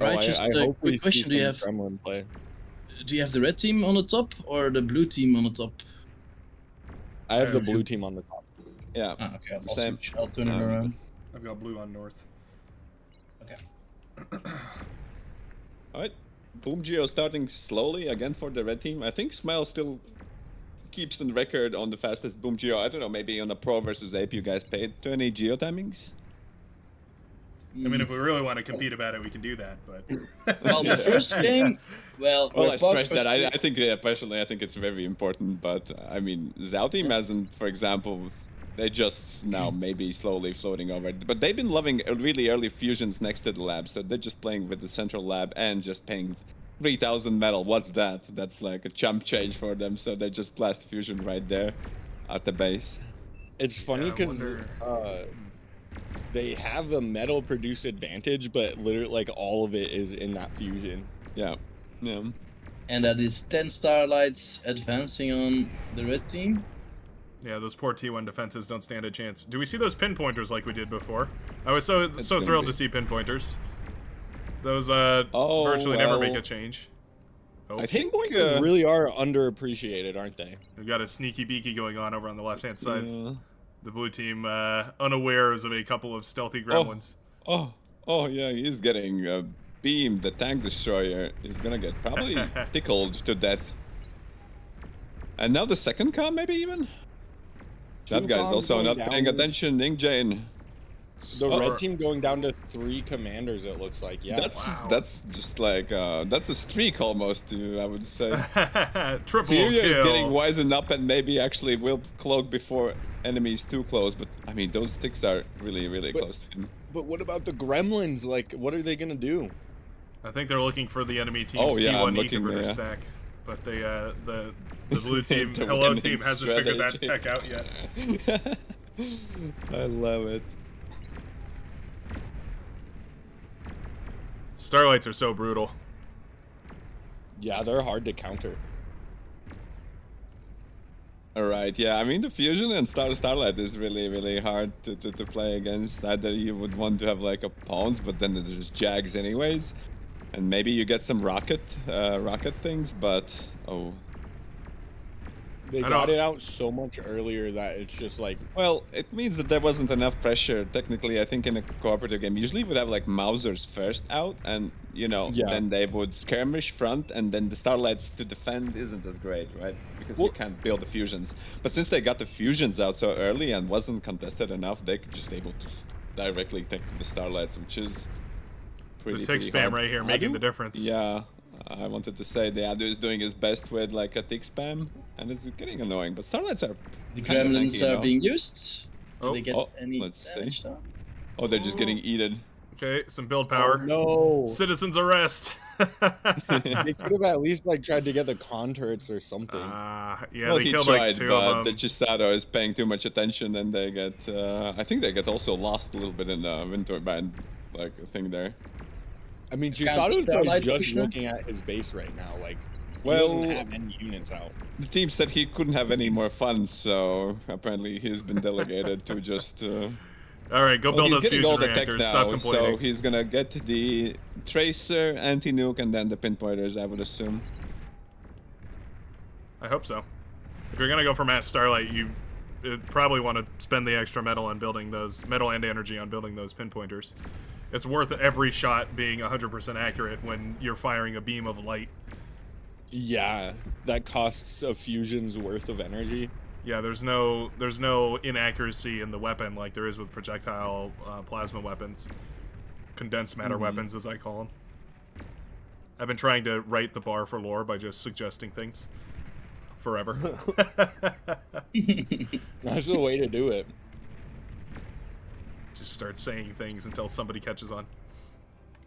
Right, I just a hope we quick question. see Do you some Kremlin play. have the red team on the top or the blue team on the top? I have the Yeah. blue team on the top. Yeah. Ah, okay, I'll Same. switch. I'll turn it around. I've got blue on north. All right. Boom Geo starting slowly again for the red team. I think Smile still keeps the record on the fastest Boom Geo. I don't know, maybe on a Pro versus Ape you guys paid 20 Geo timings? I mean, if we really want to compete about it, we can do that. But Well, the first game, well, Well, I with Pog stress that. I first- think, personally, I think it's very important. But I mean, Zhao team hasn't, for example, they just now maybe slowly floating over. But they've been loving really early fusions next to the lab, so they're just playing with the central lab and just paying 3,000 metal. What's that? That's like a chump change for them. So they just blast fusion right there at the base. It's funny I because wonder- they have a metal produce advantage, but literally like all of it is in that fusion. Yeah. Yeah. and that is 10 starlights advancing on the red team. yeah, those poor T1 defenses don't stand a chance. Do we see those pinpointers like we did before? I was so gonna thrilled be- to see pinpointers. Those virtually never make well. a change. Oh, I think Pinpointers really are underappreciated, aren't they? we've got a sneaky beaky going on over on the left-hand side. yeah. The blue team unawares of a couple of stealthy gremlins. Oh yeah, he's getting beamed. The tank destroyer is gonna get probably tickled to death. And now the second car, maybe even. That Two guy's cons also going not down paying with- attention. Ning Jane. The Oh. red team going down to 3 commanders, it looks like. Yeah. That's just like that's a streak almost. I would say. Triple Syria is getting kill. wisened up and maybe actually will cloak before enemies too close. But I mean, those sticks are really But- close to him. But what about the gremlins? Like, what are they gonna do? I think they're looking for the enemy team's Oh, yeah, I'm T1 looking, e-converter yeah. stack. But they, the blue team, The hello winning team, hasn't figured that strategy. tech out yet. I love it. Starlights are so brutal. Yeah, they're hard to counter. All right, yeah. I mean, the fusion and Starlight is really hard to play against. Either you would want to have like a pawns, but then there's Jags anyways, and maybe you get some rocket things. But oh, They I got don't- it out so much earlier that it's just like, well, it means that there wasn't enough pressure. Technically, I think in a cooperative game, usually would have like Mausers first out, and Yeah. then they would skirmish front, and then the Starlights to defend isn't as great, right? Because you Well- can't build the fusions. But since they got the fusions out so early and wasn't contested enough, they could just able to directly take the Starlights, which is The pretty. tick pretty spam hard. right here making the difference. Yeah, I wanted to say the Adu is doing his best with like a tick spam, and it's getting annoying. But Starlights are The kinda gremlins tanky, you are know? being used. Do Oh, they get oh, any let's see. damage done? Oh, they're just getting eaten. Okay, some build power. oh, no. Citizens arrest. They could have at least like tried to get the con turrets or something. Yeah, Well, they he killed tried, like 2 but of the them. Chisato is paying too much attention, and they get. I think they get also lost a little bit in the wind turbine, like thing there. I mean, Can't Chisato's Starlight just push now? looking at his base right now. Like, He Well, doesn't have any units out. the team said he couldn't have any more fun, so apparently he's been delegated to just. All right, go Well, build he's those getting fusion all the tech reactors. now, Stop complaining. so he's gonna get the tracer, anti-nuke, and then the pinpointers, I would assume. I hope so. If you're gonna go for mass starlight, you probably want to spend the extra metal on building those metal and energy on building those pinpointers. It's worth every shot being 100% accurate when you're firing a beam of light. Yeah, that costs a fusion's worth of energy. Yeah, there's no inaccuracy in the weapon like there is with projectile plasma weapons, condensed matter weapons as I call them. I've been trying to write the bar for lore by just suggesting things forever. That's the way to do it. Just start saying things until somebody catches on.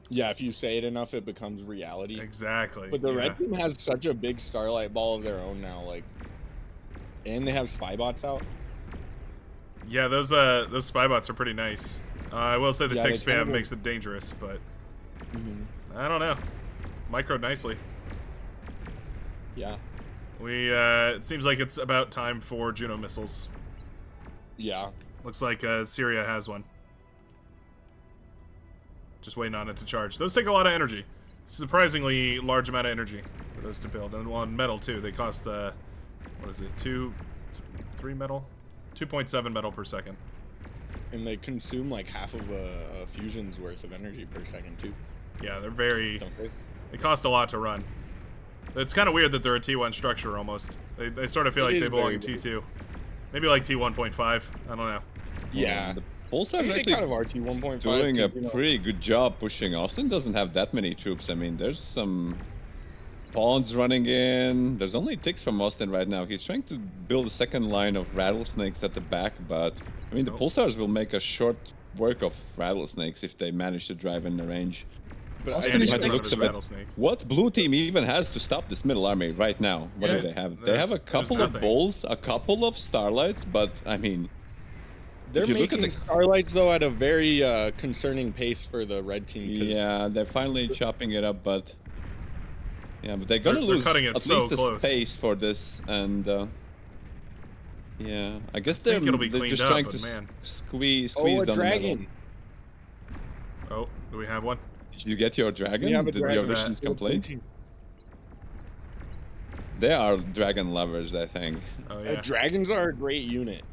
Yeah, if you say it enough, it becomes reality. Exactly. But the yeah. red team has such a big starlight ball of their own now, like, and they have spy bots out. Yeah, those spy bots are pretty nice. I will say the Yeah, tick they kind spam of- makes it dangerous, but I don't know. Microed nicely. Yeah. We it seems like it's about time for Juno missiles. Yeah. Looks like Syria has one. Just waiting on it to charge. Those take a lot of energy. Surprisingly large amount of energy for those to build. And on metal too. They cost what is it? 3 metal? 2.7 metal per second. And they consume like half of a fusion's worth of energy per second too. Yeah, they're very. Don't they? They cost a lot to run. It's kind of weird that they're a T1 structure almost. They sort of feel It like is they belong very in weird. T2. Maybe like T1.5. I don't know. Yeah. The Pulsar I is mean, they actually kind of are T1.5. doing a 'cause, you know, pretty good job pushing. Austin doesn't have that many troops. I mean, there's some pawns running in. There's only ticks from Austin right now. He's trying to build a second line of rattlesnakes at the back, but I mean, the Nope. Pulsars will make a short work of rattlesnakes if they manage to drive in the range. But Austin Standing is in by the front of looks his of it, rattlesnake. What blue team even has to stop this middle army right now? What Yeah, do they have? They there's- have a there's couple of nothing. bulls, a couple of starlights, but I mean, they're if you look at making the- starlights though at a very concerning pace for the red team. 'Cause yeah, they're finally chopping it up, but yeah, but they're gonna They're lose cutting it at so least the close. space for this, and yeah, I guess think it'll be they're cleaned just up, trying but to man. squeeze Oh, a down dragon. Oh, do we have one? the middle. Did you get your dragon? We have a Did dragon. your missions complete? They are dragon lovers, I think. Oh yeah. Dragons are a great unit.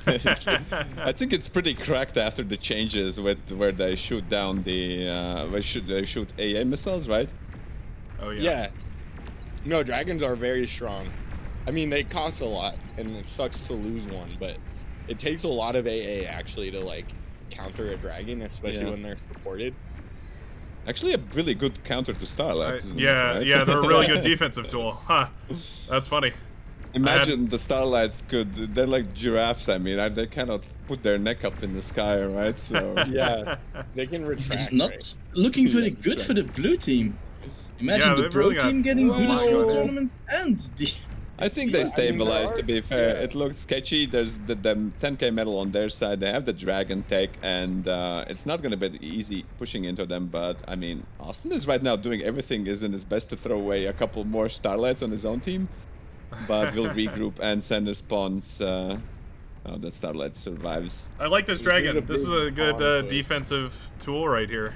I think it's pretty cracked after the changes with where they shoot down the they shoot AA missiles, right? Oh yeah. Yeah. No, dragons are very strong. I mean, they cost a lot, and it sucks to lose one, but it takes a lot of AA actually to like counter a dragon, especially Yeah. when they're supported. Actually, a really good counter to Starlights. isn't it, Yeah, right? yeah, they're a really good defensive tool. Huh. That's funny. Imagine the Starlights could. They're like giraffes. I mean, they cannot put their neck up in the sky, right? So Yeah, they can retract. It's not right? looking very Yeah, good right. for the blue team. Imagine Yeah, the they've pro really got team getting a good lot in going the on. tournament and the I think they Yeah, I mean, stabilized. there To be are- fair, yeah. it looks sketchy. There's the 10k medal on their side. They have the dragon tech, and it's not going to be easy pushing into them. But I mean, Austin is right now doing everything is in his best to throw away a couple more Starlights on his own team, but will regroup and send his spawns. Oh, that Starlight survives. I like this This is dragon. a This is big a good pawn, but- defensive tool right here.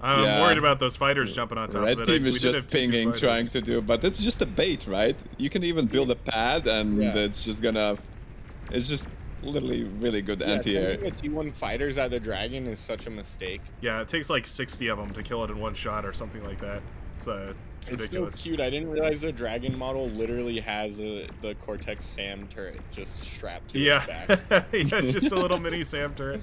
I'm Yeah. worried about those fighters jumping on top Red of it. team We is did just have T2 pinging, fighters. trying to do, but it's just a bait, right? You can even build a pad, and Yeah. it's just gonna. It's just literally really good Yeah, anti-air. taking the T1 fighters at the dragon is such a mistake. Yeah, it takes like 60 of them to kill it in one shot or something like that. It's It's ridiculous. so cute. I didn't realize the dragon model literally has the Cortex Sam turret just strapped to Yeah. its back. Yeah, it's just a little mini Sam turret.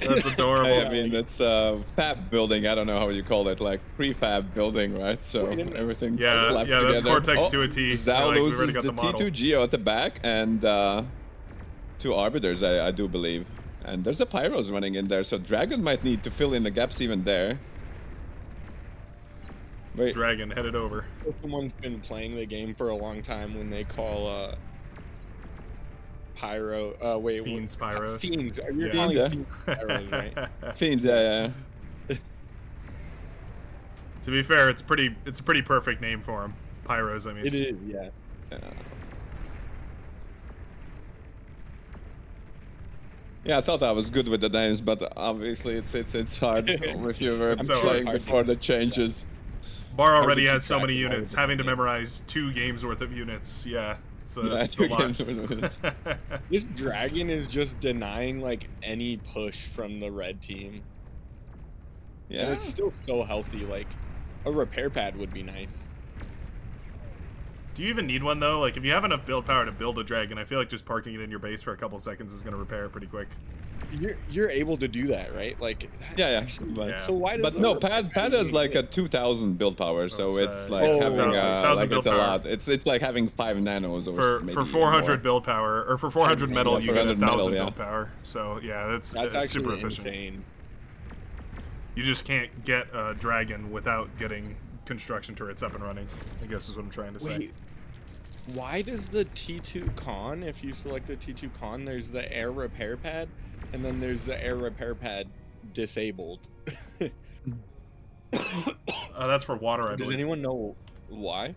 That's adorable. I mean, it's a fab building. I don't know how you call it, like prefab building, right? So Wait a minute. everything. Yeah, slapped yeah, that's together. Cortex Oh, to a T. Zhao Like, we already loses got the the model. T2 Geo at the back, and 2 arbiters, I do believe. And there's a pyros running in there, so Dragon might need to fill in the gaps even there. Wait, Dragon headed over. Someone's been playing the game for a long time when they call Pyro. Wait, Fiends Pyros. Fiends. You're Yeah. calling Yeah. Fiends Pyros, right? Fiends, yeah. To be fair, it's a pretty perfect name for him. Pyros, I mean. It is, yeah. Yeah, I thought I was good with the names, but obviously it's hard if you were It's so playing hard. before the changes. Bar Hard already to has keep so track many of all units. the Having to games. memorize 2 games worth of units, yeah, it's a, Yeah, it's a 2 lot. games worth of units. This dragon is just denying like any push from the red team. Yeah, And it's still so healthy. Like a repair pad would be nice. Do you even need one though? Like, if you have enough build power to build a dragon, I feel like just parking it in your base for a couple seconds is going to repair it pretty quick. You're able to do that, right? Like yeah. But, Yeah. So why does But the no, repair pad has like a 2,000 build power, so It's, it's like oh, having 1,000 like build it's a power. lot. It's like having 5 nanos or For maybe for even 400 more. build power, or for 400 metal, you get 400 1,000 metal, yeah. build power. So yeah, it's That's super actually efficient. insane. You just can't get a dragon without getting construction turrets up and running, I guess is what I'm trying to say. Wait, why does the T2 con, if you select the T2 con, there's the air repair pad, and then there's the air repair pad disabled? That's for water, I Does believe. anyone know why?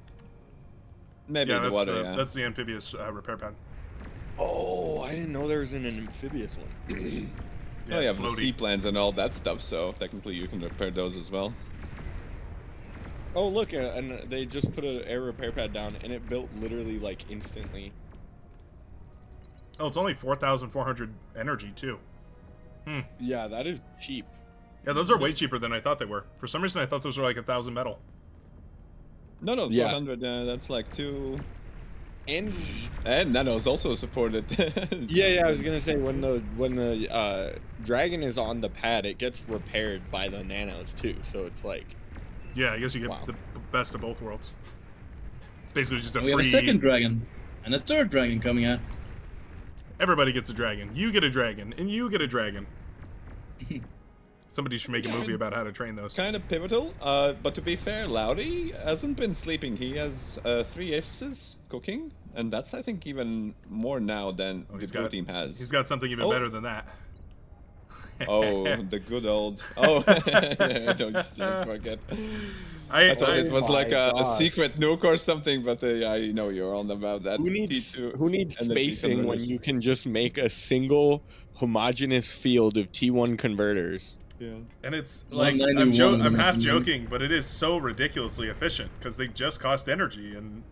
Maybe Yeah, the that's, water. Yeah. that's the amphibious repair pad. Oh, I didn't know there was an amphibious one. Oh yeah, it's the floaty. seaplanes and all that stuff. So technically, you can repair those as well. Oh, look, and they just put an air repair pad down, and it built literally like instantly. Oh, it's only 4,400 energy too. Yeah, that is cheap. Yeah, those are way cheaper than I thought they were. For some reason, I thought those were like 1,000 metal. No, Yeah. 400. That's like 2. And And nanos also supported. yeah, I was gonna say when the dragon is on the pad, it gets repaired by the nanos too. So it's like, Yeah, I guess you get Wow. the best of both worlds. It's basically just a We free... have a second dragon and a third dragon coming out. Everybody gets a dragon. You get a dragon, and you get a dragon. Somebody should make a movie about how to train those. Kind of pivotal, but to be fair, Loudy hasn't been sleeping. He has 3 F's cooking, and that's I think even more now than the he's blue got- team has. He's got something even Oh. better than that. Oh, the good old. Oh, don't forget. I thought it was Oh like my a gosh. secret nuke or something, but I know you're on about that. who needs T2 spacing energy when converters. you can just make a single homogeneous field of T1 converters? Yeah. And it's like, I'm 191 half energy. joking, but it is so ridiculously efficient because they just cost energy and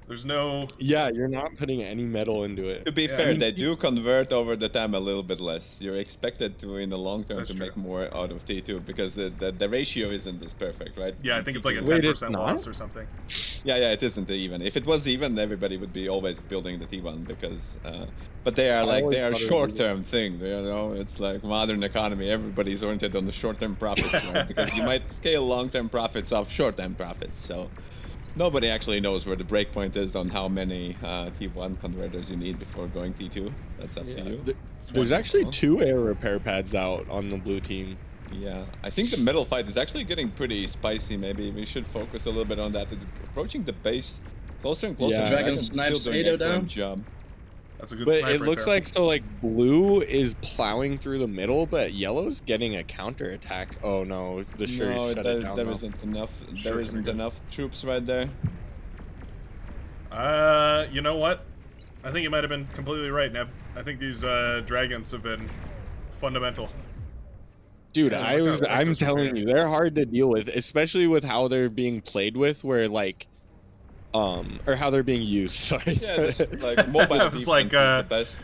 there's no... Yeah, you're not putting any metal into it. To be Yeah. fair, I mean, they do convert over the time a little bit less. You're expected to, in the long term, That's to true. make more out of T2 because the ratio isn't as perfect, right? Yeah, I think it's like a Wait, 10% it's loss not? or something. Yeah, it isn't even. If it was even, everybody would be always building the T1 because, but they are always they are thought it was short-term thing. You know, it's like modern economy. Everybody's oriented on the short-term profits, right? Because you might scale long-term profits off short-term profits. So nobody actually knows where the breakpoint is on how many T1 converters you need before going T2. That's up to you. There's actually Huh? 2 air repair pads out on the blue team. Yeah, I think the middle fight is actually getting pretty spicy. Maybe we should focus a little bit on that. It's approaching the base closer and closer. Yeah. Dragon Dragon's snipes still doing Ado excellent down. job. That's a good But snipe it right looks there. like so like blue is plowing through the middle, but yellow's getting a counter attack. Oh no, the Shuri No, shut there, it down. there though. isn't enough. Sure There can be isn't good. enough troops right there. You know what? I think you might have been completely right, Neb. I think these dragons have been fundamental. Dude, Yeah, look how quick I'm those telling repair. you, they're hard to deal with, especially with how they're being played with, where like, or how they're being used. Sorry. Yeah, just, like mobile I was defense like, is the best.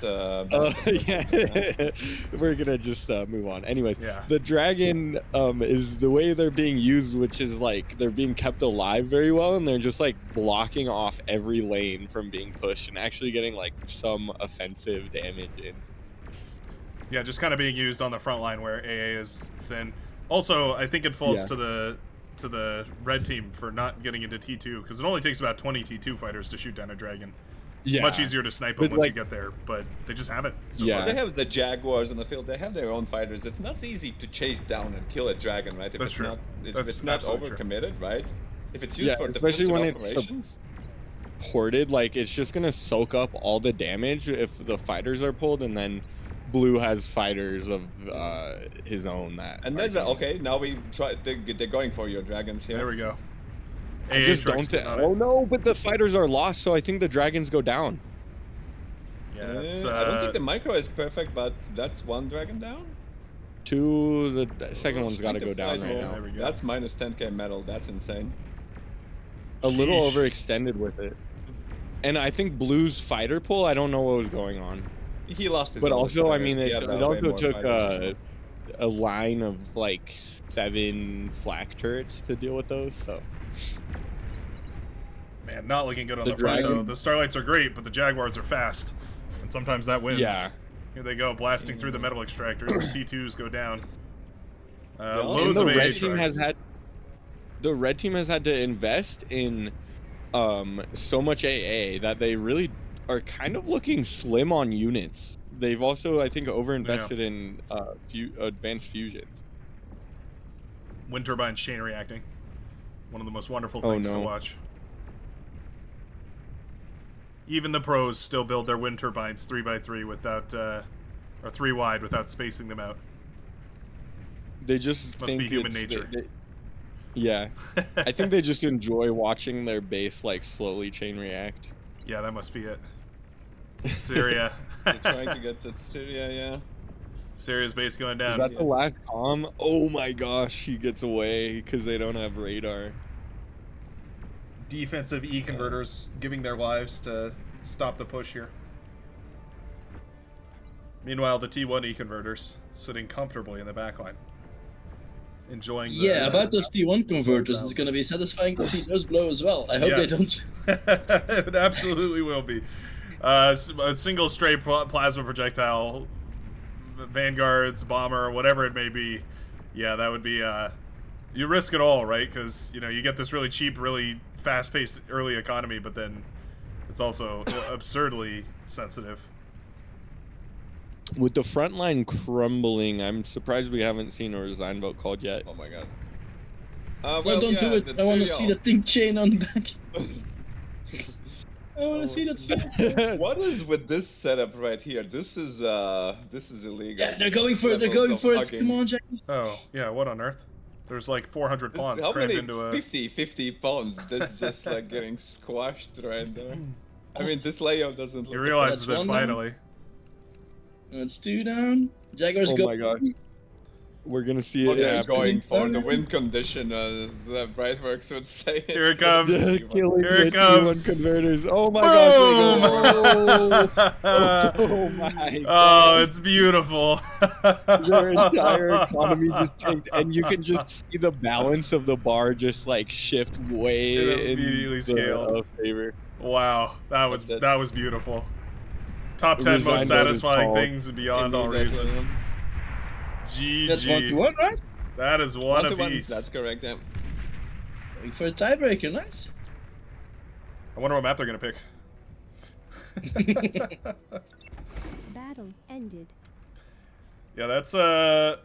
Yeah, we're gonna just move on. Anyways, Yeah. the dragon is the way they're being used, which is like they're being kept alive very well, and they're just like blocking off every lane from being pushed and actually getting like some offensive damage in. Yeah, just kind of being used on the front line where AA is thin. Also, I think it falls Yeah. to the red team for not getting into T2 because it only takes about 20 T2 fighters to shoot down a dragon. Yeah, Much easier to snipe them But, once you like- get there, but they just haven't. So Yeah. far. They have the Jaguars on the field. They have their own fighters. It's not easy to chase down and kill a dragon, right? If That's it's true. not, if That's it's not absolutely true. overcommitted, right? If it's used Yeah, for especially defensive when it's operations. ported, like it's just gonna soak up all the damage if the fighters are pulled, and then blue has fighters of his own that. And are there's gonna- okay. Now we try. They're going for your dragons here. There we go. I just don't Aatrox think. getting on Oh it. no, but the fighters are lost, so I think the dragons go down. Yeah, it's, I don't think the micro is perfect, but that's one dragon down. Two, the second one's got to Trying go down fight right more. now. There we go. That's minus 10k metal. That's insane. A little Sheesh. overextended with it. And I think Blue's fighter pull, I don't know what was going on. He lost his. But own also, I fighters. mean, He it had, way also more took fighters. a line of like 7 flak turrets to deal with those, so. Man, not looking good on The the front, though. dragon- The Starlights are great, but the Jaguars are fast. And sometimes that wins. Yeah. Here they go, blasting through the metal extractors. The T2s go down. And Loads the of red AA team has trucks. had the red team has had to invest in so much AA that they really are kind of looking slim on units. They've also, I think, overinvested in advanced fusions. Wind turbines chain reacting. One of the most wonderful Oh, things to no. watch. Even the pros still build their wind turbines 3x3 without, or 3 wide without spacing them out. They just Must think be human it's- nature. yeah, I think they just enjoy watching their base like slowly chain react. Yeah, that must be it. Syria. They're trying to get to Syria, yeah. Syria's base going Is down. that the last comm? Oh my gosh, he gets away because they don't have radar. Defensive E converters giving their lives to stop the push here. Meanwhile, the T1 E converters sitting comfortably in the backline, enjoying. The, Yeah, about those T1 converters, it's 4,000. gonna be satisfying to see those blow as well. I hope they don't. It absolutely will be. A single stray plasma projectile, vanguards, bomber, whatever it may be. Yeah, that would be. You risk it all, right? Because you get this really cheap, really fast-paced early economy, but then it's also absurdly sensitive. With the front line crumbling, I'm surprised we haven't seen a resign vote called yet. Oh my god. No, don't do it. I want to see the thing chain on the back. I want to see that fact. What is with this setup right here? This is illegal. Yeah, they're going for it. They're going for it. Come on, Jack. Oh, yeah, what on earth? There's like 400 pawns How crammed many? into a... 50 pawns. That's just like getting squashed right there. I mean, this layout doesn't He look. realizes That's it one down. finally. That's 2 down. Jaguars Oh go. my gosh. We're gonna see Oh, it they're happen. going for the win condition, as Brightworks would say. Here it comes. Killing Here it the T1 comes. converters. Oh my Boom! gosh. Oh my Oh, god. it's beautiful. Their entire economy just tanked, and you can just see the balance of the bar just like shift way It in immediately the, scaled. favor. Wow, that was That's it. beautiful. Top The 10 resign most vote is satisfying called. things beyond all reason. That's GG. 1-1, right? That is one 1 to 1. apiece. That's correct. Yeah. Going for a tiebreaker. Nice. I wonder what map they're gonna pick. Battle ended. Yeah, that's I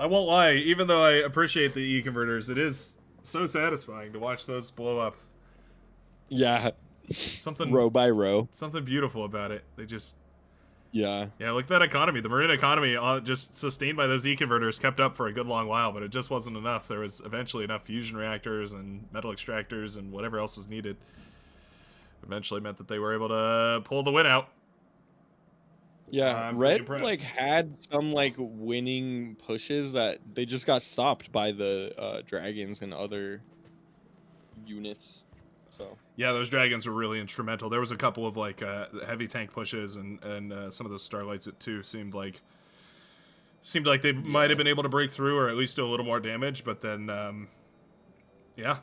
won't lie, even though I appreciate the E converters, it is so satisfying to watch those blow up. Yeah, Something row by row. something beautiful about it. They just Yeah. look at that economy. The marine economy, just sustained by those E converters, kept up for a good long while, but it just wasn't enough. There was eventually enough fusion reactors and metal extractors and whatever else was needed. Eventually meant that they were able to pull the win out. Yeah, I'm pretty Red impressed. like had some like winning pushes that they just got stopped by the dragons and other units. So Yeah, those dragons were really instrumental. There was a couple of like heavy tank pushes and some of those starlights that too seemed like they might have been able to break through or at least do a little more damage. But then, yeah,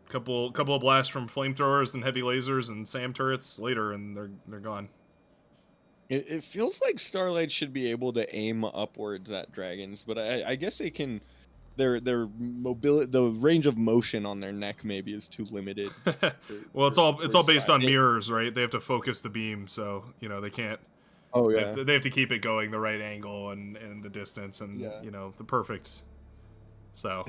couple of blasts from flamethrowers and heavy lasers and SAM turrets later, and they're gone. it feels like Starlight should be able to aim upwards at dragons, but I guess they can. Their mobility, the range of motion on their neck maybe is too limited. Well, it's all based on style. mirrors, right? They have to focus the beam, so they can't. Oh They yeah. have to, they have to keep it going the right angle and the distance and Yeah. the perfect. So.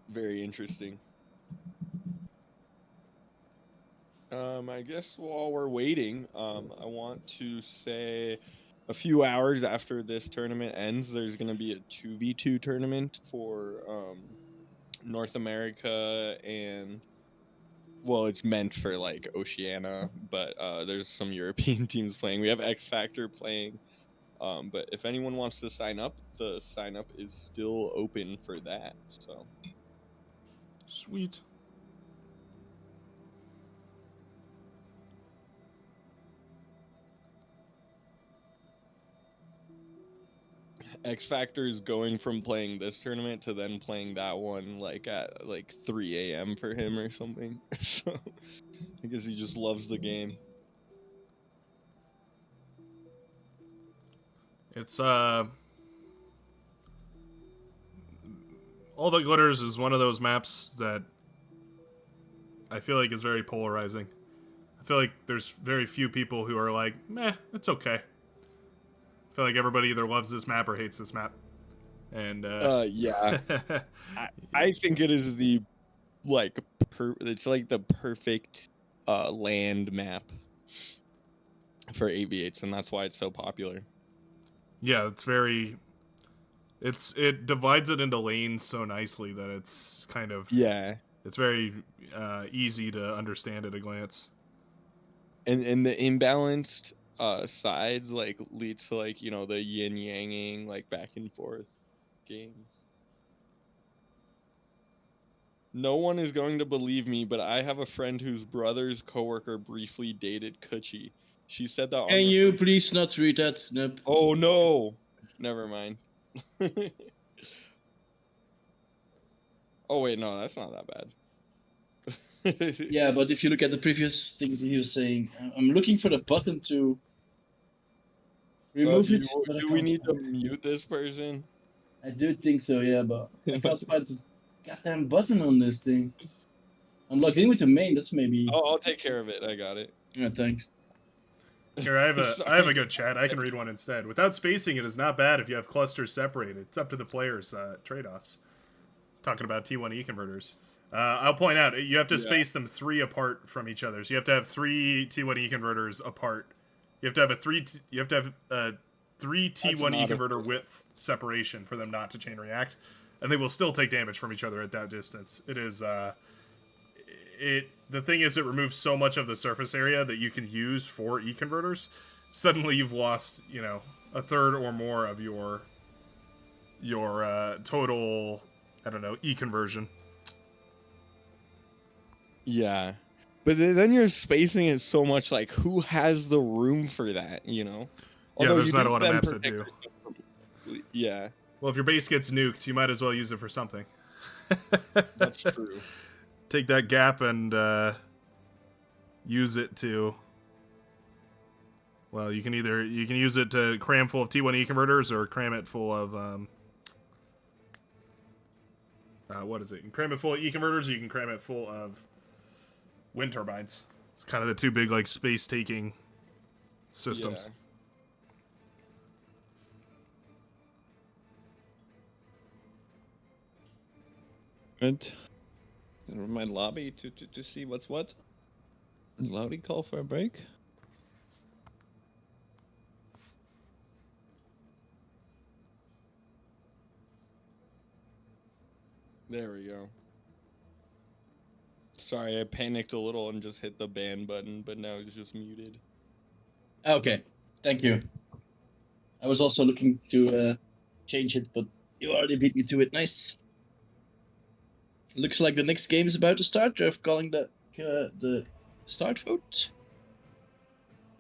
Very interesting. I guess while we're waiting, I want to say a few hours after this tournament ends, there's going to be a 2v2 tournament for North America and well, it's meant for like Oceania, but there's some European teams playing. We have X Factor playing. But if anyone wants to sign up, the sign up is still open for that. So Sweet. X Factor is going from playing this tournament to then playing that one like at like 3 a.m. for him or something. So I guess he just loves the game. It's All That Glitters is one of those maps that I feel like is very polarizing. I feel like there's very few people who are like, meh, it's okay. I feel like everybody either loves this map or hates this map. And yeah. I think it is the like it's like the perfect land map for AVH, and that's why it's so popular. Yeah, it's very it divides it into lanes so nicely that it's kind of it's very easy to understand at a glance. And the imbalanced sides like lead to like, you know, the yin yanging like back and forth games. No one is going to believe me, but I have a friend whose brother's coworker briefly dated Kuchi. She said that on Can you please not read that? Nope. Oh no. Never mind. Oh wait, no, that's not that bad. Yeah, but if you look at the previous things he was saying, I'm looking for the button to remove it. but I Do we can't need to find it. mute this person? I do think so, yeah, but I can't find the goddamn button on this thing. I'm logged in with the main. That's maybe. Oh, I'll take care of it. I got it. Yeah, thanks. Here, I have a good chat. I can read one instead. Without spacing, it is not bad if you have clusters separated. It's up to the players' trade-offs. Talking about T1E converters. I'll point out, you have to space them 3 apart from each other. So you have to have 3 T1E converters apart. You have to have a 3 T1E converter width separation for them not to chain react, and they will still take damage from each other at that distance. It is the thing is, it removes so much of the surface area that you can use for E converters. Suddenly you've lost, you know, a third or more of your total, I don't know, E conversion. Yeah. But then you're spacing it so much, like, who has the room for that, you know? Yeah, Although there's you not a do lot of then maps that protect do. yourself. Yeah, Well, if your base gets nuked, you might as well use it for something. that's true. Take that gap and use it to... Well, you can use it to cram full of T1E converters or cram it full of... what is it? You can cram it full of E converters, or you can cram it full of wind turbines. It's kind of the two big, like, space-taking systems. Good. And remind Lobby to see what's what. Lobby call for a break. There we go. Sorry, I panicked a little and just hit the ban button, but now it's just muted. Okay, thank you. I was also looking to change it, but you already beat me to it. Nice. Looks like the next game is about to start. They're calling the start vote.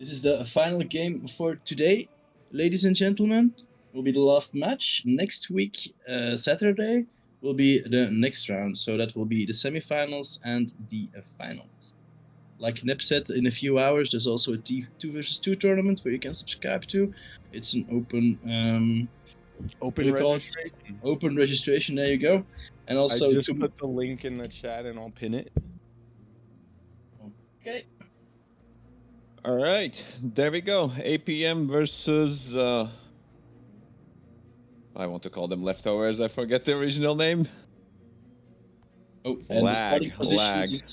This is the final game for today, ladies and gentlemen. Will be the last match. Next week, Saturday, will be the next round. So that will be the semifinals and the finals. Like Nip said, in a few hours, there's also a T2 versus 2 tournament where you can subscribe to. It's an open registration. Open registration. There you go. And also, I just put the link in the chat and I'll pin it. Okay. All right, there we go. APM versus. I want to call them leftovers. I forget the original name. Oh, and the starting positions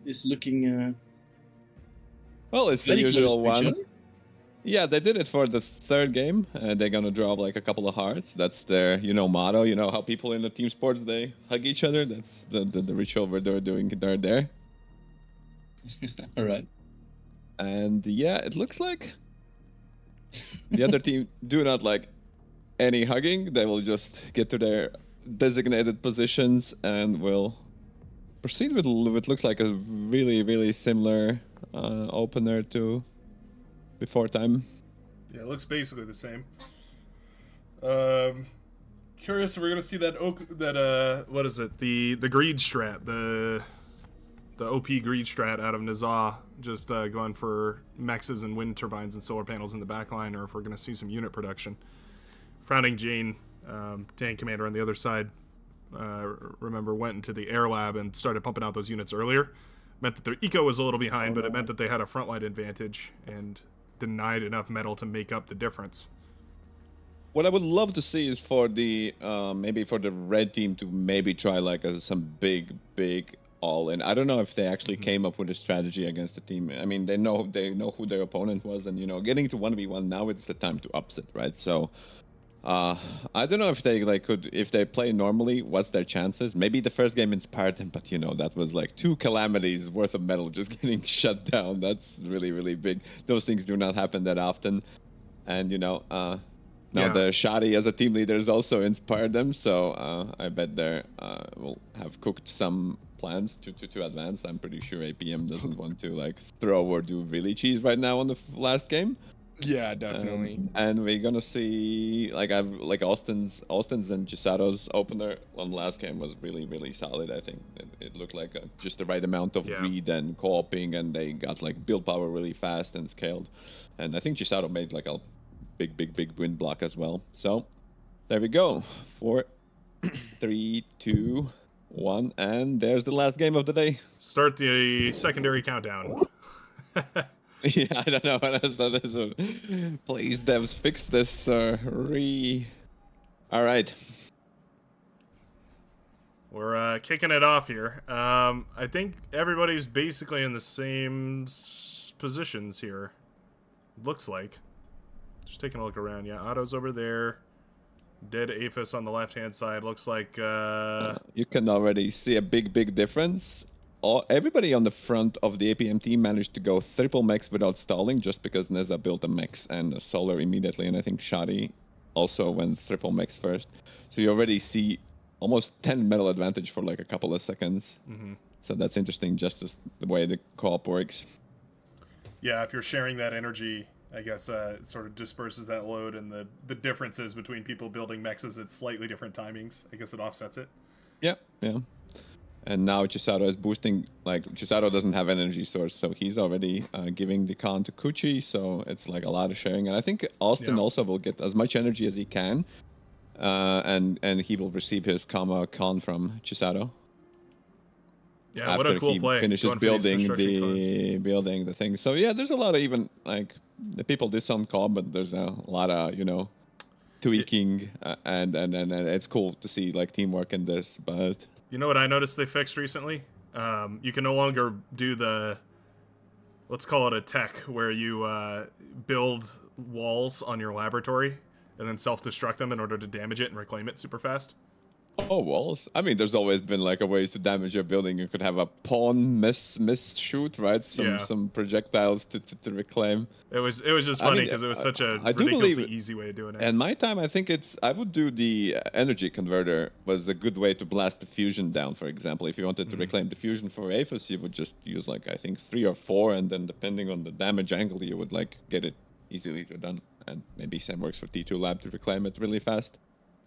is looking. Well, it's the very close usual to each one. other. Yeah, they did it for the third game. They're gonna drop like a couple of hearts. That's their, motto. You know how people in the team sports they hug each other. That's the ritual where they're doing there. All right. And yeah, it looks like the other team do not like any hugging. They will just get to their designated positions and will proceed with what looks like a really, really similar opener to before time. Yeah, it looks basically the same. Curious if we're gonna see that what is it? The greed strat, the OP greed strat out of Nizah, just going for mexes and wind turbines and solar panels in the backline, or if we're gonna see some unit production. Frowning Jane, tank commander on the other side, remember went into the air lab and started pumping out those units earlier. Meant that their eco was a little behind, but it meant that they had a frontline advantage and denied enough metal to make up the difference. What I would love to see is for the maybe for the red team to maybe try like some big all in. I don't know if they actually came up with a strategy against the team. I mean, they know who their opponent was, and getting to 1v1 now, it's the time to upset, right? So I don't know if they if they play normally, what's their chances? Maybe the first game inspired them, but that was like 2 calamities worth of metal just getting shut down. That's really, really big. Those things do not happen that often. And now the Shadi as a team leader has also inspired them, so I bet they will have cooked some plans to advance. I'm pretty sure APM doesn't want to throw or do really cheese right now on the last game. Yeah, definitely. And we're gonna see Austin's and Gisato's opener on the last game was really, really solid. I think it looked like just the right amount of read and co-oping, and they got build power really fast and scaled. And I think Gisato made a big wind block as well. So there we go. 4, 3, 2, 1, and there's the last game of the day. Start the secondary countdown. Yeah, I don't know what else that is. Please, devs, fix this. All right. We're kicking it off here. I think everybody's basically in the same positions here. Looks like. Just taking a look around. Yeah, Otto's over there. Dead Aphis on the left-hand side. Looks like... you can already see a big difference. Everybody on the front of the APM team managed to go triple mechs without stalling, just because Neza built a mechs and a solar immediately, and I think Shadi also went triple mechs first. So you already see almost 10 metal advantage for a couple of seconds. Mm-hmm. So that's interesting, just as the way the co-op works. Yeah, if you're sharing that energy, I guess it sort of disperses that load, and the differences between people building mechs at slightly different timings. I guess it offsets it. Yeah. And now Chisato is boosting, Chisato doesn't have energy source, so he's already giving the con to Kuchi, so it's a lot of sharing. And I think Austin also will get as much energy as he can, and he will receive his con from Chisato. Yeah, what a cool play. Finishes building the thing. So yeah, there's a lot of even, the people did some call, but there's a lot of, tweaking, and it's cool to see, teamwork in this, but... You know what I noticed they fixed recently? You can no longer do the, let's call it a tech, where you build walls on your laboratory and then self-destruct them in order to damage it and reclaim it super fast. Oh, walls? I mean, there's always been a ways to damage your building. You could have a pawn miss shoot, right? Some projectiles to reclaim. It was just funny because it was such a ridiculously easy way of doing it. And my time, I think I would do the energy converter was a good way to blast the fusion down, for example. If you wanted to reclaim the fusion for Aphis, you would just use I think 3 or 4, and then depending on the damage angle, you would get it easily done. And maybe same works for T2 Lab to reclaim it really fast.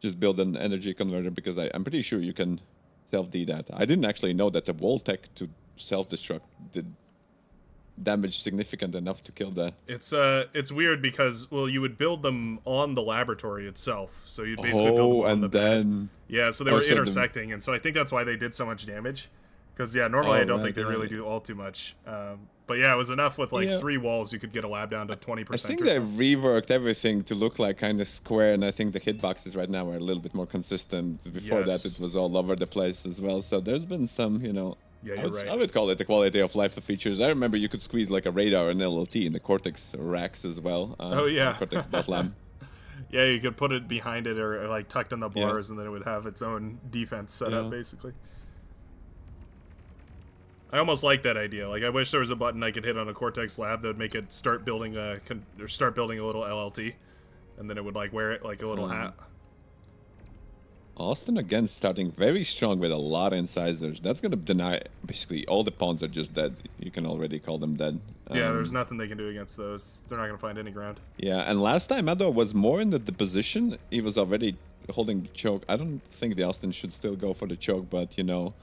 Just build an energy converter, because I'm pretty sure you can self-D that. I didn't actually know that the wall tech to self-destruct did damage significant enough to kill that. It's weird because, well, you would build them on the laboratory itself, so you'd basically build them on the bed. Yeah, so they were intersecting, and so I think that's why they did so much damage. Because, yeah, normally I don't think they really do all too much. But, yeah, it was enough with, 3 walls you could get a lab down to 20% I think they reworked everything to look kind of square, and I think the hitboxes right now are a little bit more consistent. Before that, it was all over the place as well. So there's been some, Yeah, I you're would, right. I would call it the quality of life of features. I remember you could squeeze like a radar and LLT in the Cortex racks as well. Oh, yeah. Cortex Lam. Yeah, you could put it behind it or like tucked in the Yeah. bars, and then it would have its own defense set up, Yeah. basically. I almost like that idea. Like, I wish there was a button I could hit on a Cortex Lab that would make it start building a little LLT, and then it would like wear it like a little hat. Austin again starting very strong with a lot of incisors. That's gonna deny basically all the pawns are just dead. You can already call them dead. Yeah, there's nothing they can do against those. They're not gonna find any ground. Yeah, and last time Ado was more in the position. He was already holding the choke. I don't think the Austin should still go for the choke, but you know,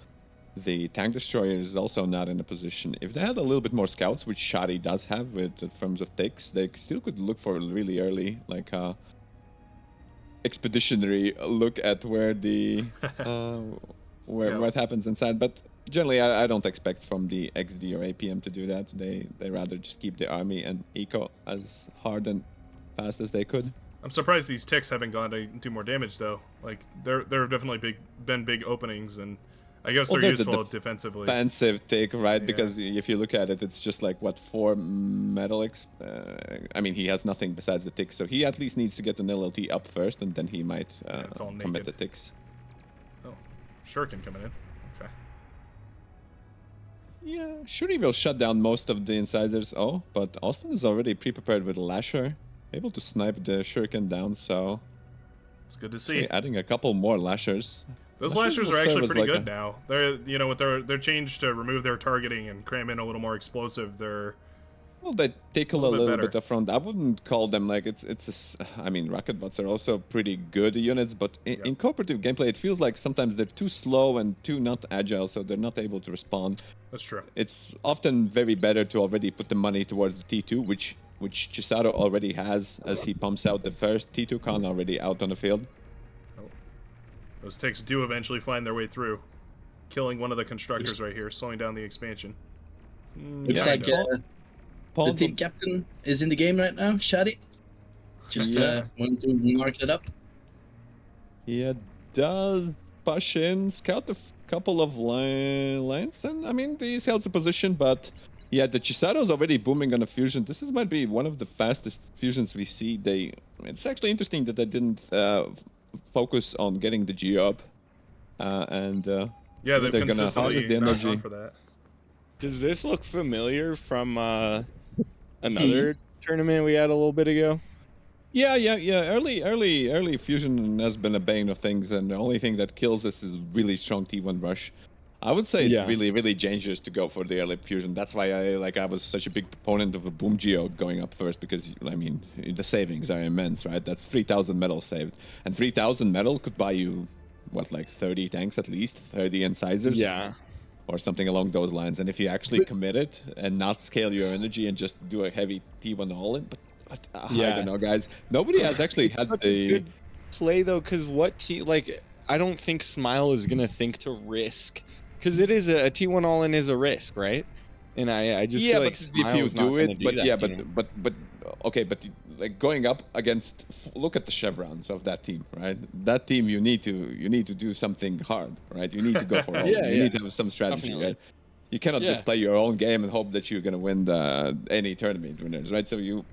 the tank destroyer is also not in a position. If they had a little bit more scouts, which Shadi does have with in terms of ticks, they still could look for really early, like expeditionary look at where the what happens inside. But generally, I don't expect from the XD or APM to do that. They rather just keep the army and eco as hard and fast as they could. I'm surprised these ticks haven't gone to do more damage though. Like there have definitely been big openings, and I guess they're useful defensively. Defensive tick, right? Yeah. Because if you look at it, it's just like what 4 metal. I mean, he has nothing besides the ticks, so he at least needs to get an LLT up first, and then he might it's all commit naked. the ticks. Oh, Shuriken coming in. Okay. Yeah, sure he will shut down most of the incisors. Oh, but Austin is already pre-prepared with a lasher, able to snipe the shuriken down. So It's good to see. adding a couple more lashers. Those Lashers lashers will are actually serve as pretty like good now. They're with their changed to remove their targeting and cram in a little more explosive. They're Well, they tickle a little bit little bit better. up front. I wouldn't call them like I mean, rocket bots are also pretty good units, but in cooperative gameplay, it feels like sometimes they're too slow and too not agile, so they're not able to respond. That's true. It's often very better to already put the money towards the T2, which Chisato already has, as he pumps out the first T2 con already out on the field. Those ticks do eventually find their way through, killing one of the constructors right here, slowing down the expansion. Looks Yeah, like the Paul, team captain is in the game right now, Shadi. Just wanted to mark that up. he does push in, scout a couple of lines, and I mean, he's held the position, but yeah, the Chisato's already booming on a fusion. This might be one of the fastest fusions we see. It's actually interesting that they didn't focus on getting the G up, and Yeah, they've they're gonna consistently harvest the not energy. gone for that. Does this look familiar from another tournament we had a little bit ago? Yeah. Early fusion has been a bane of things, and the only thing that kills us is really strong T1 rush. I would say it's really, really dangerous to go for the early fusion. That's why I was such a big proponent of a boom geo going up first, because I mean the savings are immense, right? That's 3,000 metal saved, and 3,000 metal could buy you what, like 30 tanks at least, 30 incisors. Yeah. Or something along those lines. And if you actually commit it and not scale your energy and just do a heavy T1 all-in, but I don't know, guys. Nobody has actually had Such the a good play though, because I don't think Smile is gonna think to risk, because it is a T1 all-in is a risk, right? And I just feel like but if Smile you is not do gonna it, do but that, yeah, you know? but okay, but like going up against, look at the chevrons of that team, right? That team, you need to do something hard, right? You need to go for all. Yeah, you need to have some strategy, Definitely. right? You cannot just play your own game and hope that you're gonna win any tournament winners, right? So you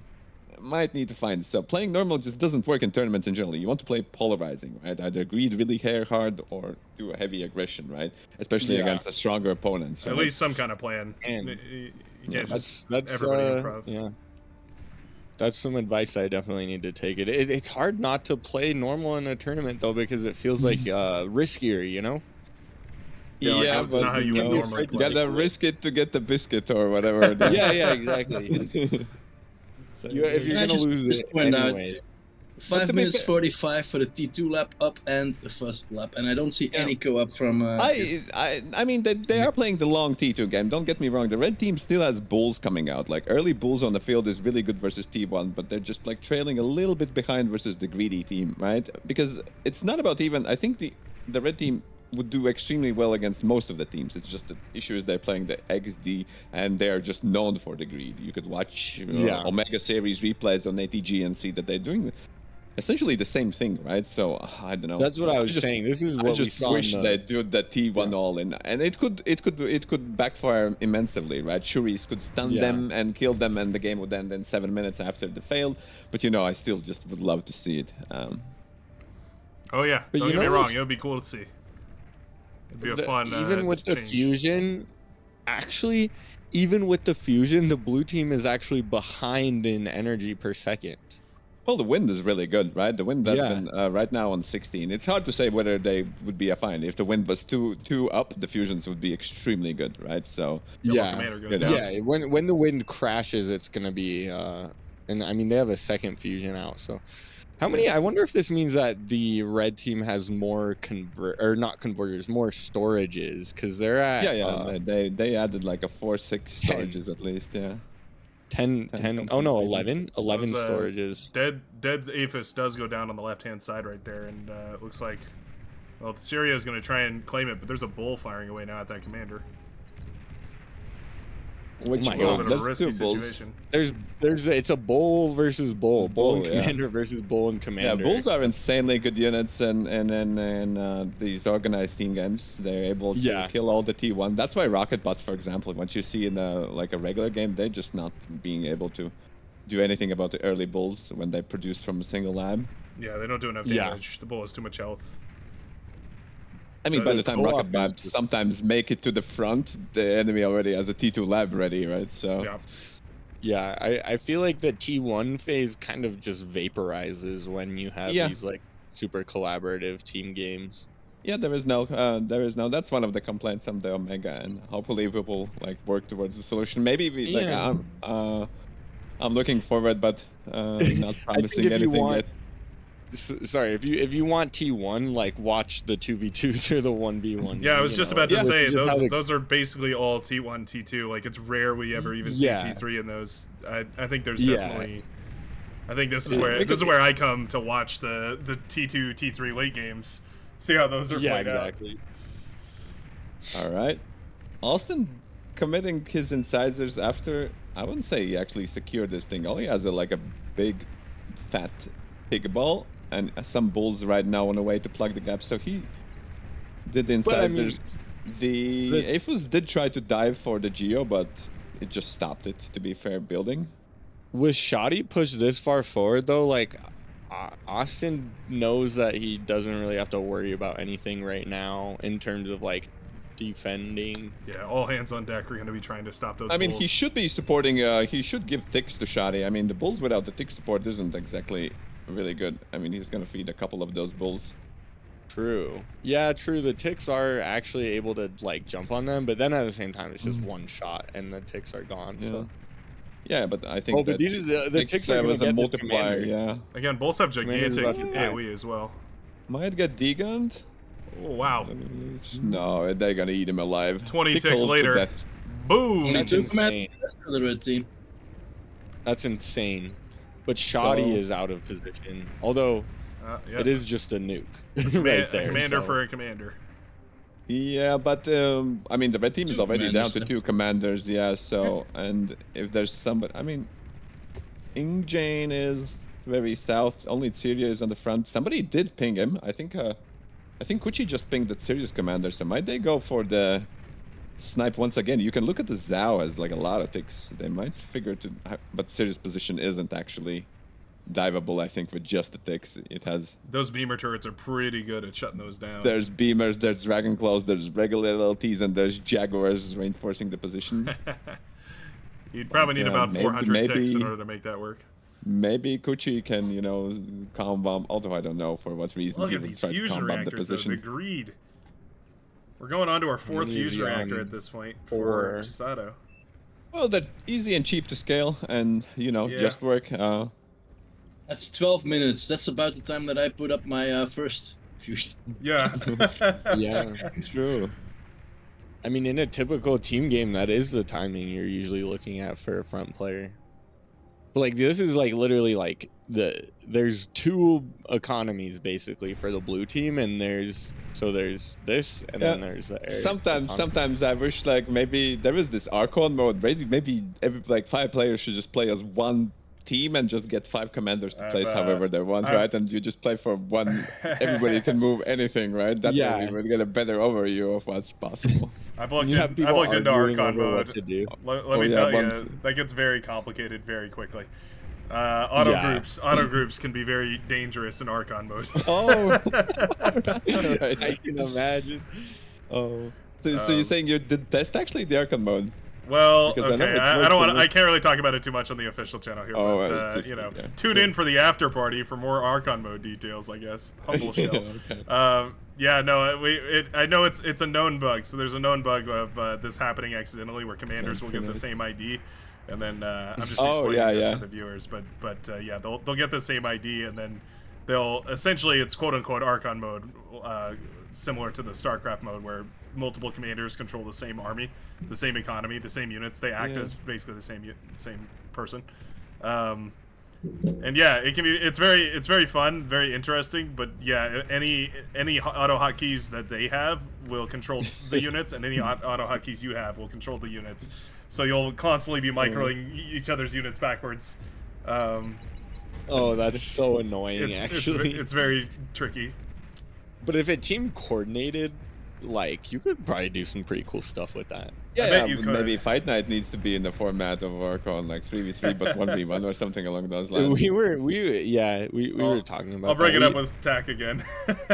might need to find. So playing normal just doesn't work in tournaments in general. You want to play polarizing, right? Either greed really hard or do a heavy aggression, right? Especially against a stronger opponent. At least some kind of plan. And- You can't just That's everybody improv. yeah. That's some advice I definitely need to take. It's hard not to play normal in a tournament though, because it feels like riskier, you know. Yeah, like, that's but not how you would normally you play. gotta risk it to get the biscuit or whatever. it is. Yeah, exactly. So, If you're Can I gonna just lose it point out- anyway. 5 to be minutes fair- 45 for the T2 lap up and the first lap, and I don't see any co-op from. I mean, they are playing the long T2 game. Don't get me wrong. The red team still has bulls coming out. Like early bulls on the field is really good versus T1, but they're just like trailing a little bit behind versus the greedy team, right? Because it's not about even. I think the red team would do extremely well against most of the teams. It's just the issue is they're playing the XD and they're just known for the greed. You could watch Omega Series replays on ATG and see that they're doing essentially the same thing, right? So I don't know. That's what I was just- saying. This is I what we just saw. wish in the, they do the T1 all in, and it could backfire immensely, right? Shuris could stun Yeah. them and kill them, and the game would end in 7 minutes after they failed. But you know, I still just would love to see it. Oh yeah, But don't you get me know wrong. what's- It would be cool to see. It'd be a the- fun. even with the change. fusion, actually, even with the fusion, the blue team is actually behind in energy per second. Well, the wind is really good, right? The wind has Yeah. been right now on 16. It's hard to say whether they would be fine. If the wind was too up, the fusions would be extremely good, right? So Double commander goes Good. down. Yeah, when the wind crashes, it's gonna be and I mean they have a second fusion out. So how many? I wonder if this means that the red team has more not converters, more storages, because they're at they added like a 4-6 10. storages at least, yeah. 10. Oh no, 11 Those, storages. Dead Aphis does go down on the left-hand side right there, and it looks like, well, Syria is going to try and claim it, but there's a bull firing away now at that commander. Which my A little God, bit of a that's risky two bulls. situation. It's a bull versus bull, bull and Bull, yeah. commander versus bull and Yeah, commander. bulls are insanely good units, and these organized team games, they're able to Yeah. kill all the T1. That's why rocket bots, for example, once you see in a regular game, they're just not being able to do anything about the early bulls when they produce from a single lab. Yeah, they don't do enough Yeah. damage. The bull has too much health. I mean, by The the time co-op rocket is bots just- sometimes make it to the front, the enemy already has a T2 lab ready, right? So Yeah. Yeah, I feel like the T1 phase kind of just vaporizes when you have Yeah. these like super collaborative team games. yeah, there is no. That's one of the complaints of the Omega, and hopefully we will like work towards the solution. Maybe we Yeah. I'm looking forward, but not promising if you anything want- yet. Sorry, if you want T1, like watch the 2v2s or the 1v1s. Yeah, I was just about to Yeah. say, Which is how those the- those are basically all T1, T2. Like, it's rare we ever even Yeah. see T3 in those. I think there's Yeah. definitely... I think this is Yeah, where because- I come to watch the T2, T3 late games. See how those are Yeah, played out. exactly. All right, Austin committing his incisors after I wouldn't say he actually secured this thing. All he has like a big, fat pig ball and some bulls right now on the way to plug the gap. So he did the But, I mean, incisors. The Aphis did try to dive for the Geo, but it just stopped it. To be fair, building. With Shoddy pushed this far forward though, like Austin knows that he doesn't really have to worry about anything right now in terms of like defending. Yeah, all hands on deck are going to be trying to stop those I mean, bulls. he should be supporting. He should give ticks to Shoddy. I mean, the bulls without the tick support isn't exactly really good. I mean, he's gonna feed a couple of those bulls. True. Yeah, true. The ticks are actually able to like jump on them, but then at the same time, it's just one shot and the ticks are gone. Yeah. So Yeah, but I think. Oh, but that these are the ticks are was gonna a get this multiplier. commander. Yeah, Again, bulls have Commander's gigantic about to die. AoE as well. might get degunned. Oh, wow. No, they're gonna eat him alive. 20 Tick ticks holds to later. death. Boom! That's Two insane. command- That's for the red team. That's insane. But Shoddy So- is out of position. Although Yep. it is just a nuke Command- right there. commander so- for a commander. Yeah, but I mean, the red team is Two already down commanders to then. 2 commanders. Yeah, so and if there's somebody, I mean, Ingjane is very south. Only Syria is on the front. Somebody did ping him. I think Kuchi just pinged the Syria's commander. So might they go for the snipe once again? You can look at the Zhao as like a lot of ticks. They might figure to, but Syria's position isn't actually diveable. I think with just the ticks, it has. Those beamer turrets are pretty good at shutting those down. There's beamers, there's dragon claws, there's regular LTs, and there's jaguars reinforcing the position. You'd probably need Yeah, about 400 ticks in maybe- order to make that work. Maybe Kuchi can, calm bomb. Although I don't know for what reason. Look he at would these try to fusion calm bomb the reactors, though. position. The greed. We're going on to our 4th Easy fusion reactor on at this point 4. for Chisato. Well, they're easy and cheap to scale, and Yeah. just work. That's 12 minutes. That's about the time that I put up my first fusion. Yeah. Yeah. True. I mean, in a typical team game, that is the timing you're usually looking at for a front player. But like this is like literally like there's 2 economies basically for the blue team, and there's this, and then there's the air economy. Sometimes I wish like maybe there is this Archon mode. Maybe every like 5 players should just play as one team and just get 5 commanders to I've, place however they want, right? And you just play for one. Everybody can move anything, right? That way we would get a better overview of what's possible. I've looked, You have people I've looked into arguing Archon over mode. what to do. Let me tell you, that gets very complicated very quickly. Auto groups can be very dangerous in Archon mode. Oh, right. I can imagine. Oh, so you're saying you did test actually the Archon mode? Well, Because okay, I don't want. I can't really talk about it too much on the official channel here, Oh, but just- you know, yeah. tune in for the after party for more Archon mode details. I guess. Humble shell. Okay. Yeah, no, I know it's a known bug. So there's a known bug of this happening accidentally, where commanders will get the same ID, and then I'm just explaining this for the viewers. But yeah, they'll get the same ID, and then they'll essentially it's quote unquote Archon mode, similar to the StarCraft mode, where multiple commanders control the same army, the same economy, the same units. They act as basically the same person. And yeah, it can be. It's very fun, very interesting. But yeah, any auto hotkeys that they have will control the units, and any auto hotkeys you have will control the units. So you'll constantly be microing each other's units backwards. Oh, that's so annoying. Actually, it's very tricky. But if it team coordinated, like you could probably do some pretty cool stuff with that. I bet you could. Maybe Fight Night needs to be in the format of Archon, like 3v3, but 1v1 or something along those lines. We were talking about. I'll bring that. it up with TAC again.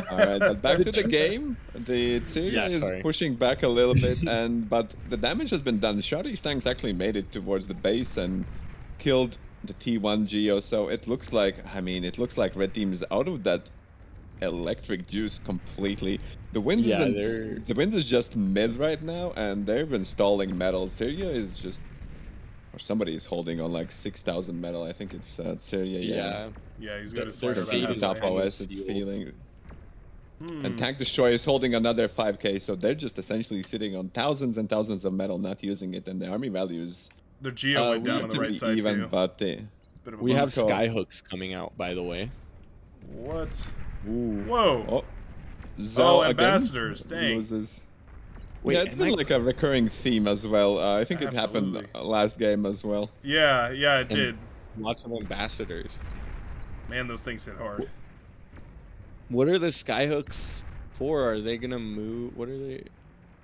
All right, but back to the game. The Syria is pushing back a little bit, but the damage has been done. Shadi's tanks actually made it towards the base and killed the T1 Geo. So it looks like, Red Team is out of that electric juice completely. The wind is just mid right now, and they've been stalling metal. Syria is just, or somebody is holding on like 6,000 metal. I think it's Syria. Yeah, he's got a Top slider. OS is feeling. And Tank Destroyer is holding another 5k, so they're just essentially sitting on thousands and thousands of metal, not using it, and the army values. The Geo went down on the right side even, too. But we have skyhooks coming out, by the way. What? Ooh. Whoa. Zell ambassadors, again dang. loses. Wait, Yeah, it's been like a recurring theme as well. I think it happened Absolutely. last game as well. Yeah, it did. Lots of ambassadors. Man, those things hit hard. What are the skyhooks for? Are they gonna move? What are they?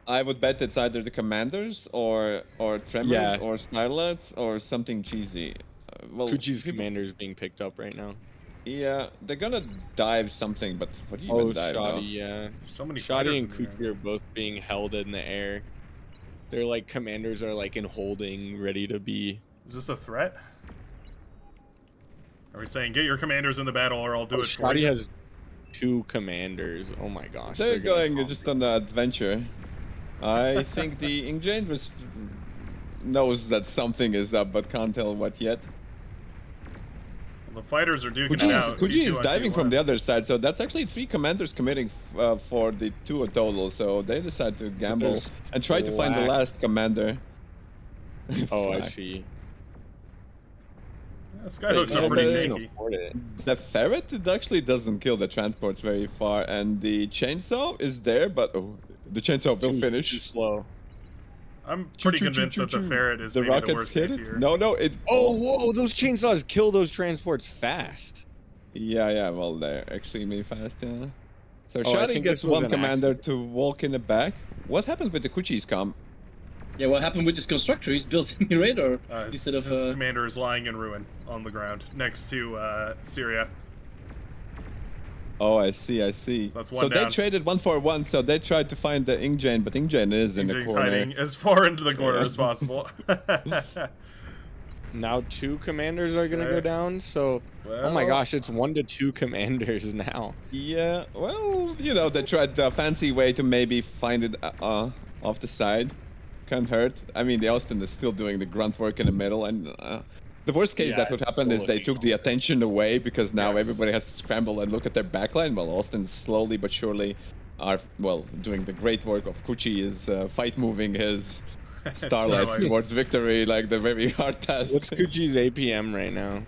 I would bet it's either the commanders or tremors or snarlets or something cheesy. Well, Kuchi's commander is being picked up right now. Yeah, they're gonna dive something, but what do you even dive? Shoddy, yeah. So many Shoddy and fighters in Kuchi there. are both being held in the air. Their like commanders are like in holding, ready to be. Is this a threat? Are we saying get your commanders in the battle, or I'll do it for Shoddy you? has 2 commanders. Oh my gosh. They're gonna going just on an adventure. I think the Inkjane knows that something is up, but can't tell what yet. The fighters are duking it out. Kuji is T2 on diving T1. from the other side, so that's actually 3 commanders committing for the 2 total. So they decide to gamble There's and try to find the last commander. Oh, I Fuck. see. Yeah, Skyhooks Yeah, are pretty they- tanky. The ferret, it actually doesn't kill the transports very far, and the chainsaw is there, but the chainsaw will Too finish. slow. I'm pretty convinced that the ferret is The maybe the rockets worst hit hit it? here. No, it. Oh, whoa! Those chainsaws kill those transports fast. Yeah, well, they're extremely fast, yeah. So Oh, I Shadi think gets this was one an commander to walk in the back. What happened with the Kuchi's com? Yeah, what happened with this constructor? He's built in the radar instead of. His commander is lying in ruin on the ground next to Syria. Oh, I see. So that's one So they down. traded 1 for 1, so they tried to find the Inkjane, but Inkjane is in the Inkjane's corner. hiding as far into the corner Yeah. as possible. Now 2 commanders are gonna go down. So, oh my Well- gosh, it's 1 to 2 commanders now. Yeah, well, they tried a fancy way to maybe find it off the side. Can't hurt. I mean, the Austin is still doing the grunt work in the middle, and the worst case that would happen is they took the attention away because now everybody has to scramble and look at their backline, while Austin slowly but surely are, doing the great work of Kuchi is fight moving his Starlight towards victory, like the very hard task. What's Kuchi's APM right now?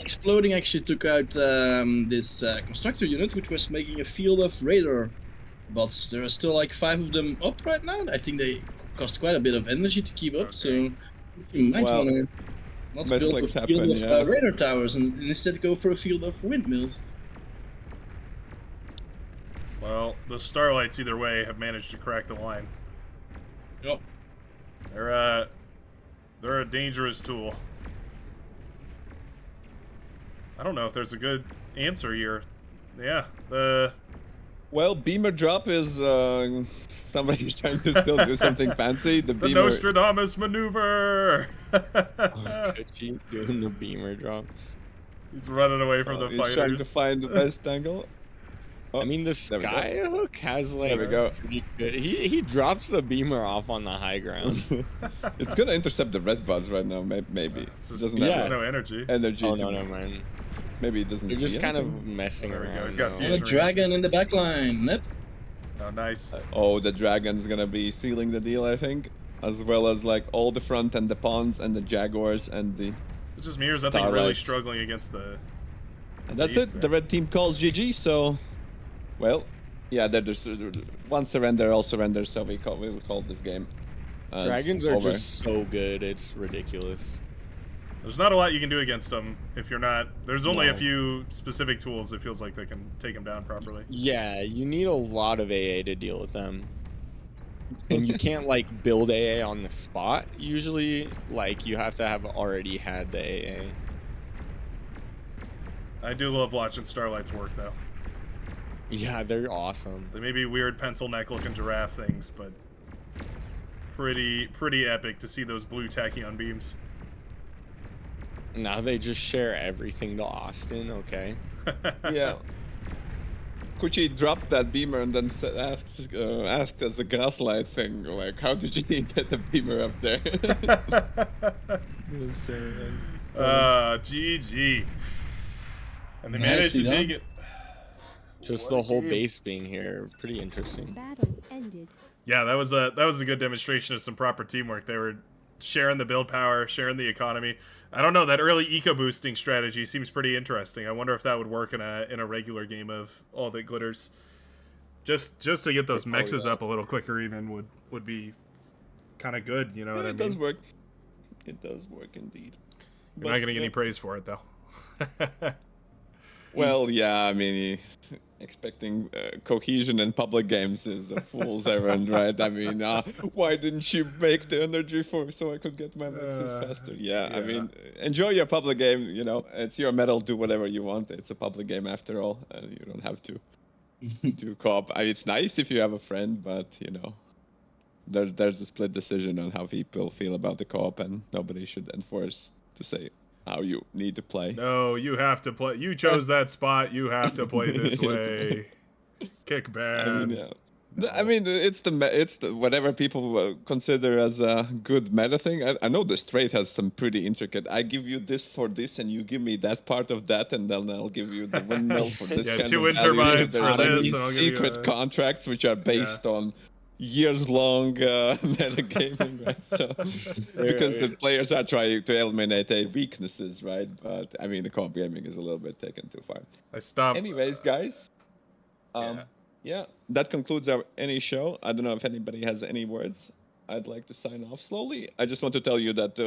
Exploding actually took out this constructor unit, which was making a field of radar bots. There are still like 5 of them up right now. I think they cost quite a bit of energy to keep up, so you might Well, wanna. Not build a misclicks field happen, of yeah. radar towers and instead go for a field of windmills. Well, the Starlights either way have managed to crack the line. Yep. They're a dangerous tool. I don't know if there's a good answer here. Yeah, Well, beamer drop is somebody's trying to still do something fancy. The the beamer. Nostradamus maneuver. Kuchi doing the beamer drop. He's running away from the He's fighters. trying to find the best angle. I mean, the there we go. skyhook has like There we go. pretty good. He drops the beamer off on the high ground. It's gonna intercept the res buds right now. Maybe. It's just, Doesn't there's have no energy. energy. Oh to- no, man. Maybe it doesn't. They're see just kind of anything. messing There we go, around. he's got now. fusion. And a dragon in the back line. Yep. Oh, nice. Oh, the dragon's gonna be sealing the deal, I think, as well as like all the front and the pawns and the jaguars and the. It's just Mirrors, I think, really Starlights. struggling against the. And that's Beast it. there. The red team calls GG. So, well, yeah. There's one surrender, all surrender. So we will call this game. as Dragons are over. just so good. It's ridiculous. There's not a lot you can do against them if you're not. There's only a No. few specific tools it feels like that can take them down properly. Yeah, you need a lot of AA to deal with them. And you can't like build AA on the spot. Usually, like you have to have already had the AA. I do love watching Starlights work, though. Yeah, they're awesome. They may be weird pencil neck looking giraffe things, but pretty epic to see those blue tachyon beams. Now they just share everything to Austin. Okay. Yeah. Kuchi dropped that beamer and then asked as a gaslight thing, like, how did you get the beamer up there? GG. And they managed to Nicely take done. it. Just What the a whole game. base being here, pretty interesting. Battle ended. Yeah, that was a good demonstration of some proper teamwork. They were sharing the build power, sharing the economy. I don't know, that early eco boosting strategy seems pretty interesting. I wonder if that would work in a regular game of All That Glitters. Just to get those Probably mexes not. up a little quicker even would be kind of good, you know what I It mean? does work. It does work indeed. You're not going to get any praise for it though. Well, yeah, I mean, expecting cohesion in public games is a fool's errand, right? I mean, why didn't you make the energy for so I could get my mexes faster? Yeah, I yeah. mean, enjoy your public game. You know, it's your medal. Do whatever you want. It's a public game after all. You don't have to do co-op. I mean, it's nice if you have a friend, but you know, there's a split decision on how people feel about the co-op, and nobody should enforce to say how you need to play. No, you have to play. You chose that spot. You have to play this way. Kick ban. I mean, yeah. I mean, it's the whatever people consider as a good meta thing. I know the straight has some pretty intricate. I give you this for this, and you give me that part of that, and then I'll give you the windmill for this. Yeah, kind 2 of wind value. turbines There's for like this, these and I'll give you secret a- contracts which are based on years-long meta gaming, right? So because the players are trying to eliminate their weaknesses, right? But I mean, the co-op gaming is a little bit taken too far. I stopped. Anyways, guys. Yeah. Yeah, that concludes our any show. I don't know if anybody has any words. I'd like to sign off slowly. I just want to tell you that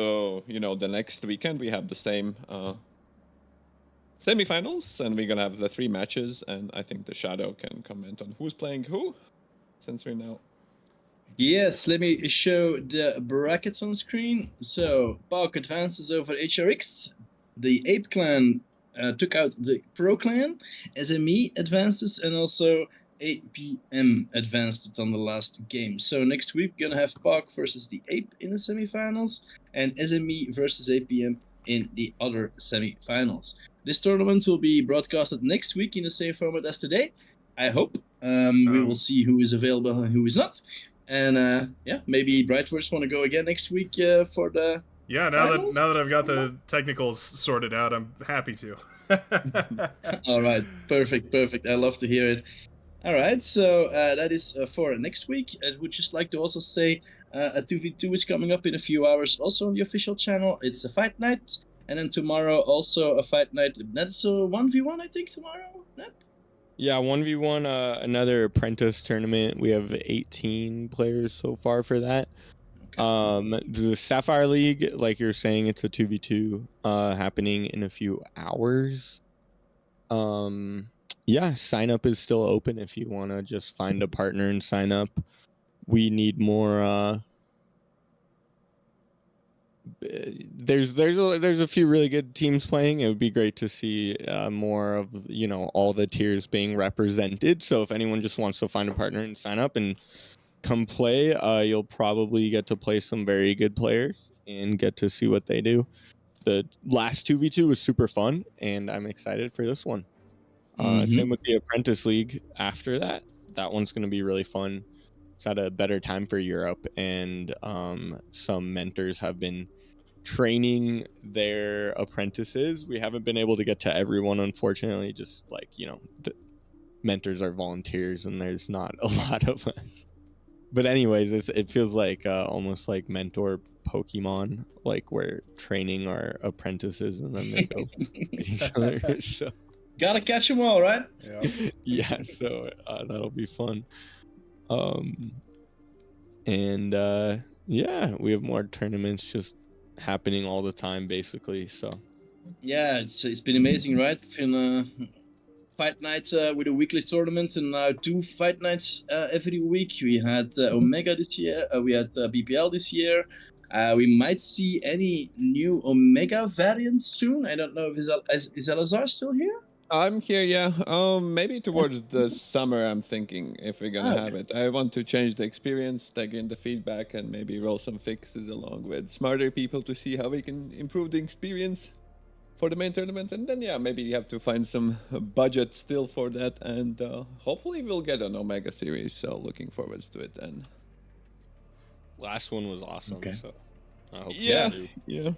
you know, the next weekend we have the same semifinals, and we're gonna have the 3 matches. And I think the Shadow can comment on who's playing who, since we're now. Yes, let me show the brackets on screen. So, Bark advances over HRX. The Ape Clan took out the Pro Clan. SME advances, and also APM advanced it on the last game. So next week we're gonna have Bark versus the Ape in the semifinals, and SME versus APM in the other semifinals. This tournament will be broadcasted next week in the same format as today. I hope. We will see who is available and who is not. And yeah, maybe Brightworks want to go again next week for the. Yeah, Finals? now that I've got the technicals sorted out, I'm happy to. All right, perfect. I love to hear it. All right, so that is for next week. I would just like to also say a 2v2 is coming up in a few hours, also on the official channel. It's a fight night, and then tomorrow also a fight night. That's a 1v1, I think, tomorrow. Yep. Yeah, 1v1, another apprentice tournament. We have 18 players so far for that. The Sapphire League, like you're saying, it's a 2v2 happening in a few hours. Yeah, sign up is still open if you want to just find a partner and sign up. We need more there's a few really good teams playing. It would be great to see more of, you know, all the tiers being represented. So if anyone just wants to find a partner and sign up and come play, you'll probably get to play some very good players and get to see what they do. The last 2v2 was super fun, and I'm excited for this one. Same with the Apprentice League after that. That one's going to be really fun. It's at a better time for Europe, and some mentors have been training their apprentices. We haven't been able to get to everyone, unfortunately, just like, you know, the mentors are volunteers and there's not a lot of us. But anyways, it feels like almost like mentor Pokemon, like we're training our apprentices and then they go fight each other. So Gotta catch them all, right? Yeah. yeah, so that'll be fun. Yeah, we have more tournaments just happening all the time, basically. So Yeah, it's been amazing, right? Fight nights with a weekly tournament, and now 2 fight nights every week. We had Omega this year, we had BPL this year. We might see any new Omega variants soon. I don't know if is Elazar still here? I'm here, yeah. Maybe towards the summer, I'm thinking, if we're gonna have it. I want to change the experience, take in the feedback, and maybe roll some fixes along with smarter people to see how we can improve the experience for the main tournament. And then, yeah, maybe you have to find some budget still for that. And hopefully we'll get an Omega series, so looking forward to it then. last one was awesome. Okay. So I hope Yeah, you do.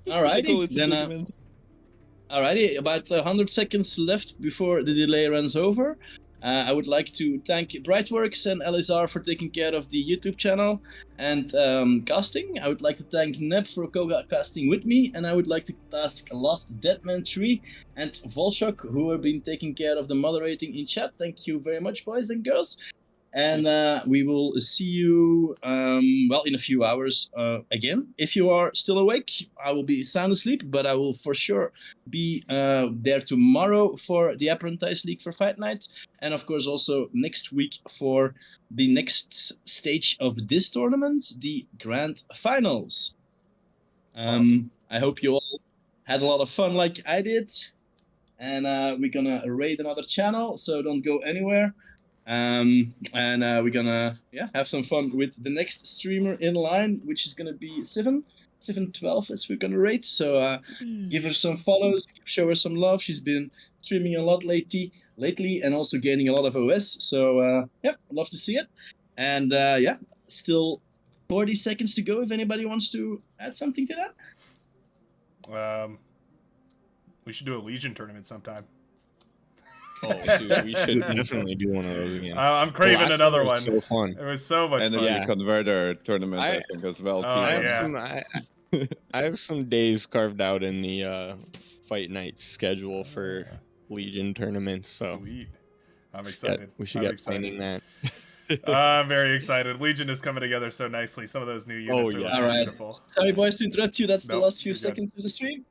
yeah. Alrighty, Cool, it's a then big event. alrighty, about 100 seconds left before the delay runs over. I would like to thank Brightworks and Elizar for taking care of the YouTube channel and casting. I would like to thank Neb for co-casting with me, and I would like to thank Lost Deadman 3 and Volshok, who have been taking care of the moderating in chat. Thank you very much, boys and girls. And we will see you, well, in a few hours again. If you are still awake, I will be sound asleep, but I will for sure be there tomorrow for the Apprentice League for Fight Night. And of course also next week for the next stage of this tournament, the Grand Finals. Awesome. I hope you all had a lot of fun like I did. And we're gonna raid another channel, so don't go anywhere. And we're gonna have some fun with the next streamer in line, which is gonna be 712 as we're gonna rate. So give her some follows, show her some love. She's been streaming a lot lately and also gaining a lot of OS. So yeah, I'd love to see it. And yeah, still 40 seconds to go if anybody wants to add something to that. We should do a Legion tournament sometime. Oh, dude, we should definitely do one of those again. I'm craving last another one was one. so fun. It was so much And fun. then Yeah. the converter tournament, I think, as well. Oh, I too. have yeah. I have some days carved out in the fight night schedule for Legion tournaments, so Sweet. I'm yeah, excited. we should I'm get excited. planning that. I'm very excited. Legion is coming together so nicely. Some of those new units are yeah. looking Alright. beautiful. Sorry, boys, to interrupt you. That's the Nope, last few you're good. seconds of the stream.